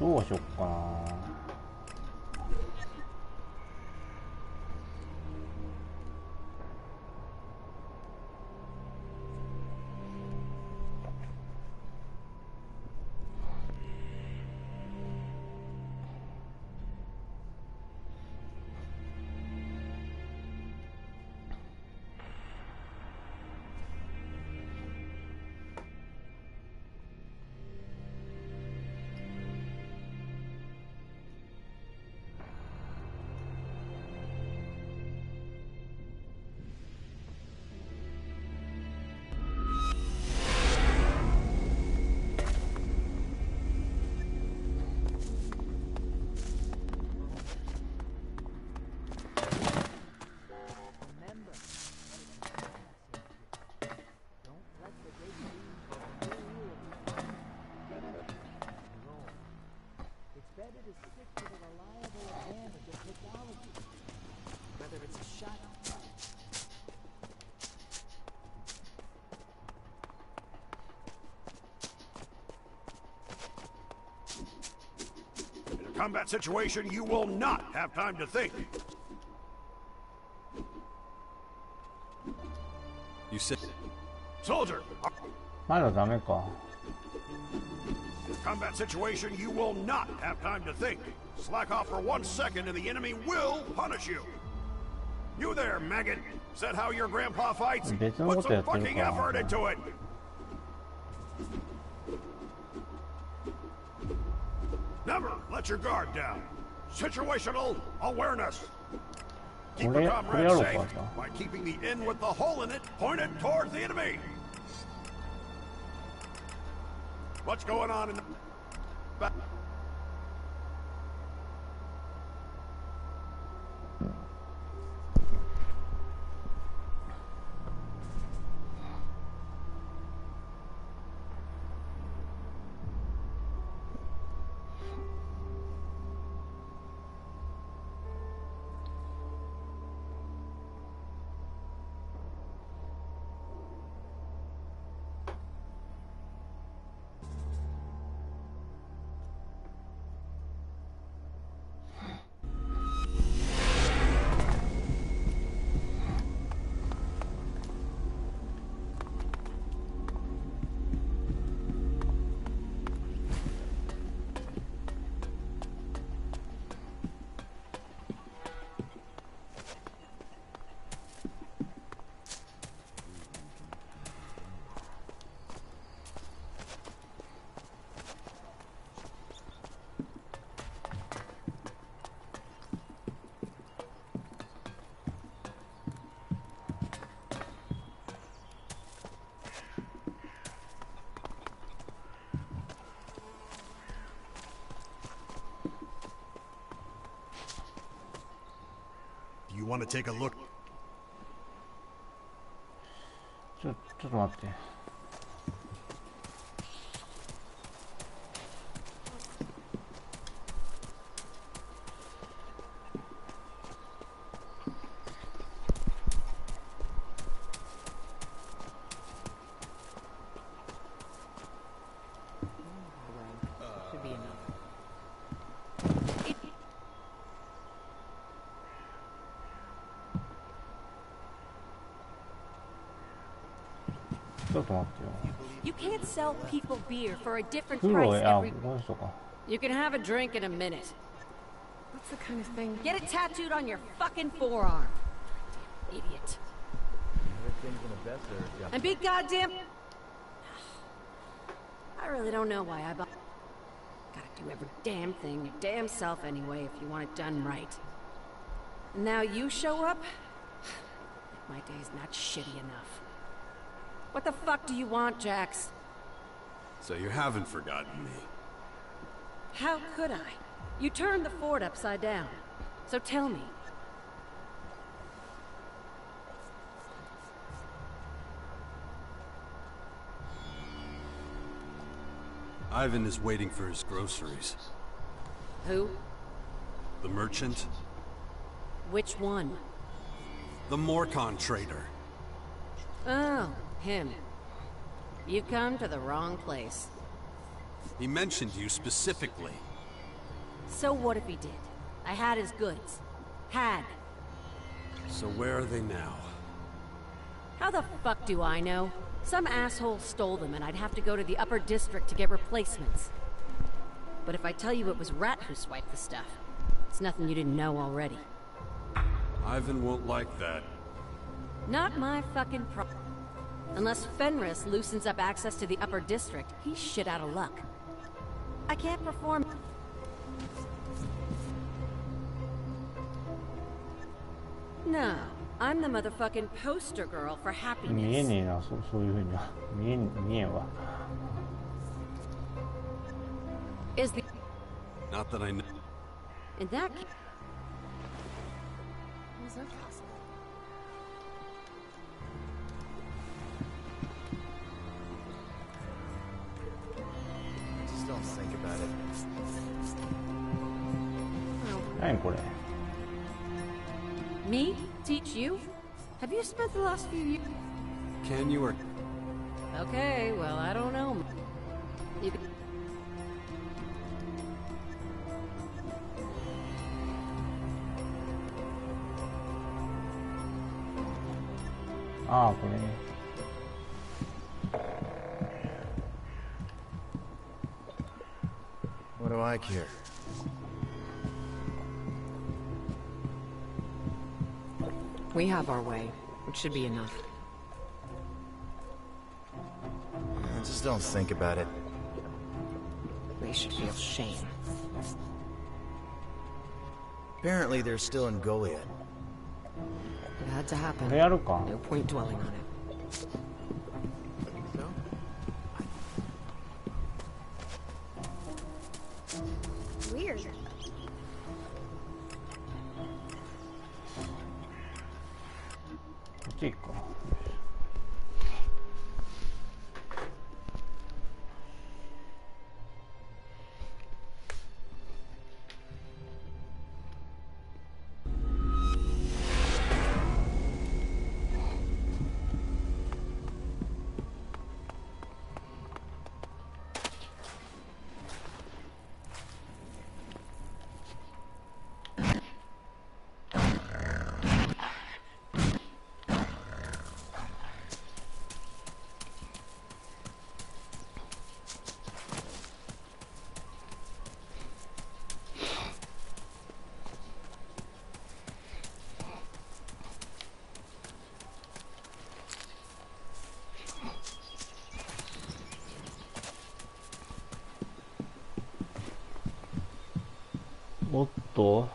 どうしよっかな。Combat situation, you will not have time to think. You said... Soldier! まだダメか。 Combat situation, you will not have time to think. Slack off for 1 second and the enemy will punish you. You there, maggot. Is that how your grandpa fights? Put some fucking effort into it. Never let your guard down. Situational awareness. Keep your comrades safe by keeping the end with the hole in it pointed towards the enemy. What's going on in the back? You want to take a look? ちょっと待って。You can't sell people beer for a different price every... You can have a drink in a minute. What's the kind of thing? Get it tattooed on your fucking forearm. Idiot. And be goddamn... I really don't know why I bought... Gotta do every damn thing your damn self anyway if you want it done right. And now you show up? My day's not shitty enough. What the fuck do you want, Jax? So you haven't forgotten me. How could I? You turned the fort upside down. So tell me. Ivan is waiting for his groceries. Who? The merchant. Which one? The Morcon trader. Oh, him. You come to the wrong place. He mentioned you specifically. So what if he did? I had his goods. Had. So where are they now? How the fuck do I know? Some asshole stole them and I'd have to go to the upper district to get replacements. But if I tell you it was Rat who swiped the stuff, it's nothing you didn't know already. Ivan won't like that. Not my fucking problem. Unless Fenris loosens up access to the upper district, he's shit out of luck. I can't perform. No, I'm the motherfucking poster girl for 見え happiness. ねえな、そういう風には見えんわ。 Is the Not that I know. in that case? Was that possible? Just don't think about it. 何これ。 Me? Teach you? Have you spent the last few years? Can you or... Okay, well, I don't know. You can... ああ、これね。 What do I care? We have our way, which should be enough. Just don't think about it. We should feel shame. Apparently they're still in Goliath. It had to happen. これやるか。 No point dwelling on it. Weird. こっち行くか。 おっと。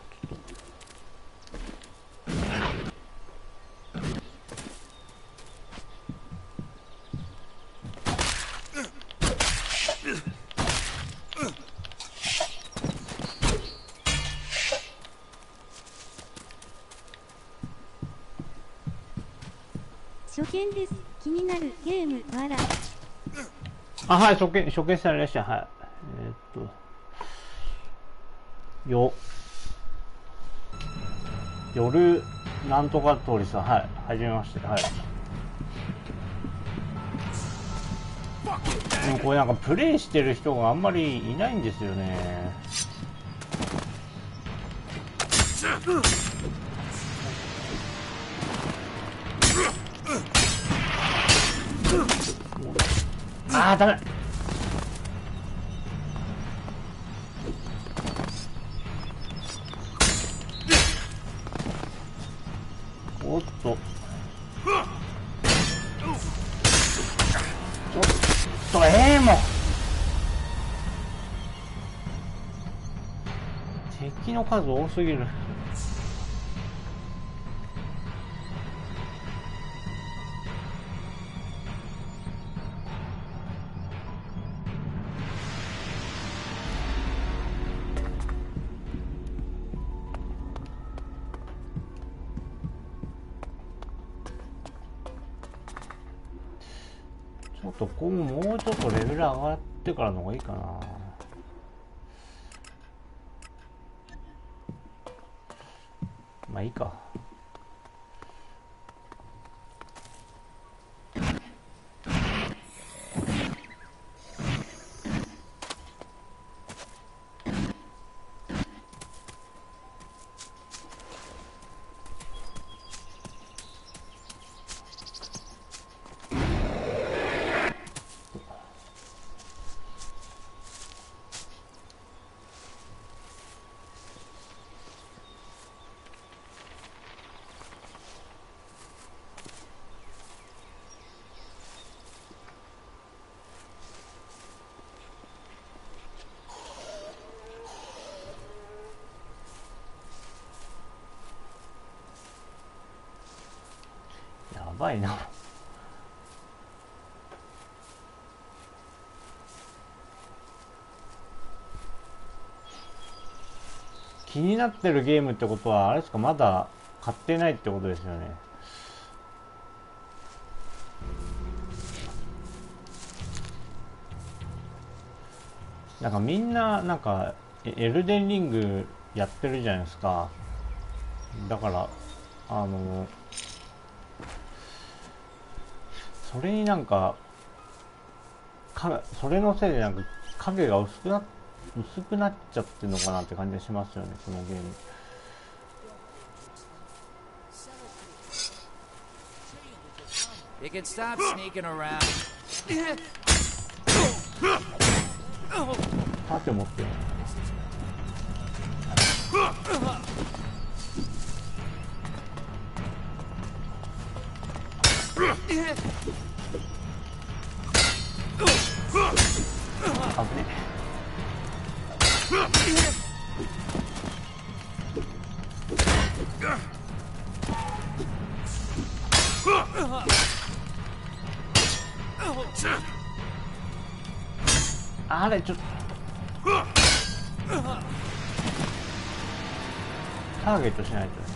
初見です。気になるゲームわら。あ、はい、初見されました。はい。夜なんとか通りさん、はい、はじめまして。はい。でもこれなんかプレイしてる人があんまりいないんですよね。あー、ダメ。おっと。ちょっともう敵の数多すぎる。ちょっとここもうちょっとレベル上がってからの方がいいかな。まあいいか。ばいな。気になってるゲームってことはあれですか、まだ買ってないってことですよね。なんかみんななんかエルデンリングやってるじゃないですか。だからそれになんかそれのせいでなんか影が薄くなっちゃってるのかなって感じがしますよね、このゲーム。You can stop sneaking around. 盾持ってる。危ねえ。あれちょっとターゲットしないとね。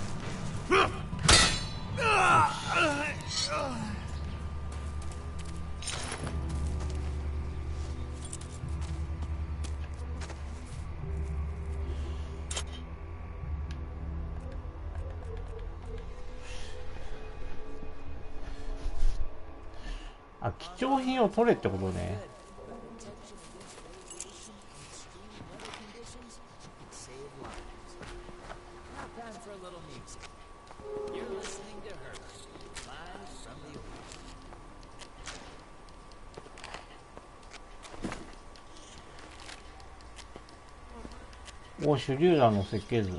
あ、貴重品を取れってことね。お、手榴弾の設計図。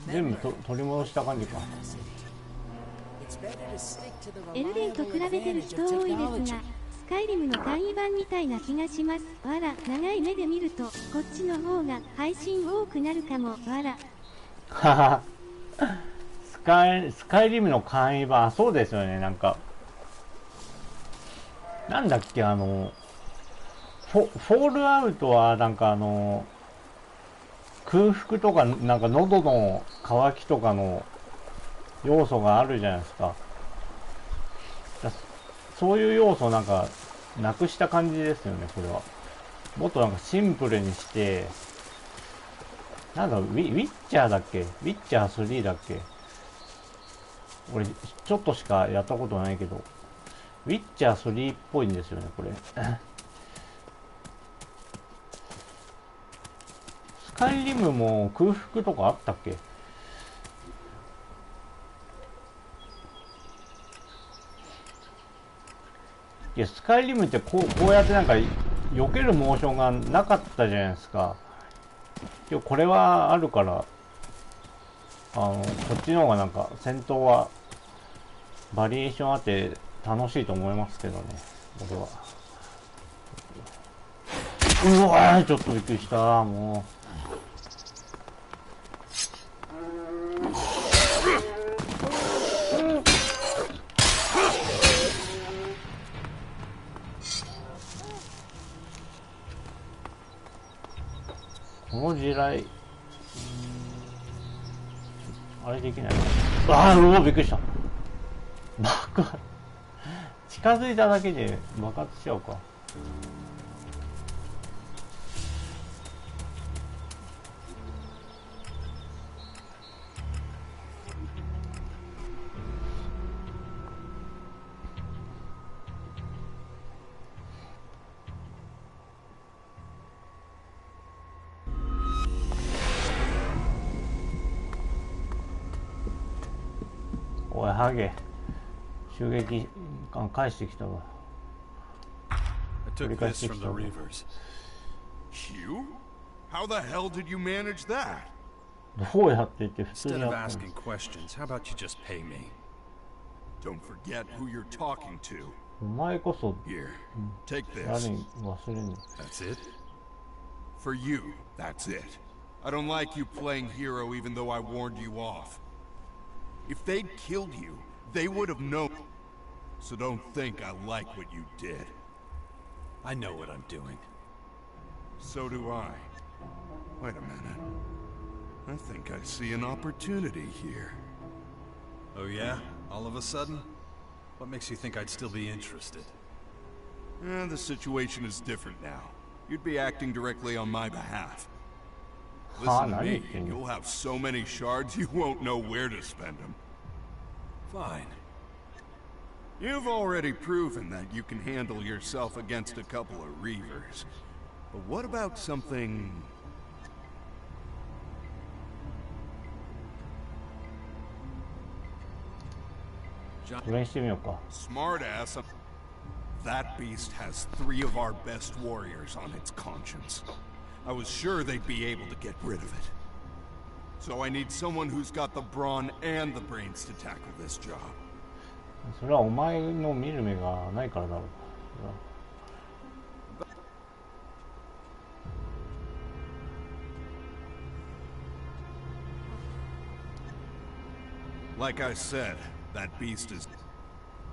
全部取り戻した感じか。エルデンと比べてる人多いですが、スカイリムの簡易版みたいな気がします。わら、長い目で見るとこっちの方が配信多くなるかも。わら。はは。スカイリムの簡易版、そうですよね。なんかなんだっけ、フォールアウトはなんか空腹とかなんか喉の渇きとかの要素があるじゃないですか。そういう要素をなんかなくした感じですよね、これは。もっとなんかシンプルにして、なんだウィッチャーだっけ、ウィッチャー3だっけ。俺ちょっとしかやったことないけど、ウィッチャー3っぽいんですよね、これ。スカイリムも空腹とかあったっけ。いや、スカイリムってこうやってなんか避けるモーションがなかったじゃないですか。でもこれはあるからこっちの方がなんか戦闘はバリエーションあって楽しいと思いますけどね、僕は。うわー、ちょっとびっくりした。もうこの地雷あれできない。ああ、うわ、びっくりした。爆発、近づいただけで爆発しちゃうか。おいハゲ、襲撃返してきたわ。 I took this from the Reavers. You? How the hell did you manage that? どうやってって普通に Instead や of ったんです。 asking questions, how about you just pay me? Don't forget who you're talking to. お前こそ Here, take 誰 this. に忘れんの。 That's it? For you, that's it. I don't like you playing hero even though I warned you off. If they'd killed you, they would have known. So don't think I like what you did. I know what I'm doing. So do I. Wait a minute. I think I see an opportunity here. Oh yeah? All of a sudden? What makes you think I'd still be interested? The situation is different now. You'd be acting directly on my behalf. Listen to me, you'll have so many shards you won't know where to spend them. Fine. You've already proven that you can handle yourself against a couple of Reavers. But what about something... Smart ass. That beast has 3 of our best warriors on its conscience. I was sure they'd be able to get rid of it. So I need someone who's got the brawn and the brains to tackle this job. それはお前の見る目がないからだろう。Like I said, that beast is...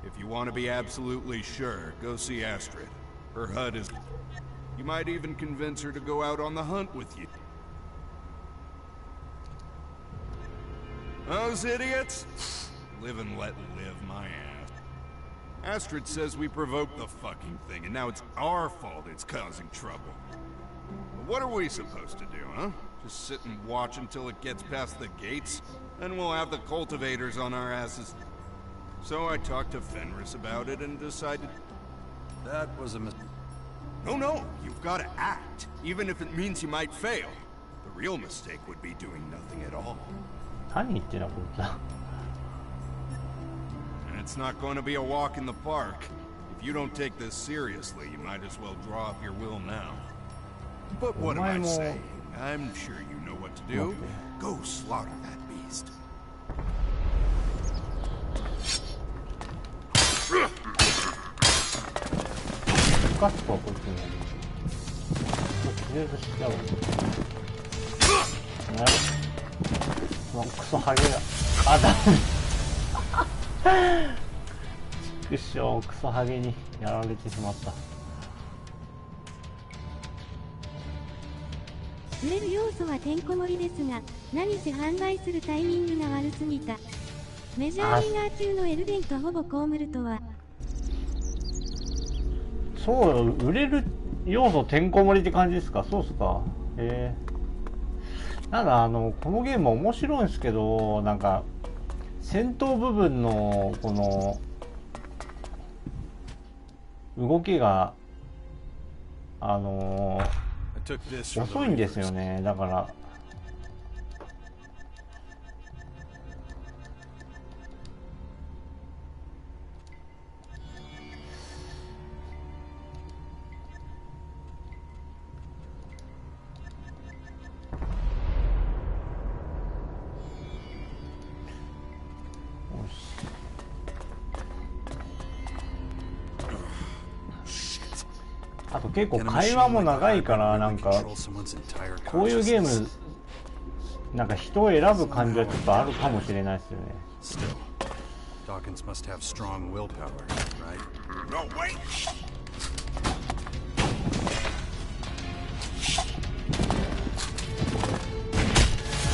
If you want to be absolutely sure, go see Elexⅱ. Her HUD is... You might even convince her to go out on the hunt with you. Those idiots? Live and let live, my ass. Elexⅱ says we provoked the fucking thing, and now it's our fault it's causing trouble. But what are we supposed to do, huh? Just sit and watch until it gets past the gates? Then we'll have the cultivators on our asses. So I talked to Fenris about it and decided... That was a mistake. No, you've got to act, even if it means you might fail. The real mistake would be doing nothing at all. And it's not going to be a walk in the park. If you don't take this seriously, you might as well draw up your will now. But what am I saying? I'm sure you know what to do. Go slaughter that beast.売れる要素はてんこ盛りですが、何せ販売するタイミングが悪すぎた。メジャーリーガー級のエルデンとほぼ被るとは。そう、売れる要素てんこ盛りって感じですか。そうっすか。なんかこのゲーム面白いんですけど、なんか戦闘部分のこの動きが遅いんですよね。だからあと結構会話も長いから、なんかこういうゲームなんか人を選ぶ感じはちょっとあるかもしれないですよね。Dawkins must have strong willpower, right? No, wait!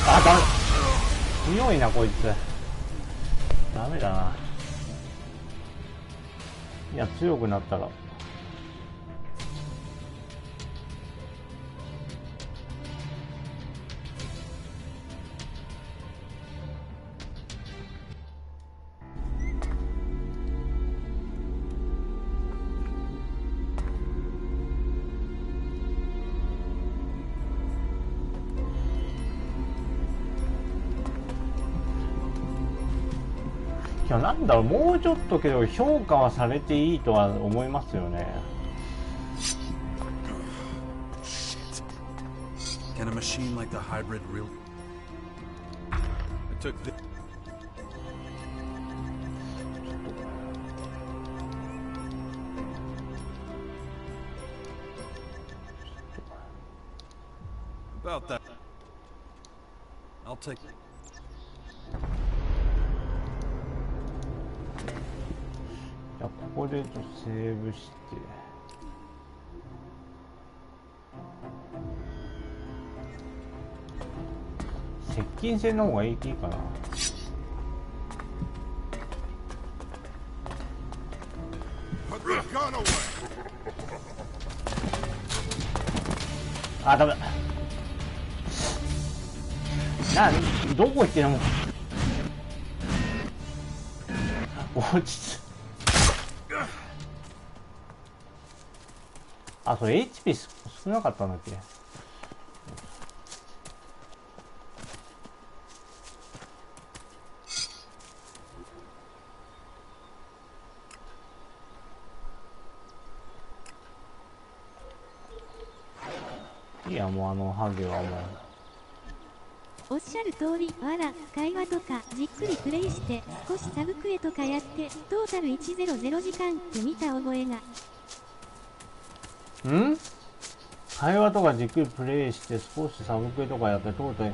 あ、ダメ。強いなこいつ。ダメだな。いや、強くなったら。いや、なんだろう、もうちょっとけど評価はされていいとは思いますよね。Can a machine like the hybrid real? I took the... About that. I'll take. じゃあここでセーブして。接近戦の方がいいかな。あ、ダメだ。どこ行ってんの。落ち着。あ、それ HP 少なかったんだっけ。いや、もうハゲはもう。おっしゃる通り、わら、会話とかじっくりプレイして少しサブクエとかやってトータル100時間って見た覚えが。会話とかじっくりプレイして少しサブクエとかやってトータル、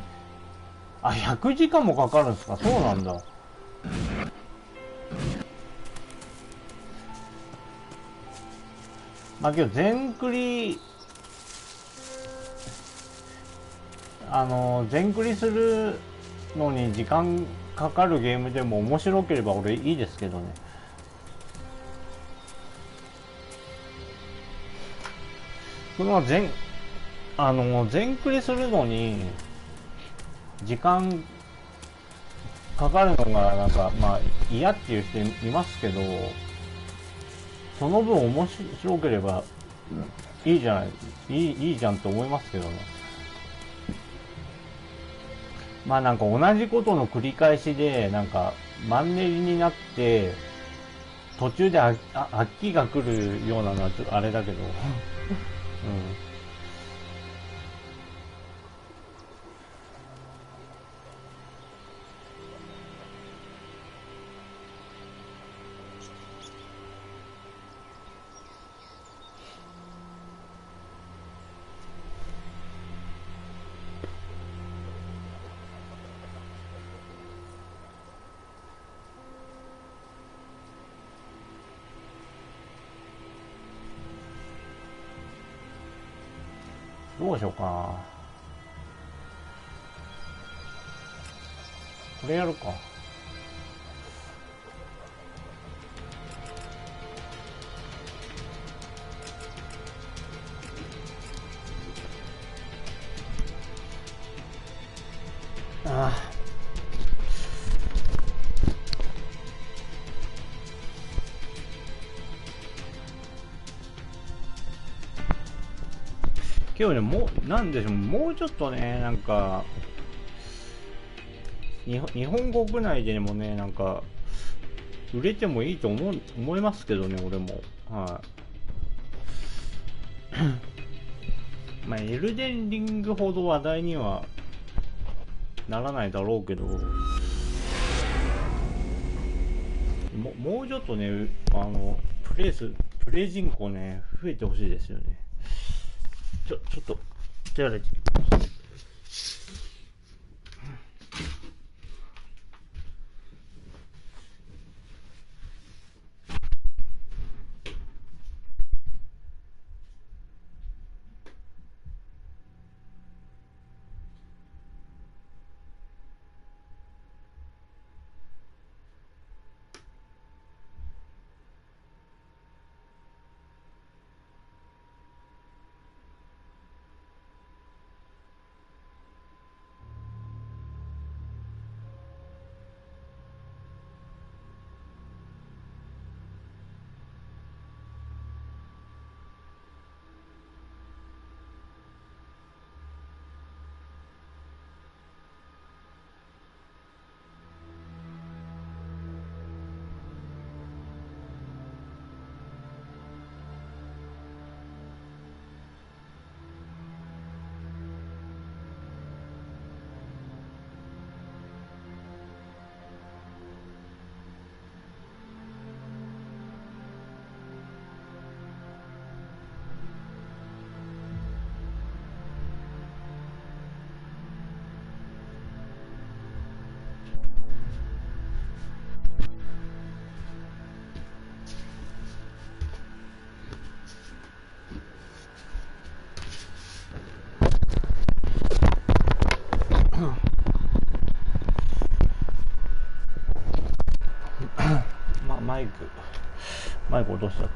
あ、100時間もかかるんですか。そうなんだ。まあ今日全クリ全クリするのに時間かかるゲームでも面白ければ俺いいですけどね。その全クリするのに時間かかるのがなんかまあ嫌っていう人いますけど、その分面白ければいいじゃない、いいじゃんと思いますけどね。まあなんか同じことの繰り返しでなんかマンネリになって途中で飽きが来るようなのはちょっとあれだけどどうしようかな。これやるか。ああ。今日ね、なんでしょう、もうちょっとね、なんか、日本国内でもね、なんか、売れてもいいと思いますけどね、俺も。はい。まあ、エルデンリングほど話題にはならないだろうけど、もうちょっとね、プレイ人口ね、増えてほしいですよね。ちょっと手洗い。マイク落としちゃった。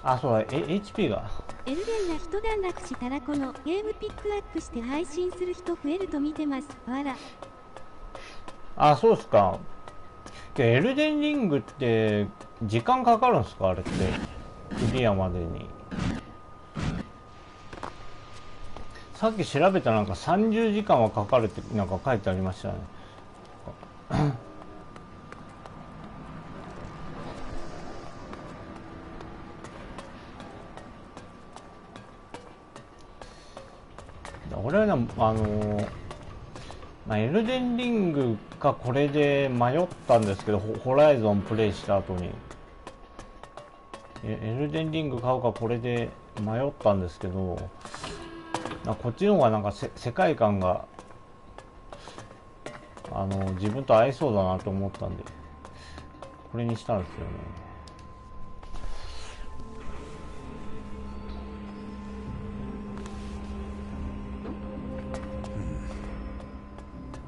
あ、そうだ、HP が。エルデンが一段落したらこのゲームピックアップして配信する人増えると見てます。わら。あ、そうっすか。エルデンリングって時間かかるんですか、あれって。クリアまでに。さっき調べたらなんか30時間はかかるってなんか書いてありましたね。俺はね、エルデンリングかこれで迷ったんですけど、ホライゾンプレイした後にエルデンリング買うかこれで迷ったんですけど、こっちの方がなんか世界観が自分と合いそうだなと思ったんでこれにしたんですよね。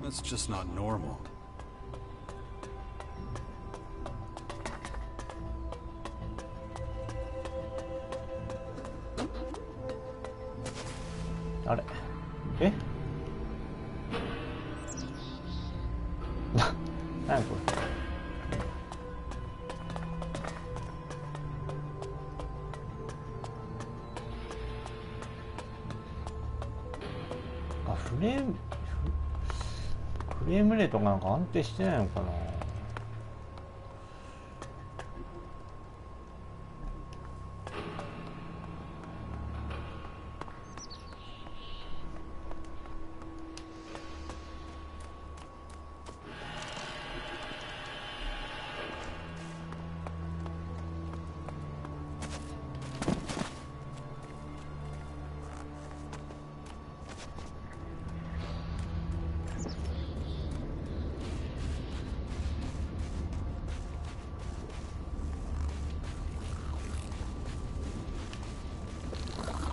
That's just not normal.あれ？え？何これ？あ、フレームレートがなんか安定してないのかな。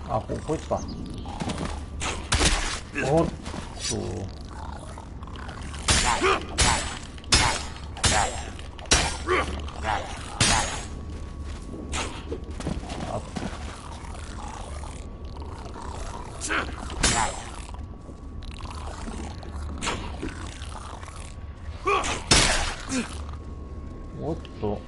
あ、こいつか。おっと。おっと。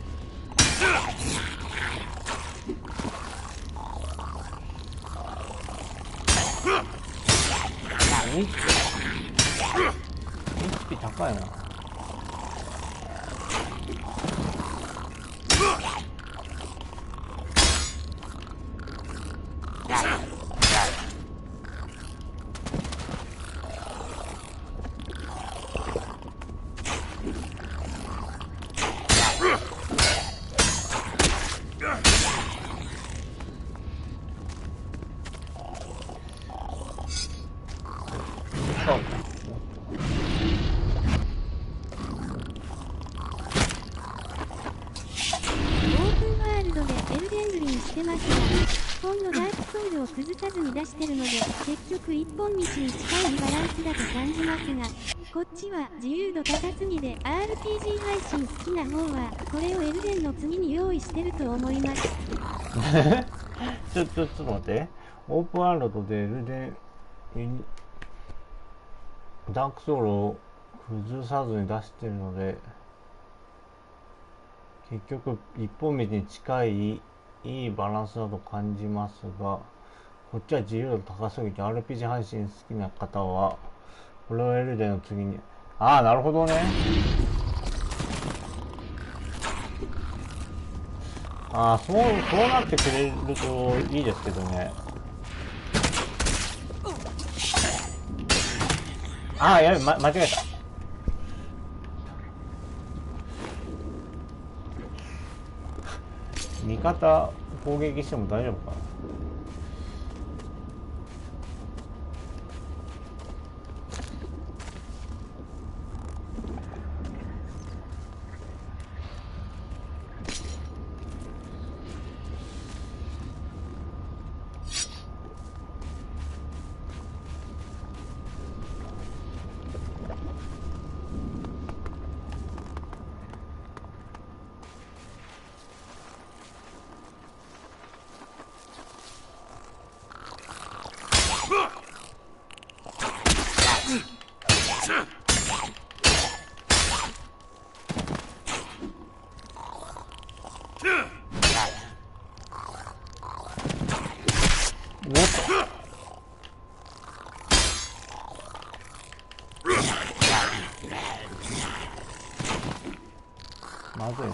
HP 高いな。崩さずに出してるので結局一本道に近いバランスだと感じますが、こっちは自由度高すぎで RPG 配信好きな方はこれをエルデンの次に用意してると思います。ちょっと待って。オープンワールドでエルデンダークソウルを崩さずに出してるので結局一本道に近いいいバランスだと感じますが、こっちは自由度高すぎて RPG 配信好きな方はこれをエルデンの次に。ああ、なるほどね。ああ、そうなってくれるといいですけどね。ああ、やべ、間違えた。味方攻撃しても大丈夫かな。まずいな。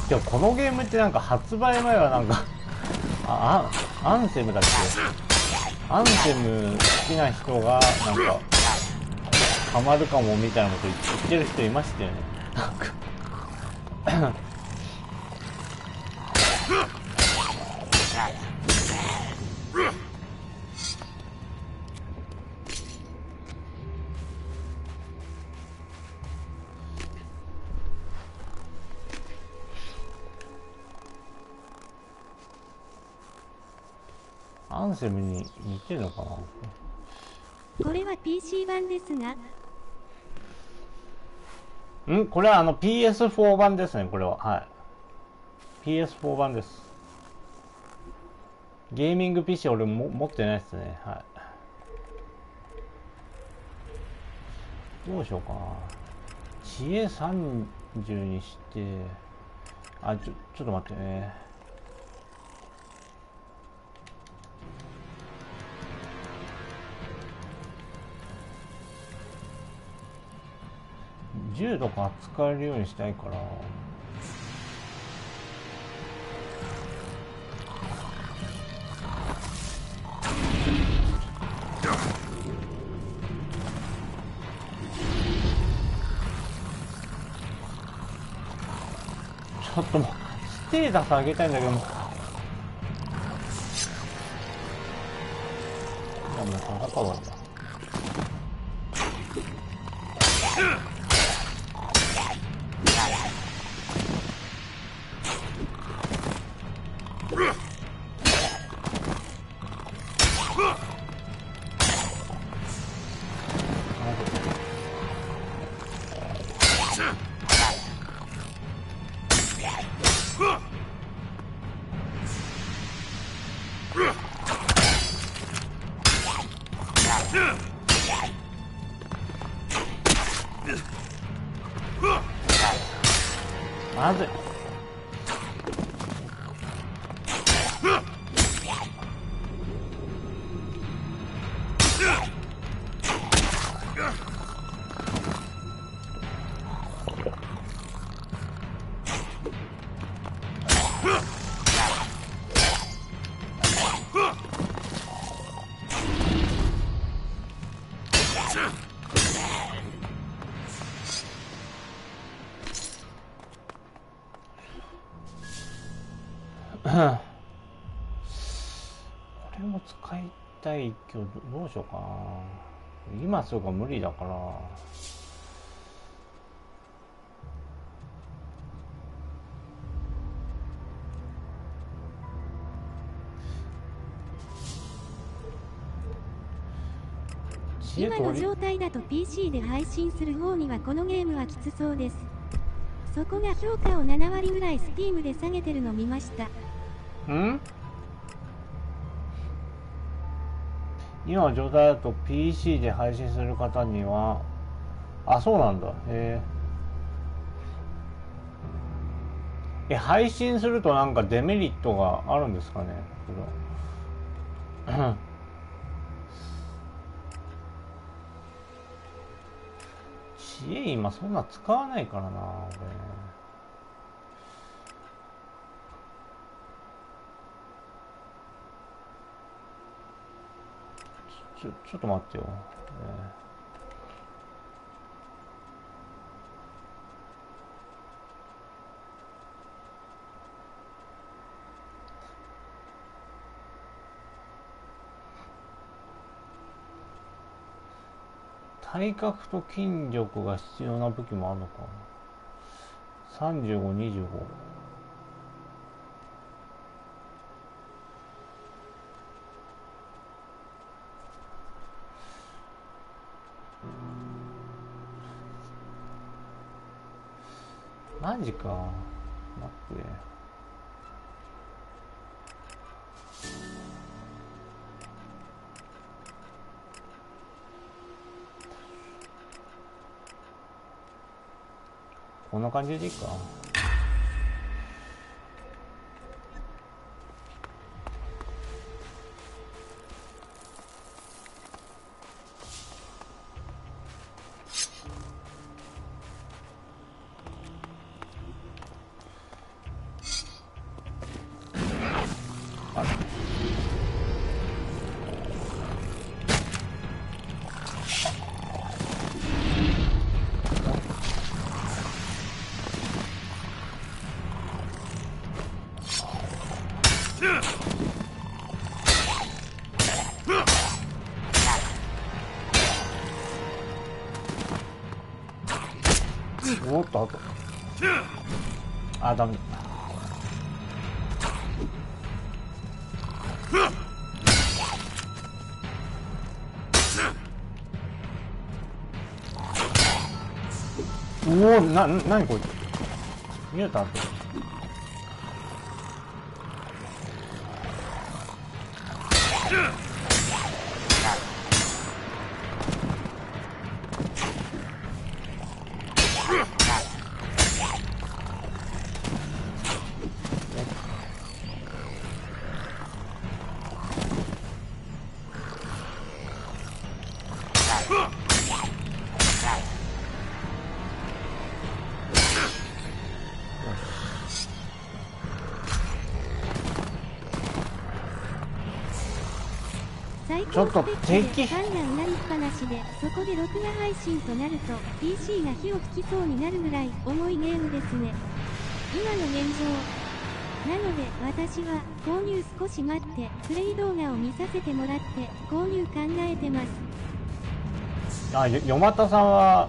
でもこのゲームってなんか発売前はなんかアンセムだっけ、アンセム好きな人がなんかハマるかもみたいなこと言ってる人いましたよね。なんかアンセムに似てるのかな。これは PC 版ですが。これはPS4 版ですね。これははい PS4 版です。ゲーミング PC 俺も持ってないですね。はい。どうしようかな。知恵30にしてちょっと待ってね。銃とか扱えるようにしたいから。ちょっともうステータス上げたいんだけども。いやもう戦うわ。まずい。これも使いたいけどどうしようかな。今すぐ無理だから。今の状態だと PC で配信する方にはこのゲームはきつそうです。そこが評価を7割ぐらい Steam で下げてるの見ました。今の状態だと PC で配信する方には、あ、そうなんだ。配信するとなんかデメリットがあるんですかね。知恵今そんな使わないからな、俺。ちょっと待ってよ。体格と筋力が必要な武器もあるのか。35、25。マジか。待って。こんな感じでいいか。おっと、あと。あ、ダメだ。おお、なにこいつ。見えた？ちょっと敵ファンがうなりっぱなしで、そこで録画配信となると PC が火を吹きそうになるぐらい重いゲームですね。今の現状。なので私は購入少し待ってプレイ動画を見させてもらって購入考えてます。あ、よまたさんは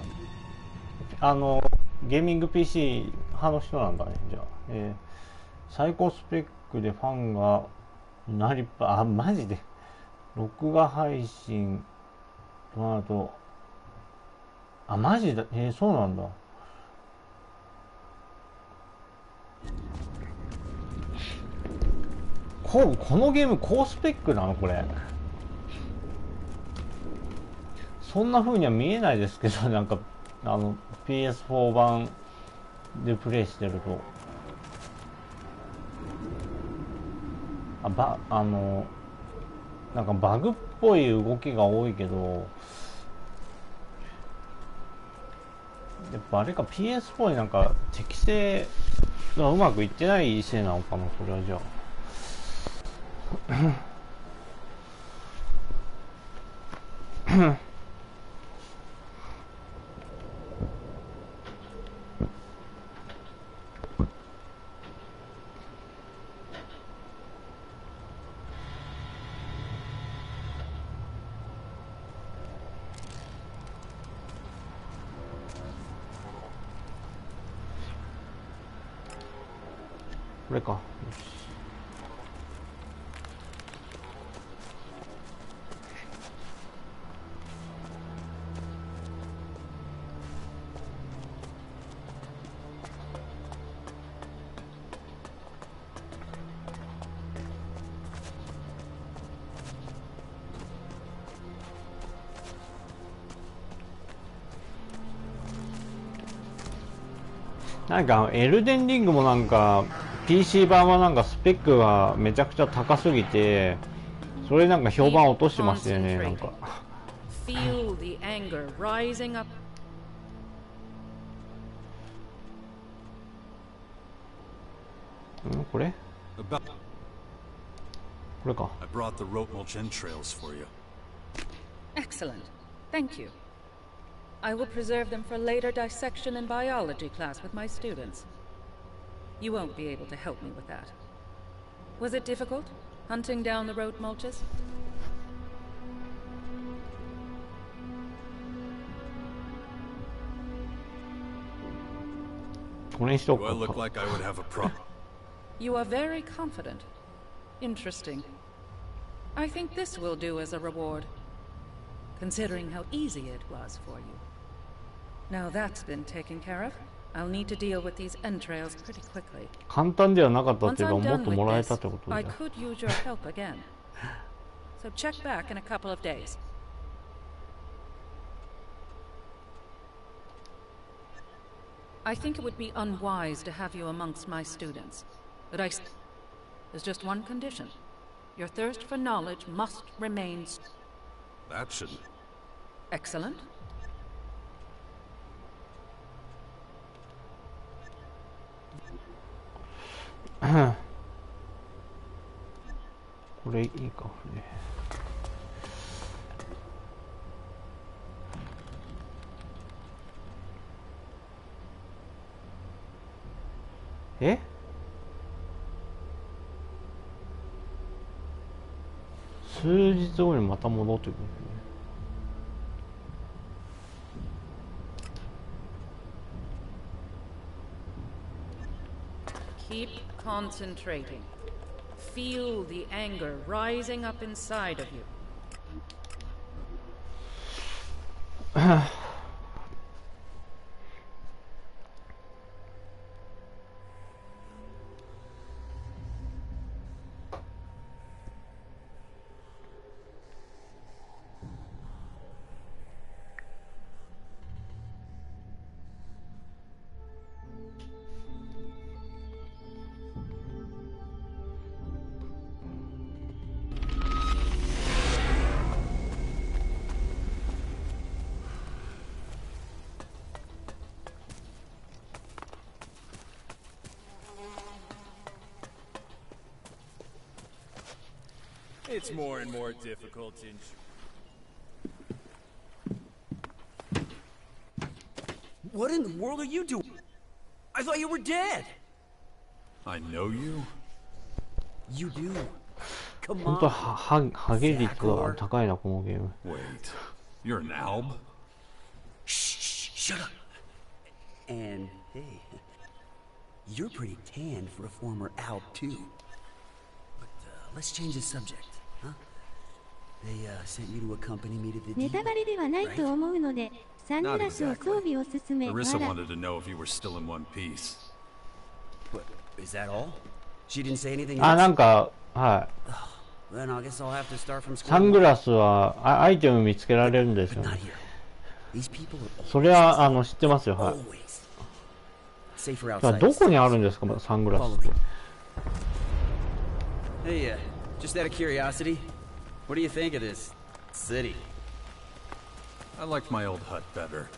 ゲーミング PC 派の人なんだね。じゃあ、最高スペックでファンがうなりっぱ、あ、マジで録画配信となると、あ、マジだ、そうなんだ。このゲーム高スペックなのこれ。そんな風には見えないですけど、なんかPS4 版でプレイしてると、なんかバグっぽい動きが多いけど、やっぱあれか PS4 になんか適正がうまくいってないせいなのかな、それはじゃあ。これか。よし。なんかエルデンリングもなんか PC 版はなんかスペックがめちゃくちゃ高すぎて、それなんか評判落としてましたよね。なんかFeel the anger rising up. これこれか。 I brought the rope mulch entrails for you. Excellent. Thank you. I will preserve them for later dissection in biology class with my students. You won't be able to help me with that. Was it difficult, hunting down the road mulches? Do I look like I would have a problem? You are very confident. Interesting. I think this will do as a reward, considering how easy it was for you. Now that's been taken care of, I'll need to deal with these entrails pretty quickly. 簡単ではなかったっていうか、 Once I'm もっ done ともらえ with たってこ this, とだ I could use your help again. So check back in a couple of days. I think it would be unwise to have you amongst my students, but there's just one condition. Your thirst for knowledge must remain. That shouldn't. Excellent. This これいいかね。え？数日後にまた戻ってくる。Keep concentrating. Feel the anger rising up inside of you. It's more and more difficult to... What in the world are you doing? I thought you were dead! I know you? You do. Come 本当 on. ハゲ率が高いなこのゲーム。 Wait, you're an alb? Shh, shut up. And hey, you're pretty tan for a former alb too. But let's change the subject, huh? They sent you to accompany me to the ネタバレではないと思うので、サングラスを装備を進め、 Marissa wanted to know if you were still in one piece. What, is that all? She didn't say anything あ、 else? なんか、はい。 Then I guess I'll have to start from square サングラスはアイテム見つけられるんですよ、ね。それは知ってますよ。はい。どこにあるんですか、サングラスって。 Hey, just out of curiosity, what do you think of this city? I liked my old hut better.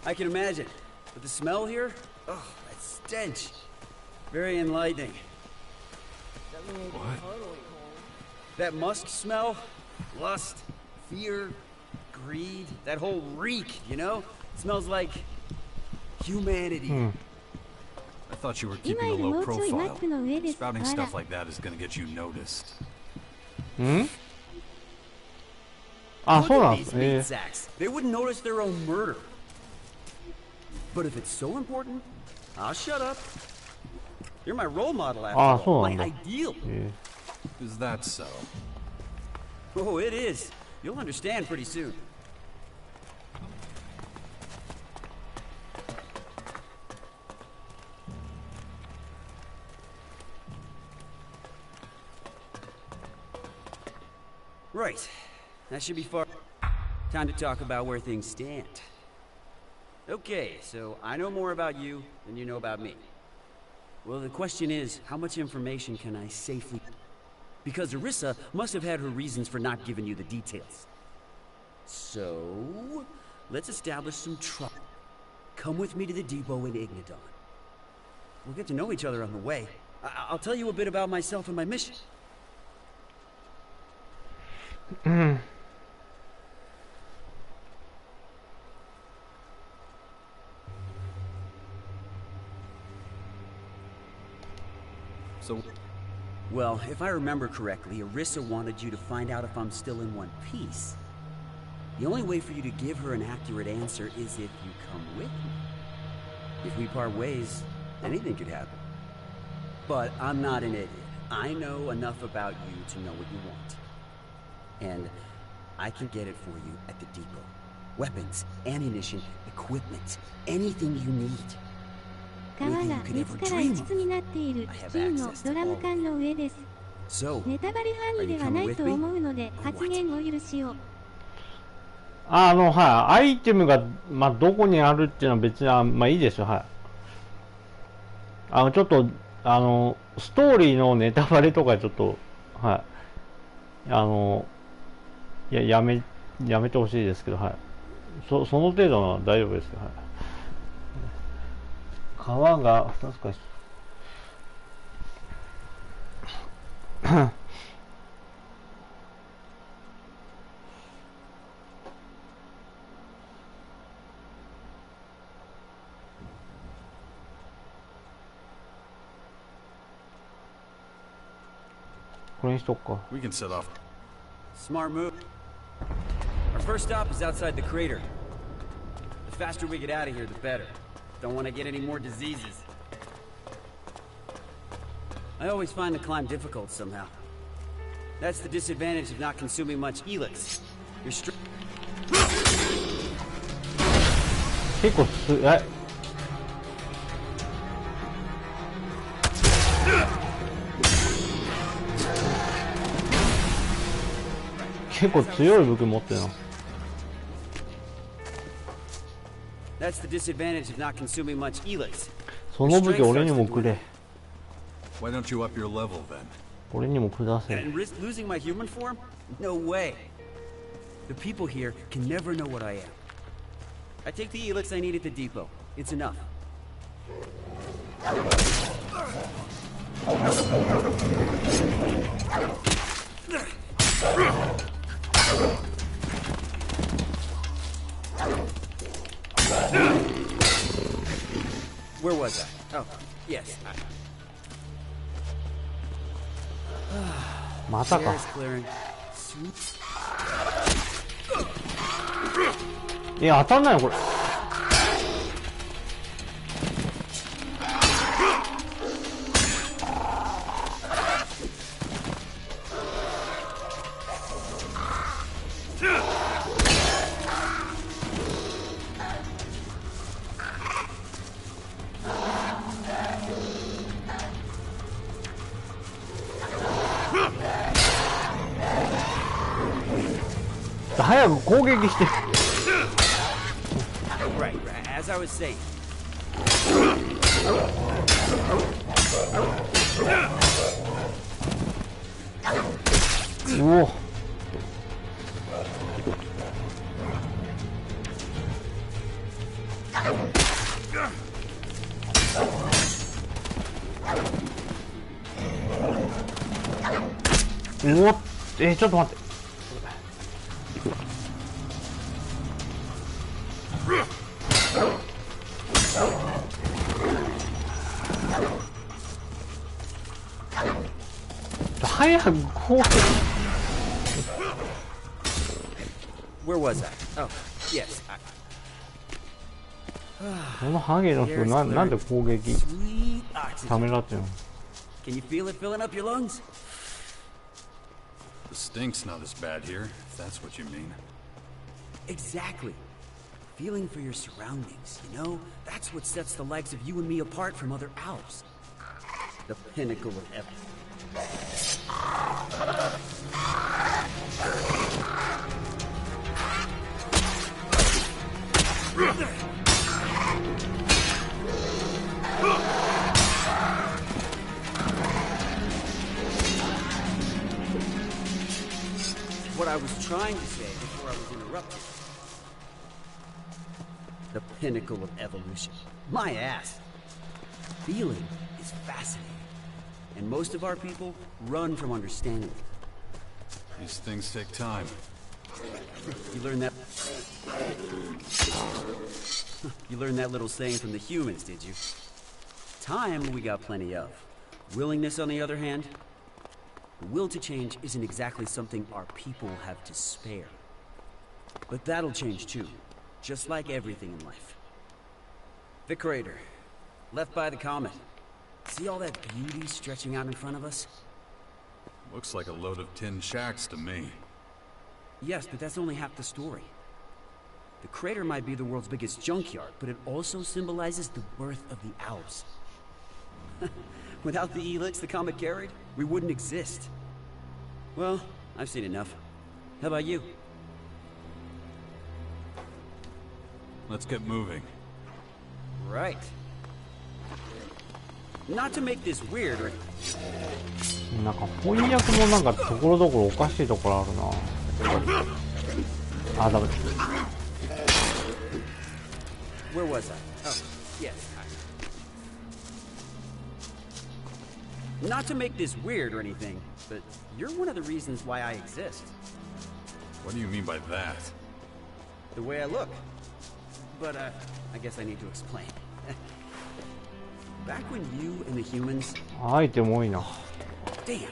I can imagine, but the smell here, oh, that stench, very enlightening. What? That musk smell, lust, fear, greed, that whole reek, you know? It smells like humanity. I thought you were keeping a low profile. Spouting stuff like that is gonna get you noticed. あ、そうなんで These す meat ね。 sacks, they wouldn't notice their own murder. But if it's so important, I'll shut up. You're my role model after あ、 all, そうなん my だ。 ideal. Is that so? Oh, it is. You'll understand pretty soon. Right. That should be far. Time to talk about where things stand. Okay, so I know more about you than you know about me. Well, the question is, how much information can I safely... Because Arissa must have had her reasons for not giving you the details. So, let's establish some trust. Come with me to the depot in Ignadon. We'll get to know each other on the way. I'll tell you a bit about myself and my mission. So... Well, if I remember correctly, Arissa wanted you to find out if I'm still in one piece. The only way for you to give her an accurate answer is if you come with me. If we part ways, anything could happen. But I'm not an idiot. I know enough about you to know what you want. And I can get it for you at the depot. Weapons, ammunition, equipment, anything you need. 川が熱から異質になっている金のドラム缶の上です。ネタバレ範囲ではないと思うので発言を許しよう。はい、アイテムが、どこにあるっていうのは別に、いいですよ、はい。ちょっと、ストーリーのネタバレとかちょっと、はい。やめてほしいですけど、はい。その程度は大丈夫ですよ、はい。川が2つかこれにしとくか。 We can set off. Smart move. Our first stop is outside the crater. The faster we get out of here, the better. Don't want to get any more diseases. I always find the climb difficult somehow. That's the disadvantage of not consuming much Elix. You're結構強い武器持ってるな。 That's the disadvantage of not consuming much Elix. その武器俺にもくれ。 Why don't you up your level then? 俺にもください。 And risk losing my human form? No way. The people here can never know what I am. I take the Elix I need at the depot. It's enough. Where was I? Oh, yes. またか。いや、当たんないよこれ。早く攻撃して。 Right, as I was saying. うお。うお、ちょっと待って。 早く攻撃。 Where was I? Oh, yes. このハゲの人なんで攻撃ためらってるの？ Can you feel it filling up your lungs? The stink's not as bad here, if that's what you mean. Exactly. Feeling for your surroundings, you know? That's what sets the likes of you and me apart from other Alps. The pinnacle of heaven. I was trying to say before I was interrupted. The pinnacle of evolution. My ass. Feeling is fascinating. And most of our people run from understanding it. These things take time. You learned that... You learned that little saying from the humans, did you? Time we got plenty of. Willingness, on the other hand, the will to change isn't exactly something our people have to spare. But that'll change too, just like everything in life. The crater, left by the comet. See all that beauty stretching out in front of us? Looks like a load of tin shacks to me. Yes, but that's only half the story. The crater might be the world's biggest junkyard, but it also symbolizes the birth of the Alps. Without the Elexⅱ the comet carried, we wouldn't exist. Well, I've seen enough. How about you? Let's get moving. Right. Not to make this weird or... なんか翻訳もなんかところどころおかしいところあるな。あ、ダメ。Where was I? Oh, yes. Not to make this weird or anything, but you're one of the reasons why I exist. What do you mean by that? The way I look. But, I guess I need to explain. Back when you and the humans... アイテム多いな。Damn.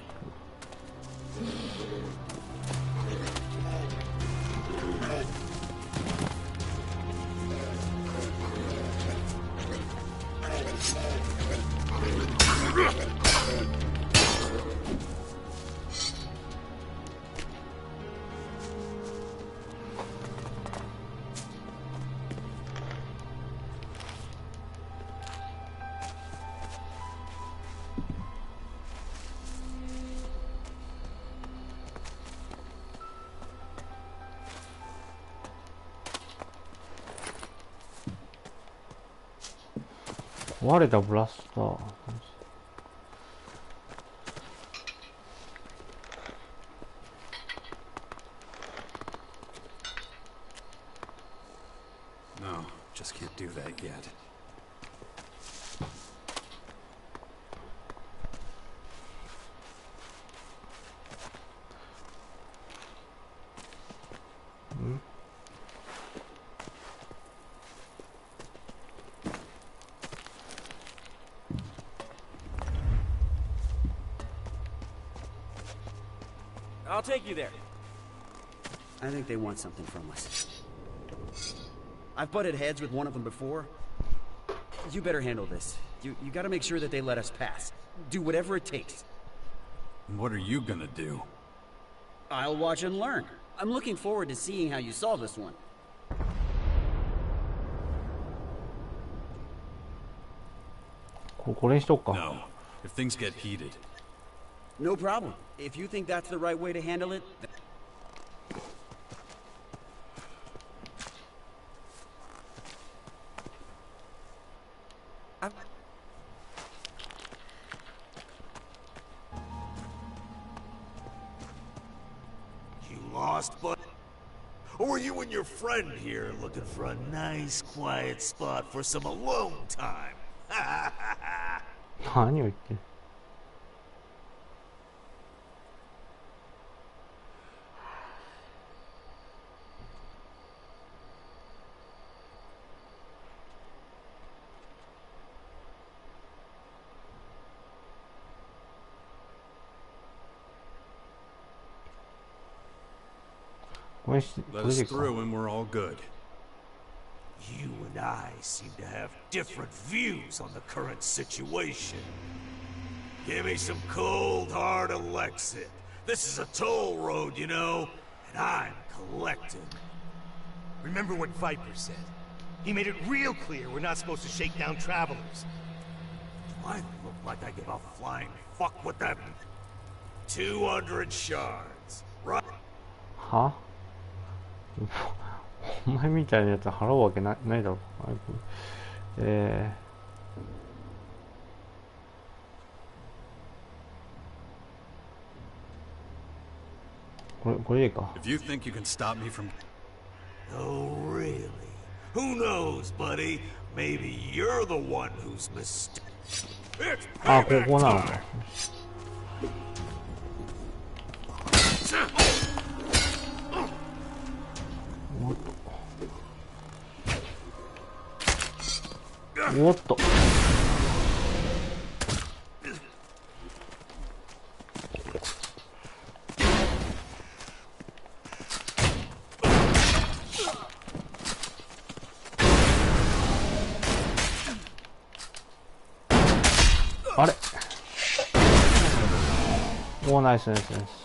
壊れたブラスター。No, just can't do that yet. I'll take you there. I think they want something from us. I've butted heads with one of them before. You better handle this. You gotta make sure that they let us pass. Do whatever it takes. What are you gonna do? I'll watch and learn. I'm looking forward to seeing how you solve this one. No. If things get heated. No problem. If you think that's the right way to handle it... You lost, bud? Or were you and your friend here looking for a nice, quiet spot for some alone time? 何を言ってるLet us through and we're all good. You and I seem to have different views on the current situation. Give me some cold, hard Elexⅱ. This is a toll road, you know, and I'm collecting. Remember what Viper said. He made it real clear we're not supposed to shake down travelers. Do I look like I give a flying fuck with them? 200 shards, right? はお前みたいなやつ払うわけないだろここれでいいか。 If you think you can stop me from... Oh, really? Who knows, buddy? Maybe you're the one who's mistaken. あ、ここなのか。おっと。あれ。おー、ナイスナイスナイス。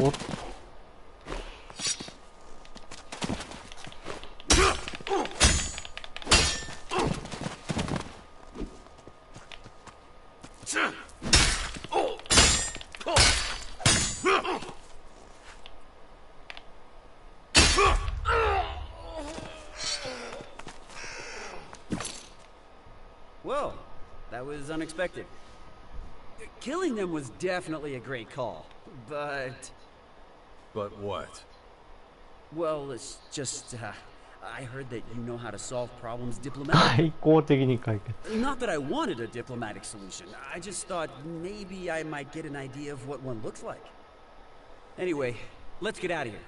おっと。Whoa, that was unexpected. Killing them was definitely a great call, but... But what? Well, it's just, I heard that you know how to solve problems diplomatically. 最高的に解決。 Not that I wanted a diplomatic solution. I just thought maybe I might get an idea of what one looks like. Anyway, let's get out of here.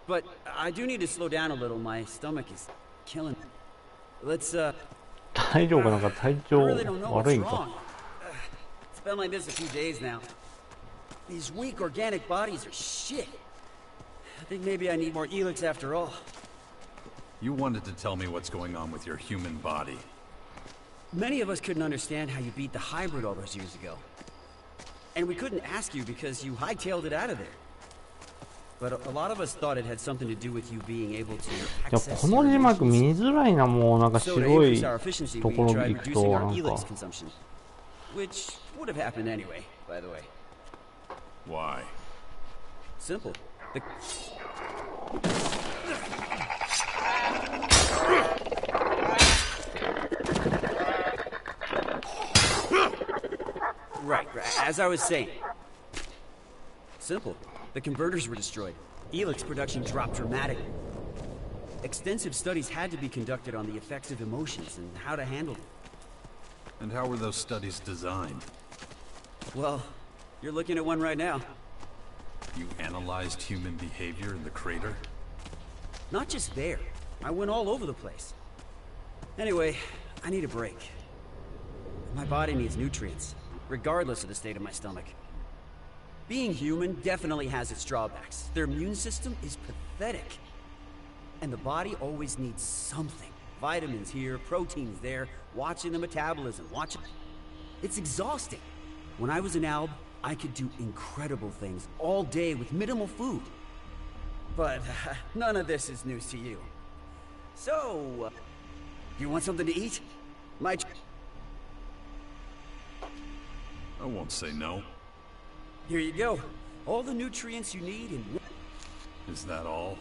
But I do need to slow down a little. My stomach is killing me. Let's, 大丈夫かなんか体調 I really don't know 悪い what's んか。 wrong. It's been like this a few days now. These weak organic bodies are shit. I think maybe I need more Elix after all. You wanted to tell me what's going on with your human body. Many of us couldn't understand how you beat the hybrid all those years ago. And we couldn't ask you because you hightailed it out of there. But a lot of us thought it had something to do with you being able to いや access この字 your 幕 emotions. 見づらいな。もうなんか So to 白い increase our efficiency, と we ころ tried に行く reducing と our なん Elix か consumption. Which would have happened anyway, by the way. Why? Simple. The... Right, as I was saying. Simple. The converters were destroyed. Elix production dropped dramatically. Extensive studies had to be conducted on the effects of emotions and how to handle them. And how were those studies designed? Well, you're looking at one right now. You analyzed human behavior in the crater? Not just there. I went all over the place. Anyway, I need a break. My body needs nutrients, regardless of the state of my stomach. Being human definitely has its drawbacks. Their immune system is pathetic. And the body always needs something. Vitamins here, proteins there, watching the metabolism, watching... It's exhausting. When I was an Alb, I could do incredible things all day with minimal food. But none of this is news to you. So, you want something to eat? My... I won't say no. Here you go. All the nutrients you need in... Is that all?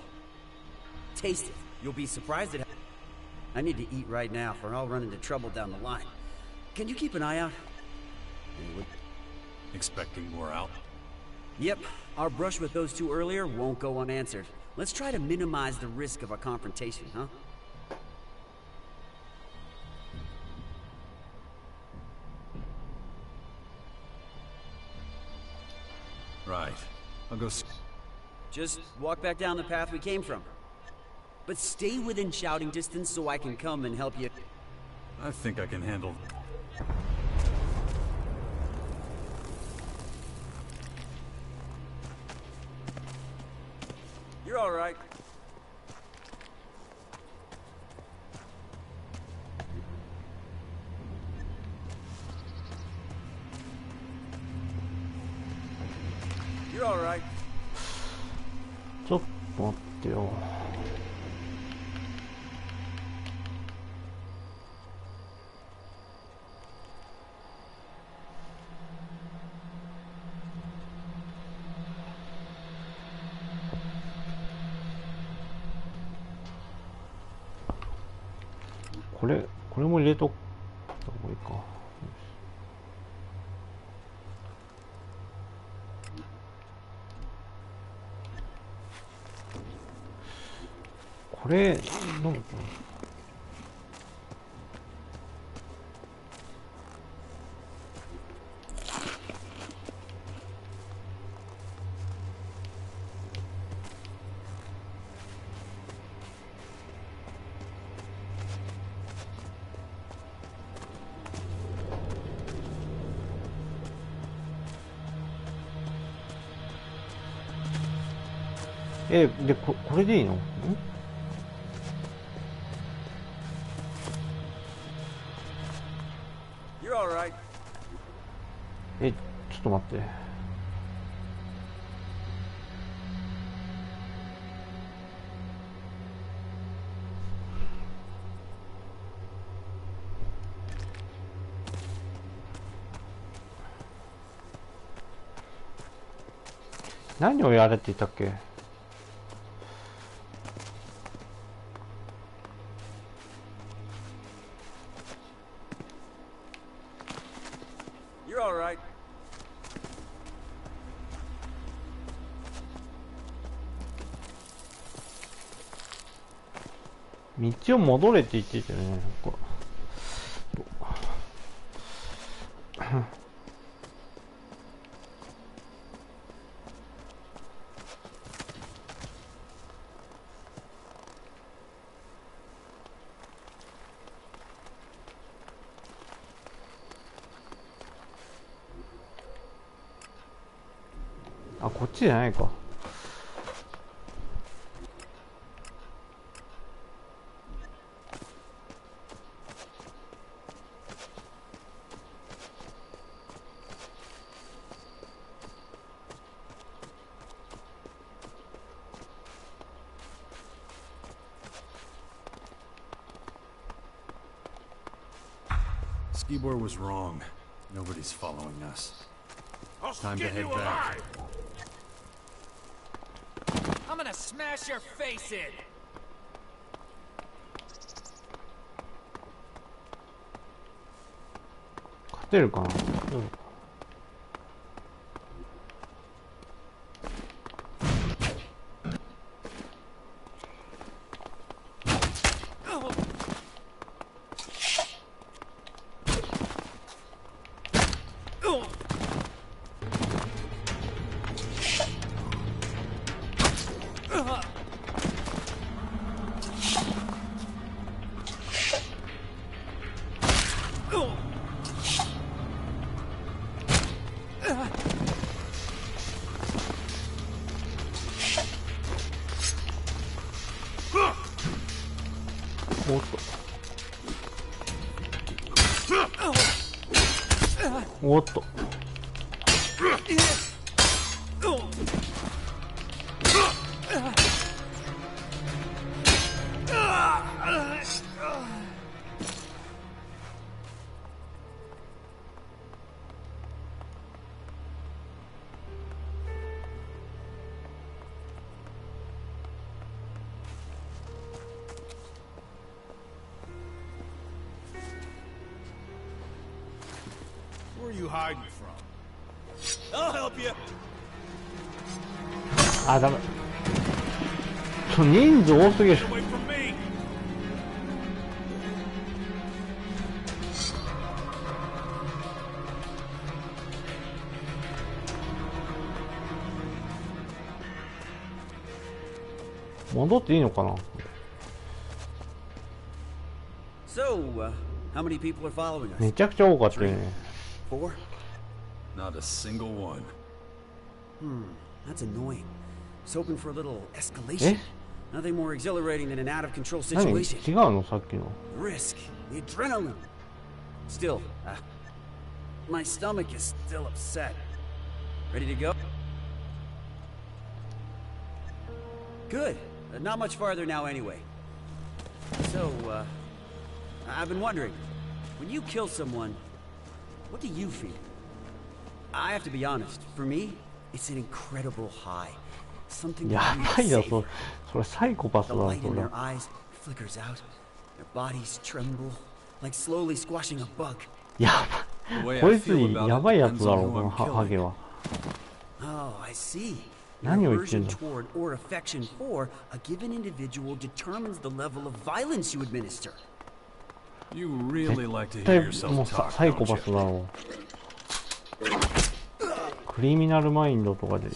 Taste it. You'll be surprised at how... I need to eat right now, or I'll run into trouble down the line. Can you keep an eye out? Expecting more out? Yep. Our brush with those two earlier won't go unanswered. Let's try to minimize the risk of a confrontation, huh? Right. I'll go... Just walk back down the path we came from. But stay within shouting distance so I can come and help you. I think I can handle... You're all right. You're all right. ちょっと待ってよ。これも入れとった方がいいか。これどうかな。で、これでいいの？ちょっと待って。何をやれって言ったっけ？道を戻れって言ってたよね。なんかあ、こっちじゃないか。Skibor was wrong. Nobody's following us. Time to head back. I'm gonna smash your face in. 勝てるかな。おっと。Where are you hiding from? I'll help you. あ、ダメ。人数多すぎる。戻っていいのかな。So, how many people are following us? めちゃくちゃ多かったよね。Four? Not a single one. That's annoying. I was hoping for a little escalation. Nothing more exhilarating than an out-of-control situation. 違うのさっきの。The risk, the adrenaline. Still, my stomach is still upset. Ready to go? Good. Not much farther now anyway. So, I've been wondering, when you kill someone, what do you feel? I have to be honest, for me, it's an incredible high. Something やばいな、それサイコパスだ The な、light そ in れ。 their eyes flickers out, Their bodies tremble, like slowly squashing a bug. やばい。こいつやばいやつだろう、このハゲは。Oh, I see. 何を言ってんの？ Toward or affection for a given individual determines the level of violence you administer. You really like to 絶 hear 対 yourself もう talk, サイコ don't パス you? だろう。クリミナルマインドとかで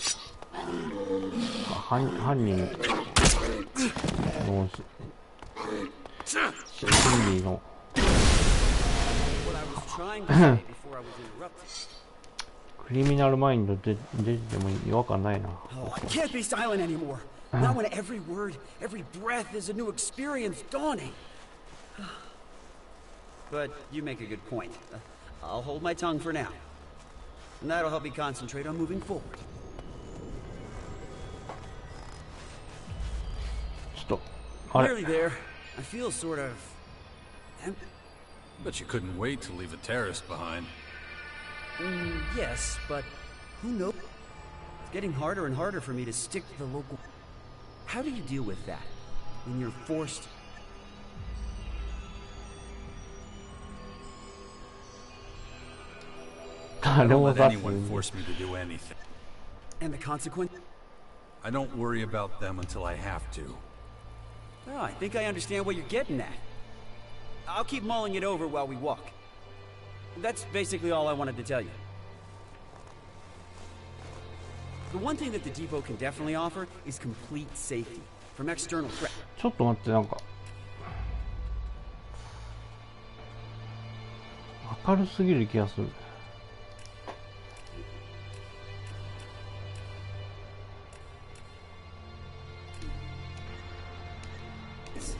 犯人の心理のクリミナルマインドで出ても違和感ないな。 Oh, I can't be silent anymore. Not when every word, every breath is a new experience dawning. But you make a good point. I'll hold my tongue for now. And that'll help me concentrate on moving forward. ちょっとあれ Nearly there. I feel sort of... But you couldn't wait to leave a terrorist behind. Yes, but who knows? It's getting harder and harder for me to stick to the local... How do you deal with that? When you're forced... I don't let anyone force me to do anything. And the consequence? I don't worry about them until I have to. Oh, I think I understand what you're getting at. I'll keep mulling it over while we walk. That's basically all I wanted to tell you. The one thing that the depot can definitely offer is complete safety from external threat. ちょっと待って、なんか明るすぎる気がする。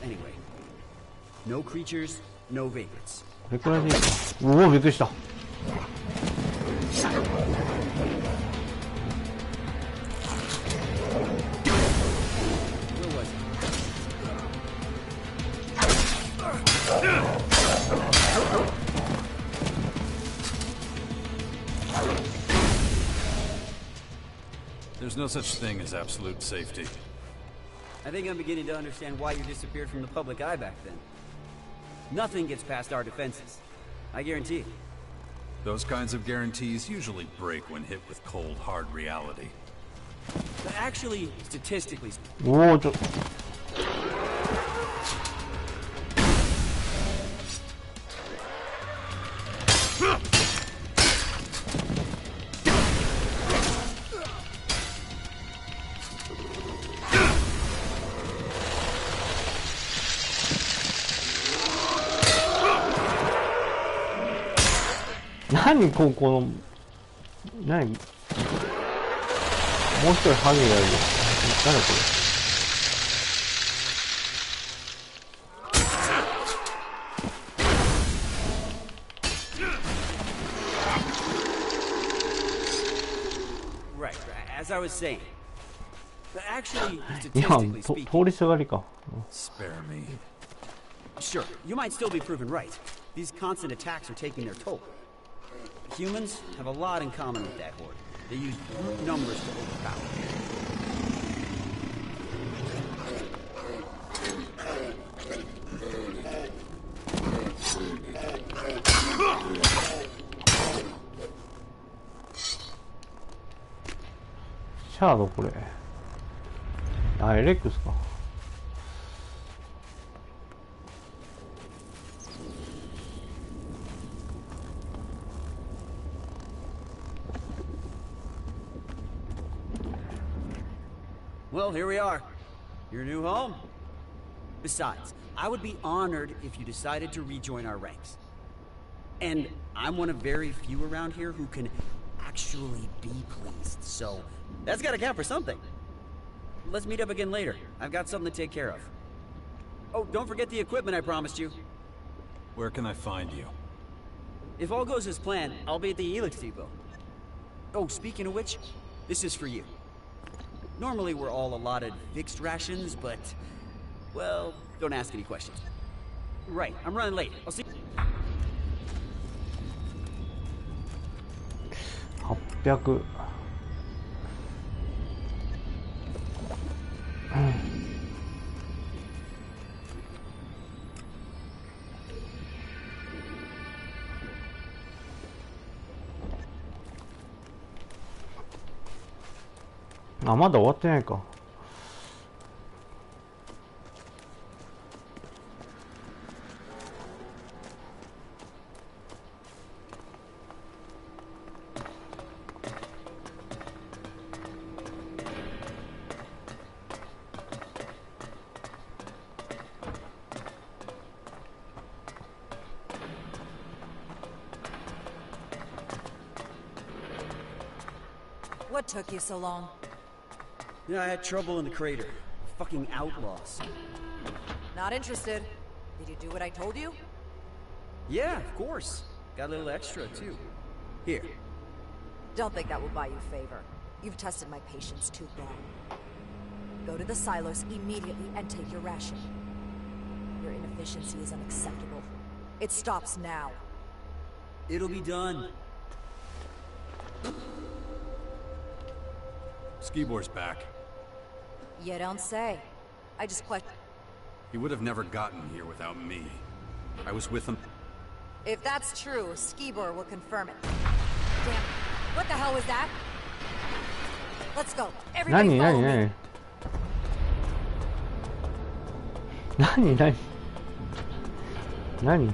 Anyway, no creatures, no vagrants. これくらいでいいか。うお、びっくりした。There's no such thing as absolute safety. I think I'm beginning to understand why you disappeared from the public eye back then. Nothing gets past our defenses. I guarantee. Those kinds of guarantees usually break when hit with cold, hard reality. But actually, statistically... おお、ちょっと。 何この何もう一人ハゲがいる。誰これ。Right, as I was saying. Actually, 今 statistically 通 speaking... りすがりか。 Spare me. Sure, you might still be proven right. These constant attacks are taking their toll. Humans have a lot in common with that horde. They use brute numbers to overpower. Shard シャードこれ。あ、エレックスか。Well, here we are. Your new home. Besides, I would be honored if you decided to rejoin our ranks. And I'm one of very few around here who can actually be pleased, so that's gotta count for something. Let's meet up again later. I've got something to take care of. Oh, don't forget the equipment I promised you. Where can I find you? If all goes as planned, I'll be at the Elexⅱ. Oh, speaking of which, this is for you. Normally we're all allotted fixed rations, but... well, don't ask any questions. Right, I'm running late. I'll see... 800。あ、まだ終わってないか。What took you so long? Yeah, I had trouble in the crater. Fucking outlaws. Not interested. Did you do what I told you? Yeah, of course. Got a little extra, too. Here. Don't think that will buy you favor. You've tested my patience too long. Go to the silos immediately and take your ration. Your inefficiency is unacceptable. It stops now. It'll be done. Skibor's back. You don't say. I just questioned. He would have never gotten here without me. I was with him. If that's true, Skibor will confirm it. Damn. What the hell was that? Let's go. Everybody follow me. 何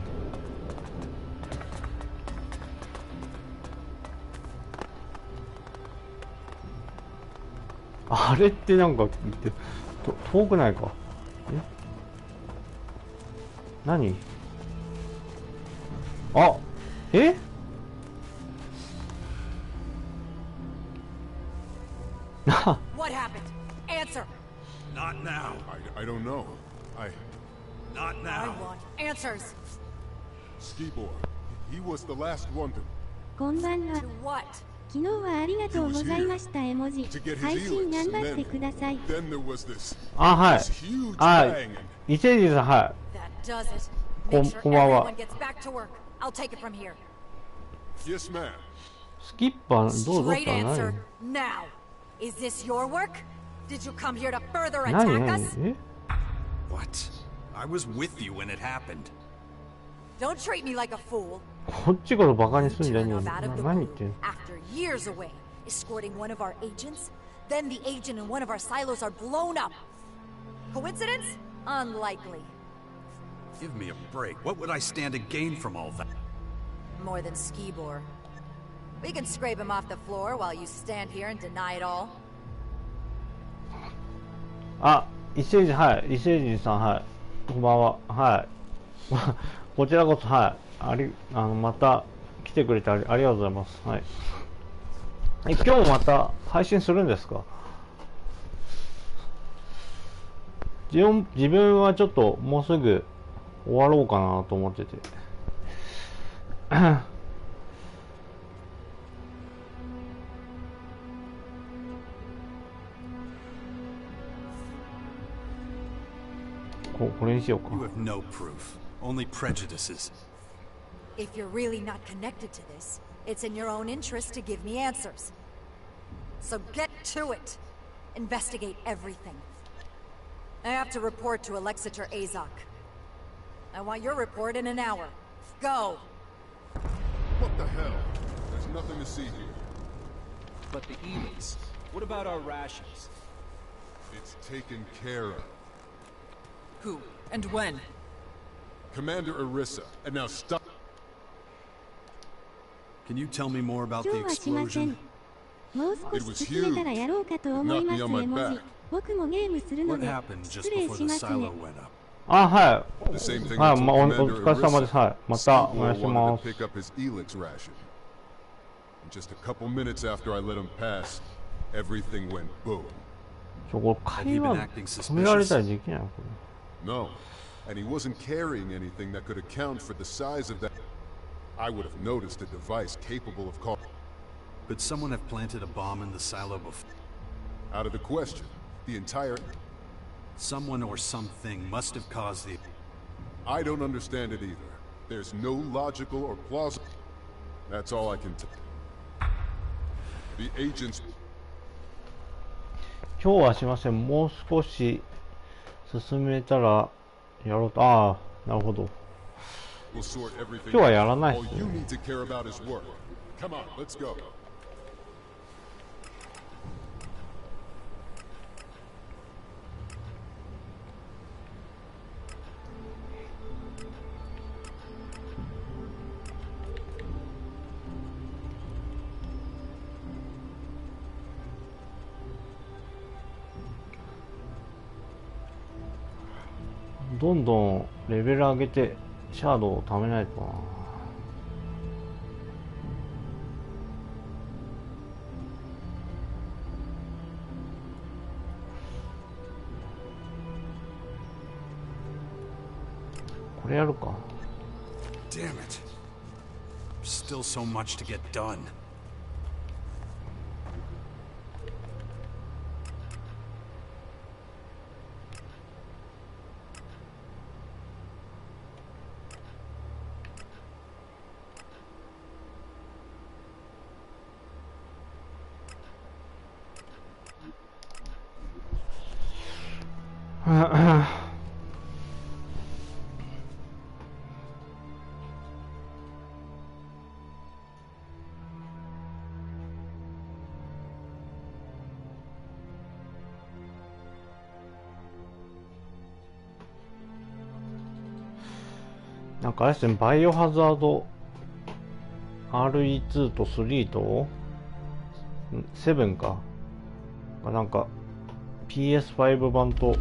あれってなんか遠くないか。何あ、What happened? Answer. Not now. I don't know. Not I now. want answers. Skibor. He was the last one to... こんばんは。 To what? 昨日はありがとうございました絵文字。配信頑張ってください。Then there was this. あ、はい。 This huge は bang. い。伊勢神さん、は That does it. い。こ Make ん sure こんばんは everyone。gets back to work. I'll take it from here. Yes, ma'am. スキッパー、どう Straight したの answer. Now. Is this your work? Did you come here to further 何 attack 何 us? え What? I was with you when it happened. Don't treat me like a fool. こっちこそバカにすんじゃねえよ。 Turn off out of the 何言 blue ってんの after years away, escorting one of our agents. Then the agent in one of our silos are blown up. Coincidence? Unlikely. Give me a break. What would I stand to gain from all that? More than Skibor. We can scrape him off the floor while you stand here and deny it all. あ、伊勢神、はい。伊勢神さん、はい。こんばんは。はい。こちらこそ、はい。また来てくれてありがとうございます。はい。今日もまた配信するんですか？自分はちょっともうすぐ終わろうかなと思ってて。これにしようか。 You have no proof. Only prejudices. If you're really not connected to this, it's in your own interest to give me answers. So get to it. Investigate everything. I have to report to Elexⅱ. I want your report in an hour. Go! What the hell? There's nothing to see here. But the Elexⅱ. What about our rations? It's taken care of. Who? And when? Commander Arissa, and now stop. Can you tell me more about 今 the 日はしません。 explosion? もう少し進めたらやろうかと思います絵文字。僕もゲームするの What で happened 失 just 礼 before し the ますね silo。went up? あ、はい。 The same thing はい、 I まあ、お told 疲れ様です。 Commander はい。またお Skibor 願いし wanted ま to す。 pick up his Elexⅱ ration. And just a couple minutes after I let him pass, everything went boom. これ会話止められたりできないのこ No, and he wasn't carrying anything that could account for the size of that. I would have noticed a device capable of calling. Could someone have planted a bomb in the silo before? Out of the question. The entire... Someone or something must have caused the... I don't understand it either. There's no logical or plausible... That's all I can tell. The agents... 今日はしません。もう少し進めたらやろうと。ああ、なるほど。 will sort everything 今日はやらない All です you ね。 need to care about is work. Come on, let's go. どんどんレベル上げてシャードを貯めないとな。これやるか。 Damn it. Still so much to get done. Uh-uh. なんかあれですね、バイオハザード RE2 と3と7か。なんか PS5 版と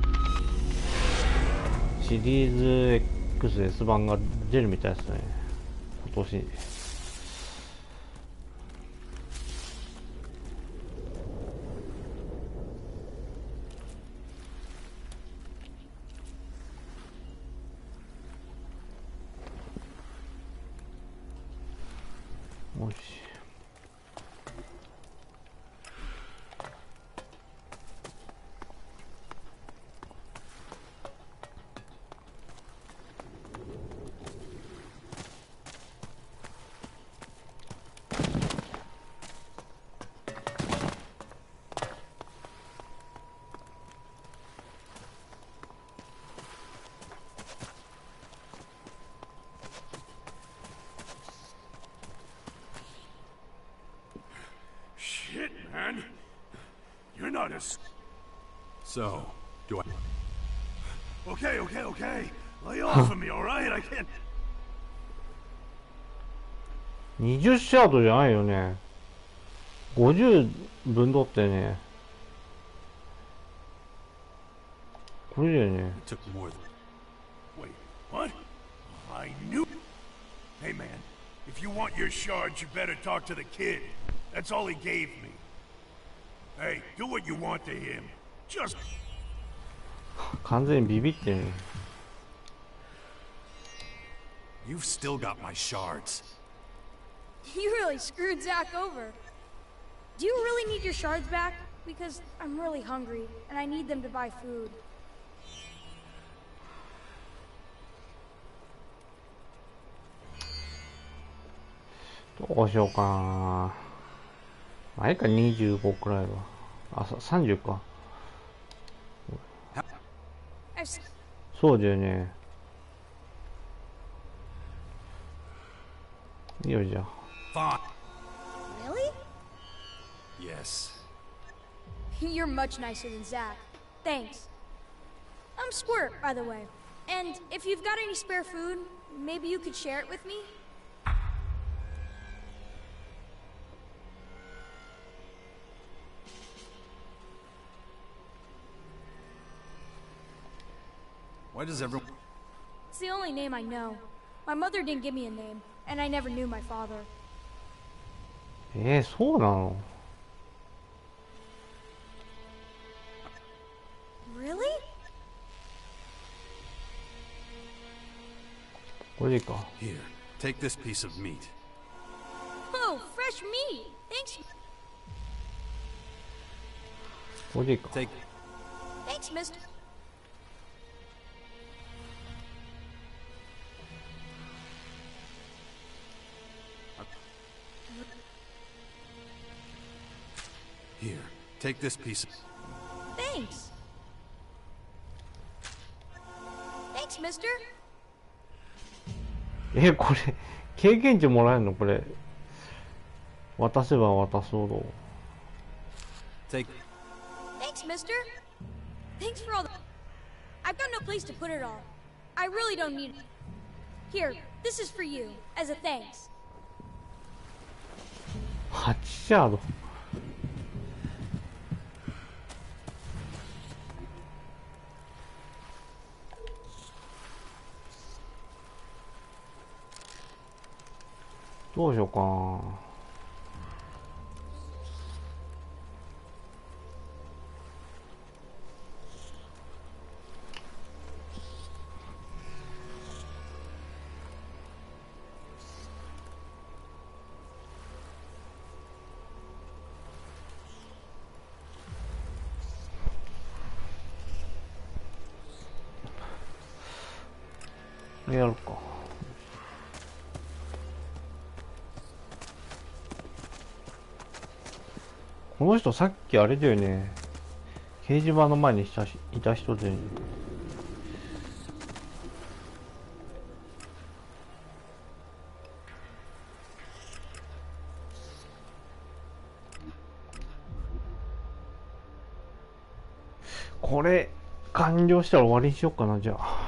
シリーズ XS 版が出るみたいですね、今年。よし。Shit, man. You're not as... So, do I... Okay. Lay off of me, alright? I can't... 20シャードじゃないよね。50分取ってね。これだよね。Took more than... Wait, what? I knew... Hey, man. If you want your shards, you better talk to the kid. That's all he gave me. Hey, do what you want to him. Just... 完全にビビってる。 You've still got my shards. You really screwed Zach over. Do you really need your shards back? Because I'm really hungry, and I need them to buy food. どうしようかな。まあ、いいか、25くらいは。あ、30か。そうだよね。いいよ、じゃあ。Really? Yes. You're much nicer than Zach. Thanks. I'm Squirt, by the way. And if you've got any spare food, maybe you could share it with me? Why does everyone... It's the only name I know. My mother didn't give me a name, and I never knew my father. そうなの? Really? これでいいか。 Here, take this piece of meat. Oh, fresh meat! Thanks. これでいいか。 Take... Thanks, mister. Here, take this piece of... Thanks. Thanks, mister. これ、経験値もらえるのこれ。渡せば渡すほど。Take... Thanks, mister. Thanks for all the... I've got no place to put it all. I really don't need it. Here, this is for you, as a thanks. 8シャード。どうしようかな。やるか。この人さっきあれだよね。掲示板の前にいた人で、ね。これ完了したら終わりにしようかな、じゃあ。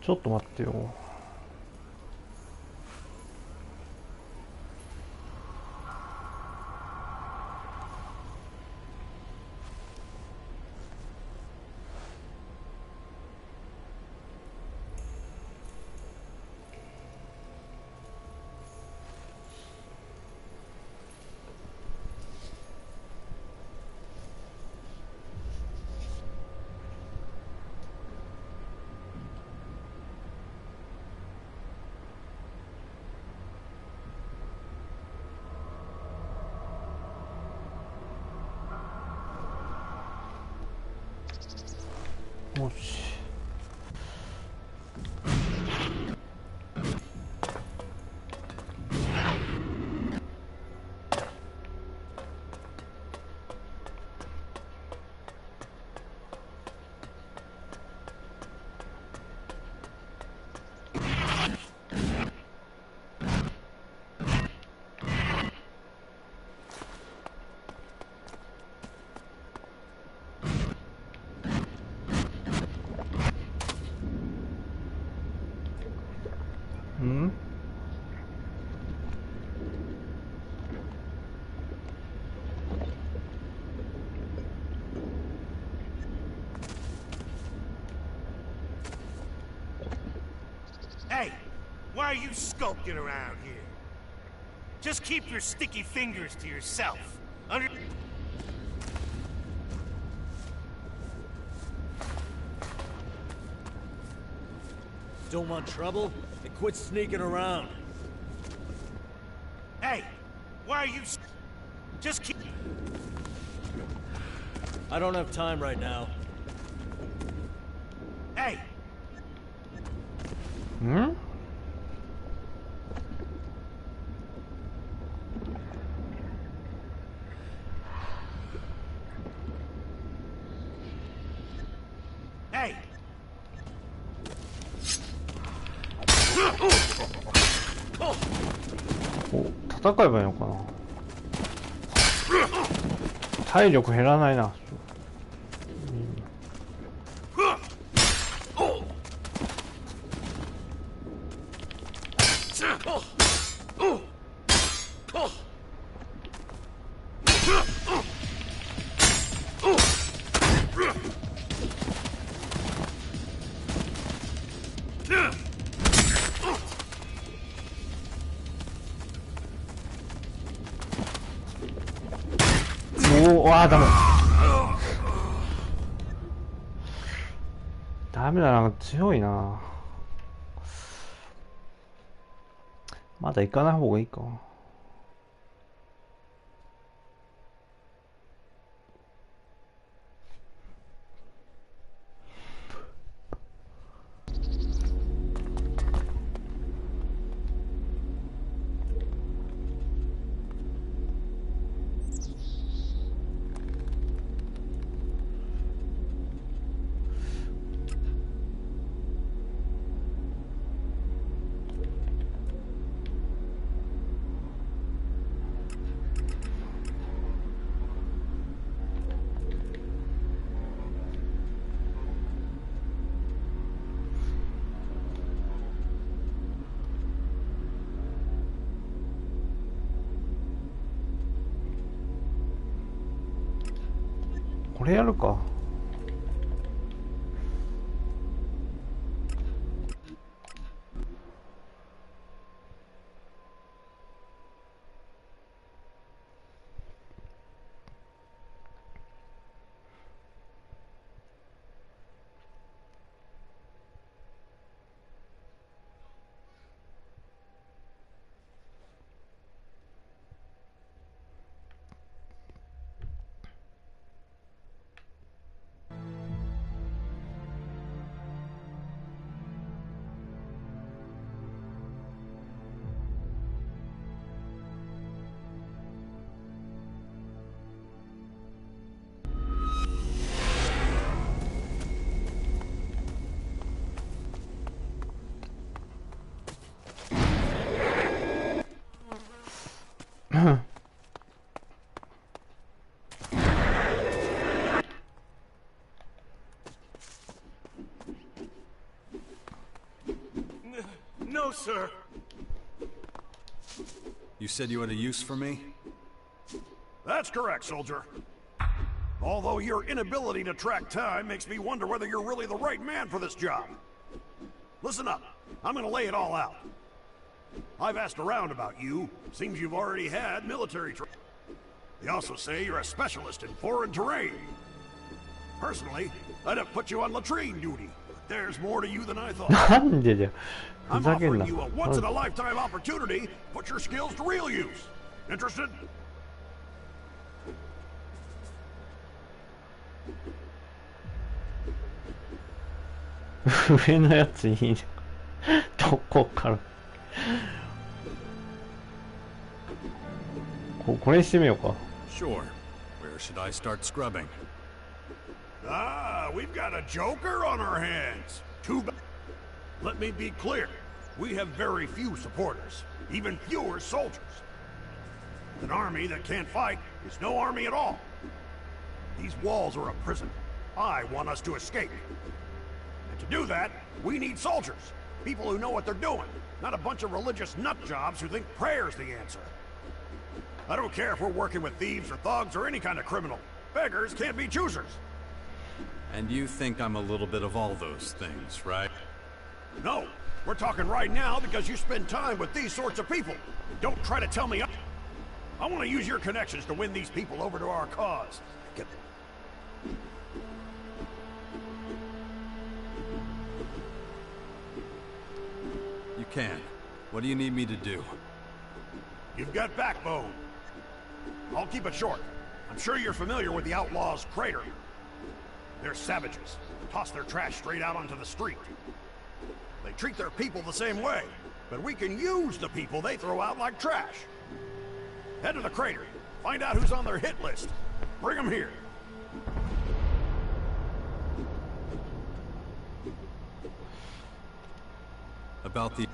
ちょっと待ってよ。よし。んHey, why are you skulking around here? Just keep your sticky fingers to yourself. Don't want trouble? Then quit sneaking around. Hey, why are you... Just keep... I don't have time right now. Hey! んHey! お、戦えばいいのかな。体力減らないな。おー、ダメ。ダメだな、強いな。まだ行かない方がいいか。れやるか。No, sir. You said you had a use for me? That's correct, soldier. Although your inability to track time makes me wonder whether you're really the right man for this job. Listen up. I'm gonna lay it all out. I've asked around about you. Seems you've already had military training. They also say you're a specialist in foreign terrain. Personally, I'd have put you on latrine duty. But there's more to you than I thought. なんでだよ。ふ I'm ざけん offering な。 you a once-in-a-lifetime opportunity to put your skills to real use. Interested? 上のやついいね。どこから。これにしてみようか。Sure. Where should I start scrubbing? Ah, we've got a joker on our hands. Too bad. Let me be clear. We have very few supporters, even fewer soldiers. An army that can't fight is no army at all. These walls are a prison. I want us to escape. And to do that, we need soldiers. People who know what they're doing, not a bunch of religious nutjobs who think prayer's the answer. I don't care if we're working with thieves or thugs or any kind of criminal. Beggars can't be choosers. And you think I'm a little bit of all those things, right? No, we're talking right now because you spend time with these sorts of people. Don't try to tell me up. I want to use your connections to win these people over to our cause. Get... You can. What do you need me to do? You've got backbone. I'll keep it short. I'm sure you're familiar with the Outlaws' Crater. They're savages. Toss their trash straight out onto the street. They treat their people the same way, but we can use the people they throw out like trash. Head to the crater. Find out who's on their hit list. Bring them here. About the...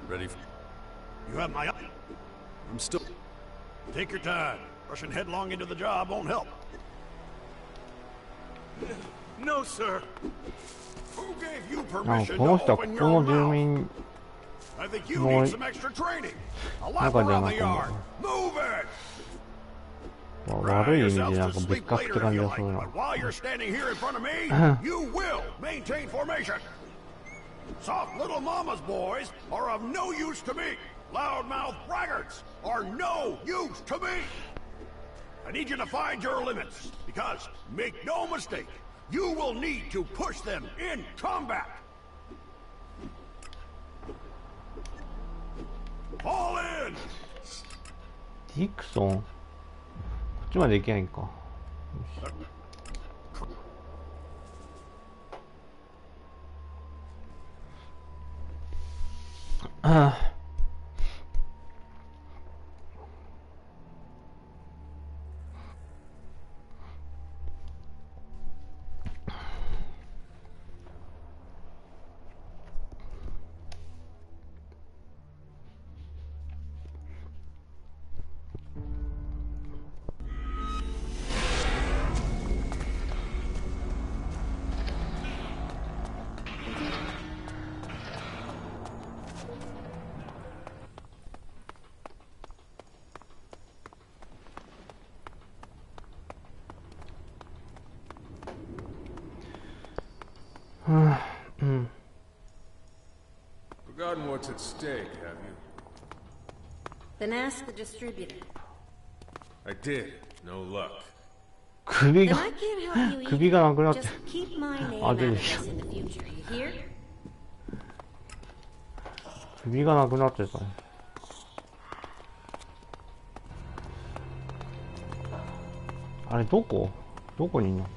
Ready for... You have my... I'm still... Take your time. Rushing headlong into the job won't help. No, sir. Who gave you なんか permission この to 人はこ open こ your の住 mouth? 民 I think you の need some extra training. A lap 中じゃ around な the く yard. Move it. 悪い意味 Yourselves でなん to か別 sleep 格って later 感 if じ you が like, するな。 but while you're standing here in front of me, you will maintain formation. Soft little mama's boys are of no use to me. Loudmouth braggarts are no use to me. I need you to find your limits, because, make no mistake, you will need to push them in combat. Fall in! ディクソンこっちまで行けないんか。ああ。Forgotten what's at stake, have you? Then ask the distributor. I did. No luck. 首 Then が I can't help you 首がなくなって Just keep my name あ out 出 of てきた this in the future, you hear? 首がなくなってたね。あれどこにいんの？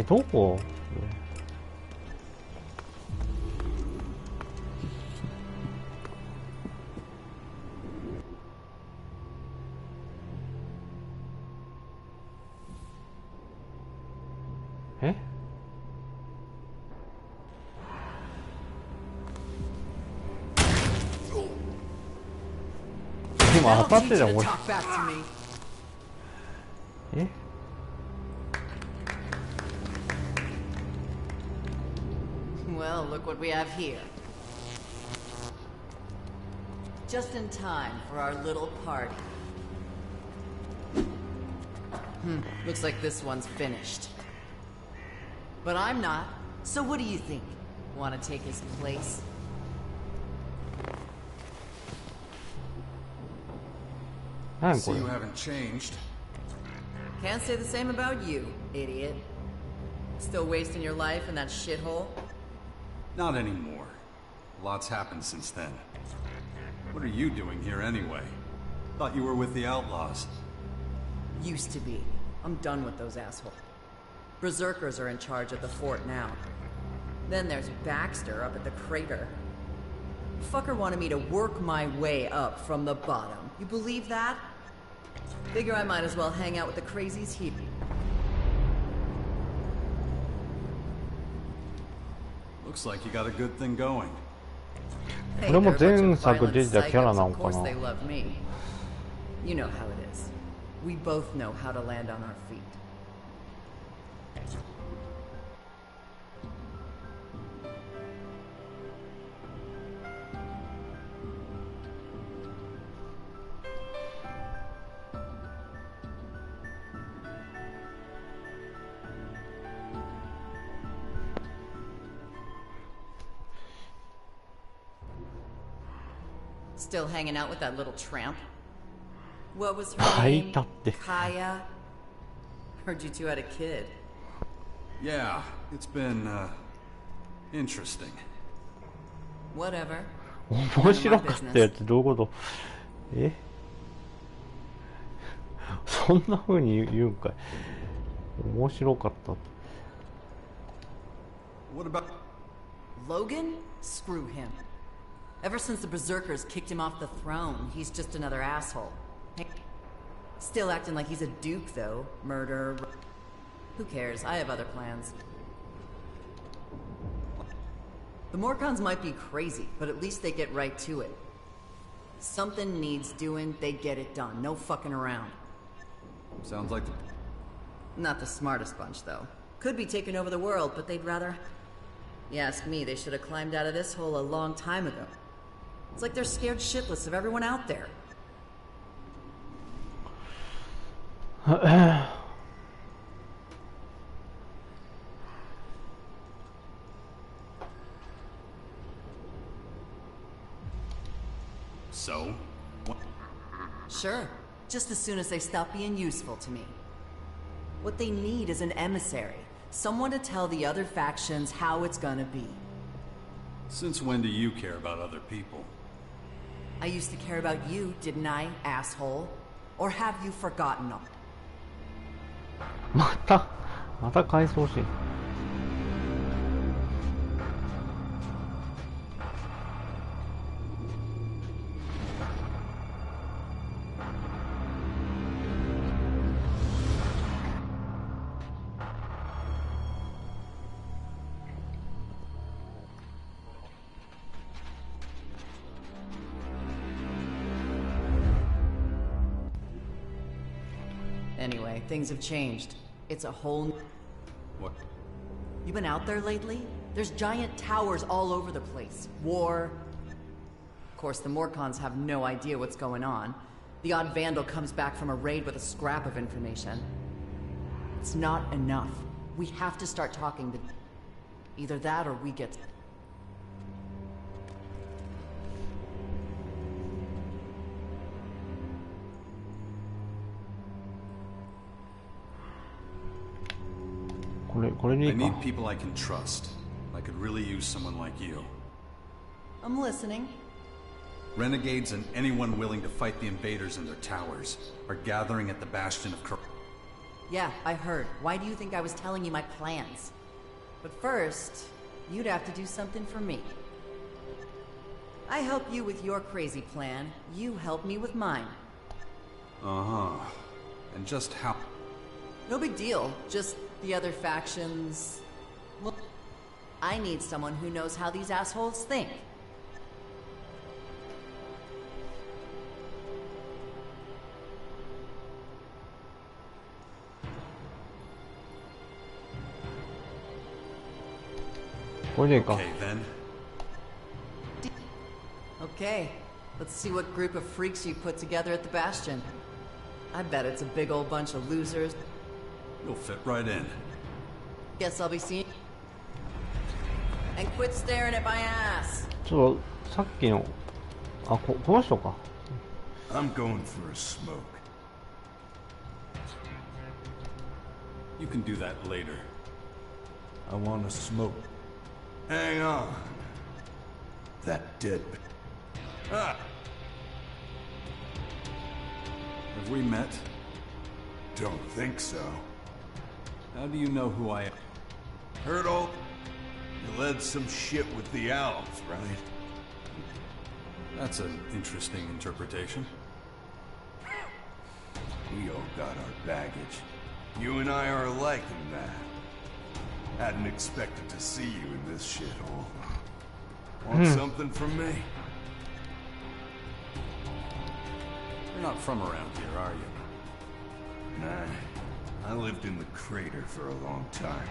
どこ？え？今当たってたよ俺。え？Well, look what we have here. Just in time for our little party. Looks like this one's finished. But I'm not. So what do you think? Want to take his place? See, you haven't changed. Can't say the same about you, idiot. Still wasting your life in that shithole? Not anymore. Lots happened since then. What are you doing here anyway? Thought you were with the outlaws. Used to be. I'm done with those assholes. Berserkers are in charge of the fort now. Then there's Baxter up at the crater. Fucker wanted me to work my way up from the bottom. You believe that? Figure I might as well hang out with the crazies here. Looks like you got a good thing going. これも前作出てたキャラなのか Of course な they love me. You know how it is. We both know how to land on our feet. Still hanging out with that little tramp? What was her name? Kaya? Heard you two had a kid. Yeah, it's been, interesting. Whatever. 面白かったやつどういうこと？え？そんな風に言うんかい。面白かったって。What about Logan? Screw him. Ever since the Berserkers kicked him off the throne, he's just another asshole. Still acting like he's a duke, though. Murder. Who cares? I have other plans. The Morcons might be crazy, but at least they get right to it. Something needs doing, they get it done. No fucking around. Sounds like the... Not the smartest bunch, though. Could be taking over the world, but they'd rather... You ask me, they should have climbed out of this hole a long time ago. It's like they're scared shitless of everyone out there. So? What? Sure. Just as soon as they stop being useful to me. What they need is an emissary. Someone to tell the other factions how it's gonna be. Since when do you care about other people? I used to care about you, didn't I, asshole? Or have you forgotten them? また回想シーン。Anyway, things have changed. It's a whole... What? You been out there lately? There's giant towers all over the place. War... Of course, the Morcons have no idea what's going on. The odd vandal comes back from a raid with a scrap of information. It's not enough. We have to start talking to... Either that or we get... I need people I can trust. I could really use someone like you. I'm listening. Renegades and anyone willing to fight the invaders in their towers are gathering at the Bastion of Yeah, I heard. Why do you think I was telling you my plans? But first, you'd have to do something for me. I help you with your crazy plan. You help me with mine. Uh-huh. And just how... No big deal. Just the other factions... Look, I need someone who knows how these assholes think. Okay, then. Okay, let's see what group of freaks you put together at the Bastion. I bet it's a big old bunch of losers. You'll fit right in. Guess I'll be seeing... And quit staring at my ass. ちょっとさっきのこの人か。I'm going for a smoke. You can do that later. I want to smoke. Hang on. That dead... Ah! Have we met? Don't think so. How do you know who I am? Heard all... You led some shit with the Elves, right? That's an interesting interpretation. We all got our baggage. You and I are alike in that. Hadn't expected to see you in this shithole. Want something from me? You're not from around here, are you? Nah. I lived in the crater for a long time.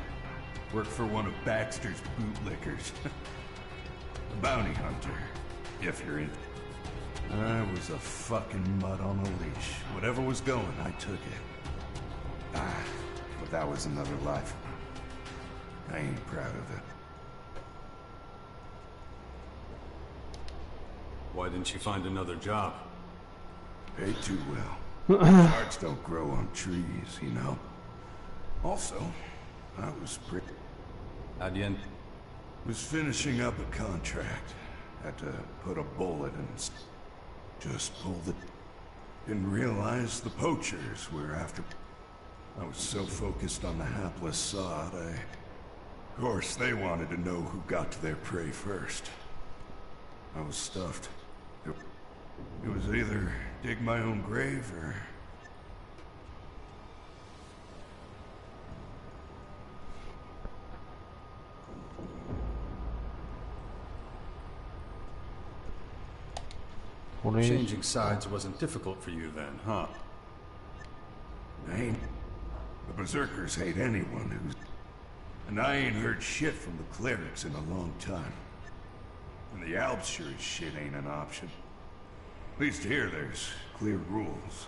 Worked for one of Baxter's bootlickers. A bounty hunter, if you're in. I was a fucking mutt on a leash. Whatever was going, I took it. But that was another life. I ain't proud of it. Why didn't you find another job? Pay too well. Hearts don't grow on trees, you know. Also, I was pretty... How'd you end? Was finishing up a contract. Had to put a bullet in... Just pulled it. Didn't realize the poachers were after... I was so focused on the hapless sod, Of course, they wanted to know who got to their prey first. I was stuffed. It was either dig my own grave or... Changing sides wasn't difficult for you then, huh? The Berserkers hate anyone who's... And I ain't heard shit from the clerics in a long time. And the Alps sure as shit ain't an option. At least here there's clear rules.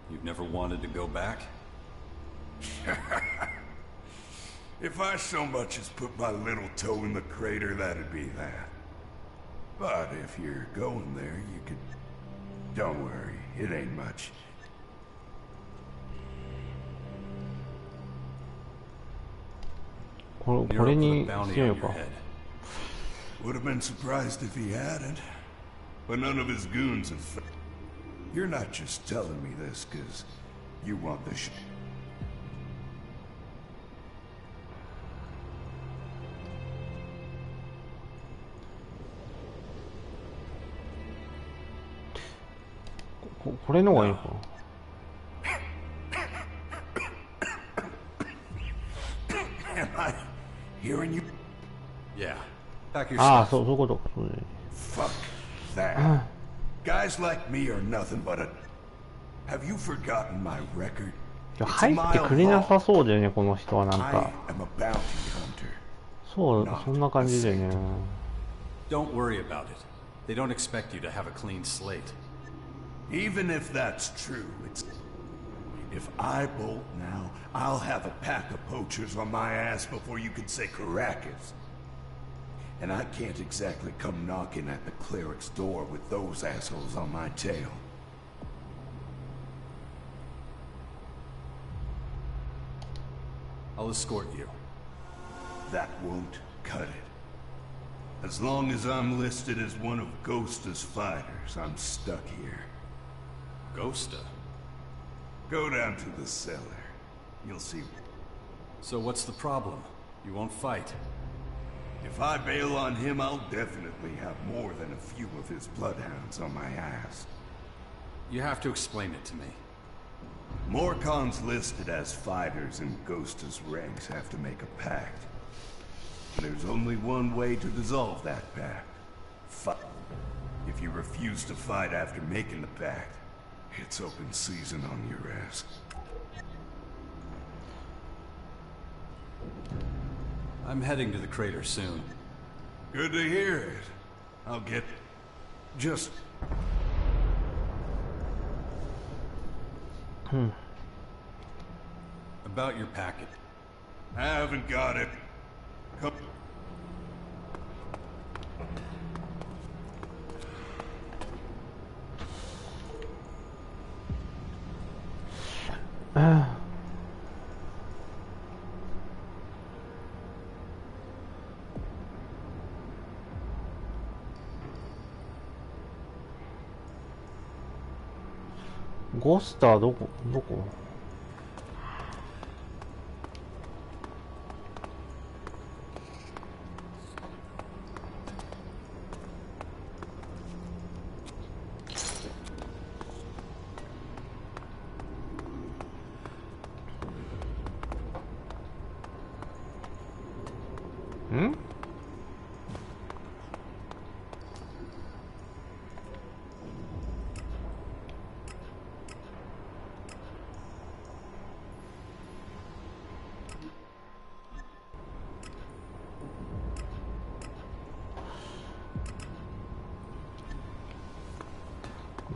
You've never wanted to go back? If I so much as put my little toe in the crater, that'd be that. But if you're going there, you could... Don't worry, it ain't much. Would have been surprised if he hadn't. But none of his goons have... You're not just telling me this because you want the shit. Am I hearing you? Yeah. Pack your stuff. Fuck that. Guys like me are nothing but a... Have you forgotten my record? 入ってくれなさそうだよね、この人はなんか。 I'm a bounty hunter. そう、そんな感じだよね。 Don't worry about it. They don't expect you to have a clean slate. Even if that's true, it's... If I bolt now, I'll have a pack of poachers on my ass before you can say Caracas. And I can't exactly come knocking at the cleric's door with those assholes on my tail. I'll escort you. That won't cut it. As long as I'm listed as one of Ghosta's fighters, I'm stuck here. Ghosta? Go down to the cellar. You'll see. So what's the problem? You won't fight. If I bail on him, I'll definitely have more than a few of his bloodhounds on my ass. You have to explain it to me. Morcon's listed as fighters in Ghosta's ranks have to make a pact. There's only one way to dissolve that pact. Fight. If you refuse to fight after making the pact, it's open season on your ass. I'm heading to the crater soon. Good to hear it. I'll get... just... About your packet. I haven't got it. Come...ゴスターどこん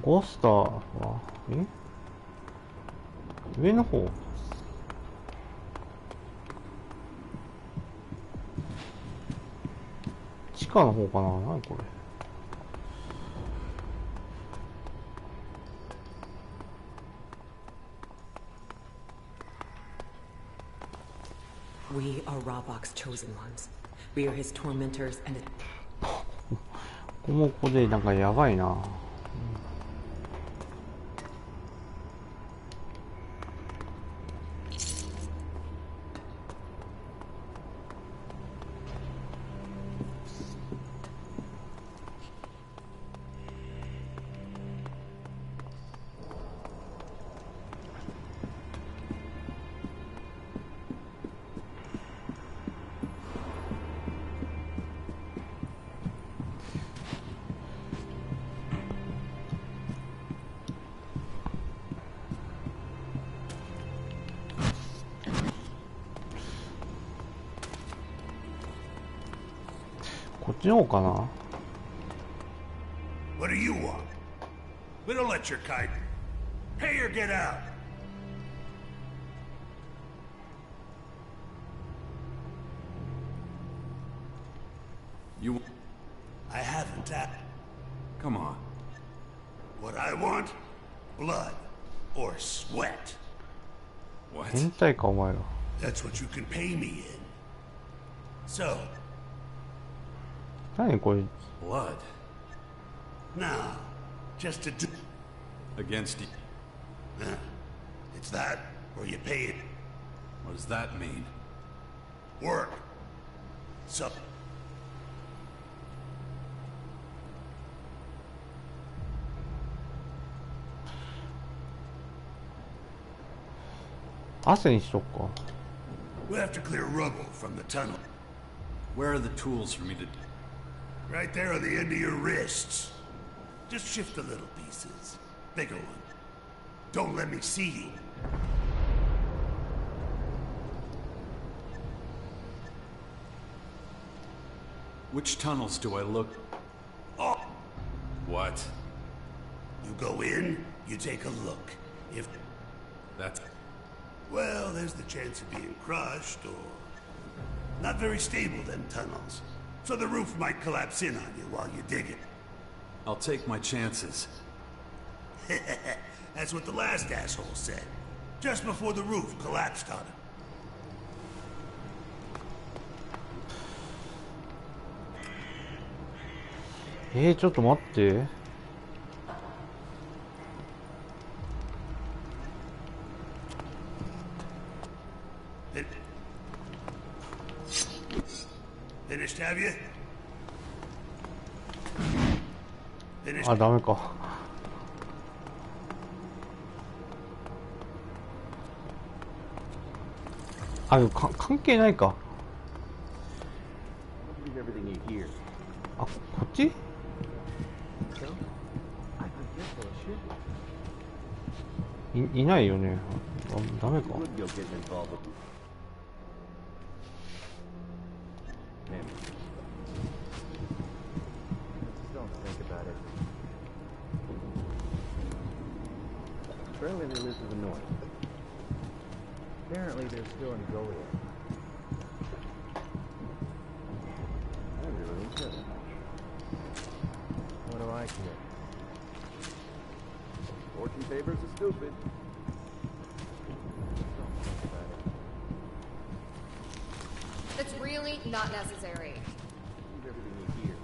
ゴスターは上の方地下の方かな。何これ。We are Robok's chosen ones. We are his tormentors and... ここもここでなんかやばいな。こっちの方かな。 What do you want? We don't let your kite. Pay or get out. You... I haven't. Come on. What I want? Blood or sweat. What? 変態かお前ら。 That's what you can pay me in. So. 何これ。 Blood. Now, just to do... Against you. It's that, or you pay it. What does that mean? Work. So... 汗にしとくか。 We have to clear rubble from the tunnel. Where are the tools for me to... Right there on the end of your wrists. Just shift the little pieces. Bigger one. Don't let me see you. Which tunnels do I look... Oh! What? You go in, you take a look. If... That's... Well, there's the chance of being crushed, or... Not very stable, them tunnels. So the roof might collapse in on you while you dig it. I'll take my chances. That's what the last asshole said. Just before the roof collapsed on him.ちょっと待って。Finished, have you? あ、ダメか。あ、関係ないか。あ、こっち？いないよね。あ、ダメか。Apparently they live to the north. Apparently they're still in Goliath. I really don't care that much. What do I care? Fortune favors the stupid. Don't think about it. It's really not necessary. Leave everything you hear.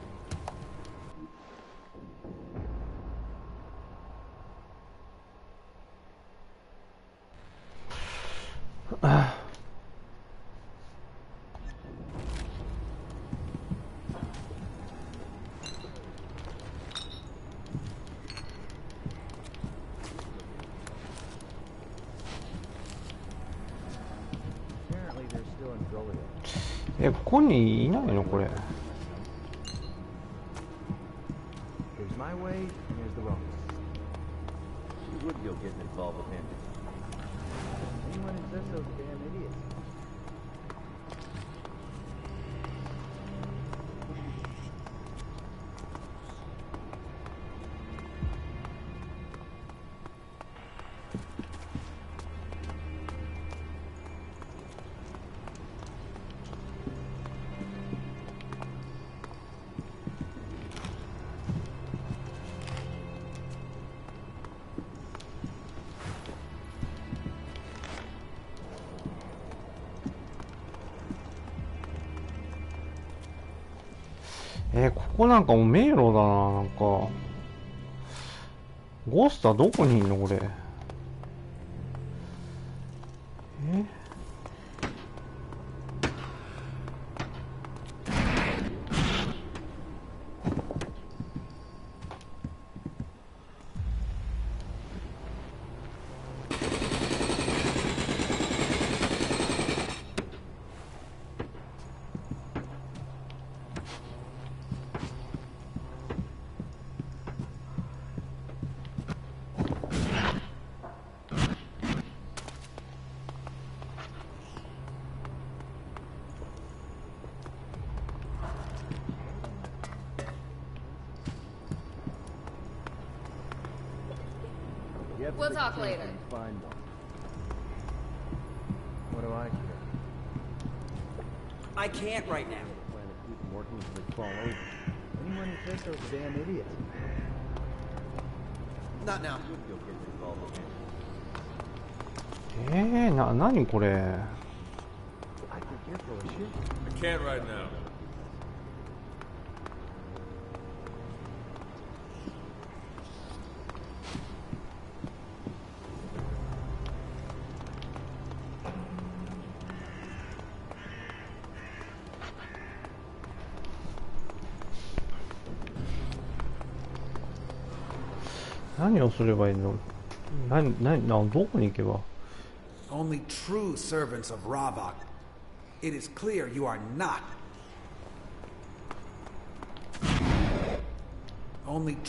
Apparently they're still in Goliath. ここにいないのこれ。Here's my way, and here's the wrong. She would go getting involved with him. Anyone who says so's a damn idiot.ここなんかもう迷路だな、なんか。ゴーストはどこにいんのこれ。We'll talk later. What do I care? I can't right now. Plan to keep them working until they fall over. Anyone who says so's a damn idiot. Not now. You'll get involved with him. 何これ。I think you're full of shit. I can't right now. What 何をすればいいの？どこに行けば？ Only true servants of Ravok. It is clear you are not. Only. こ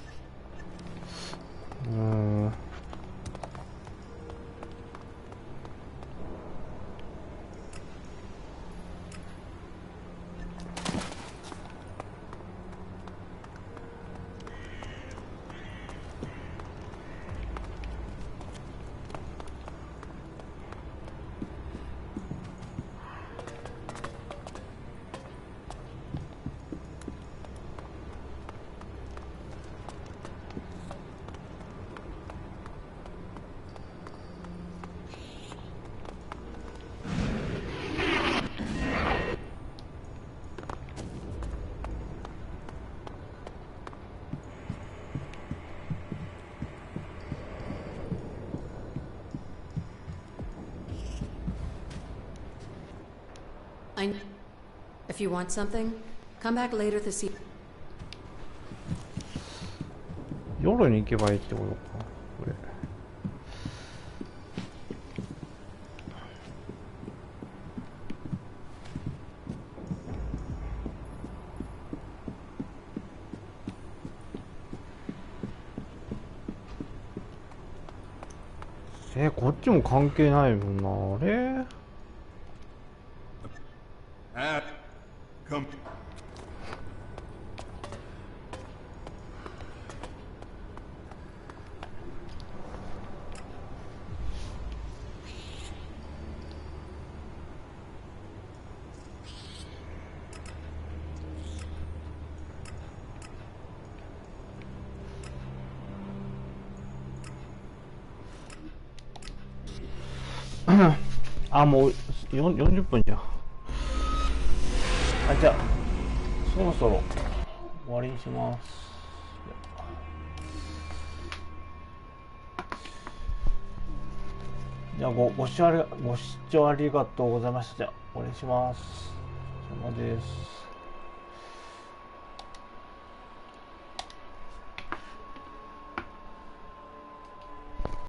If you want something, come back later this evening. 夜に行けばいいってことか、これ。こっちも関係ないもんな、あれ。Come.あ、もう40分じゃん。あ、じゃあそろそろ終わりにします。じゃあご視聴ありがとうございました。じゃあ終わりにします。お疲れ様です。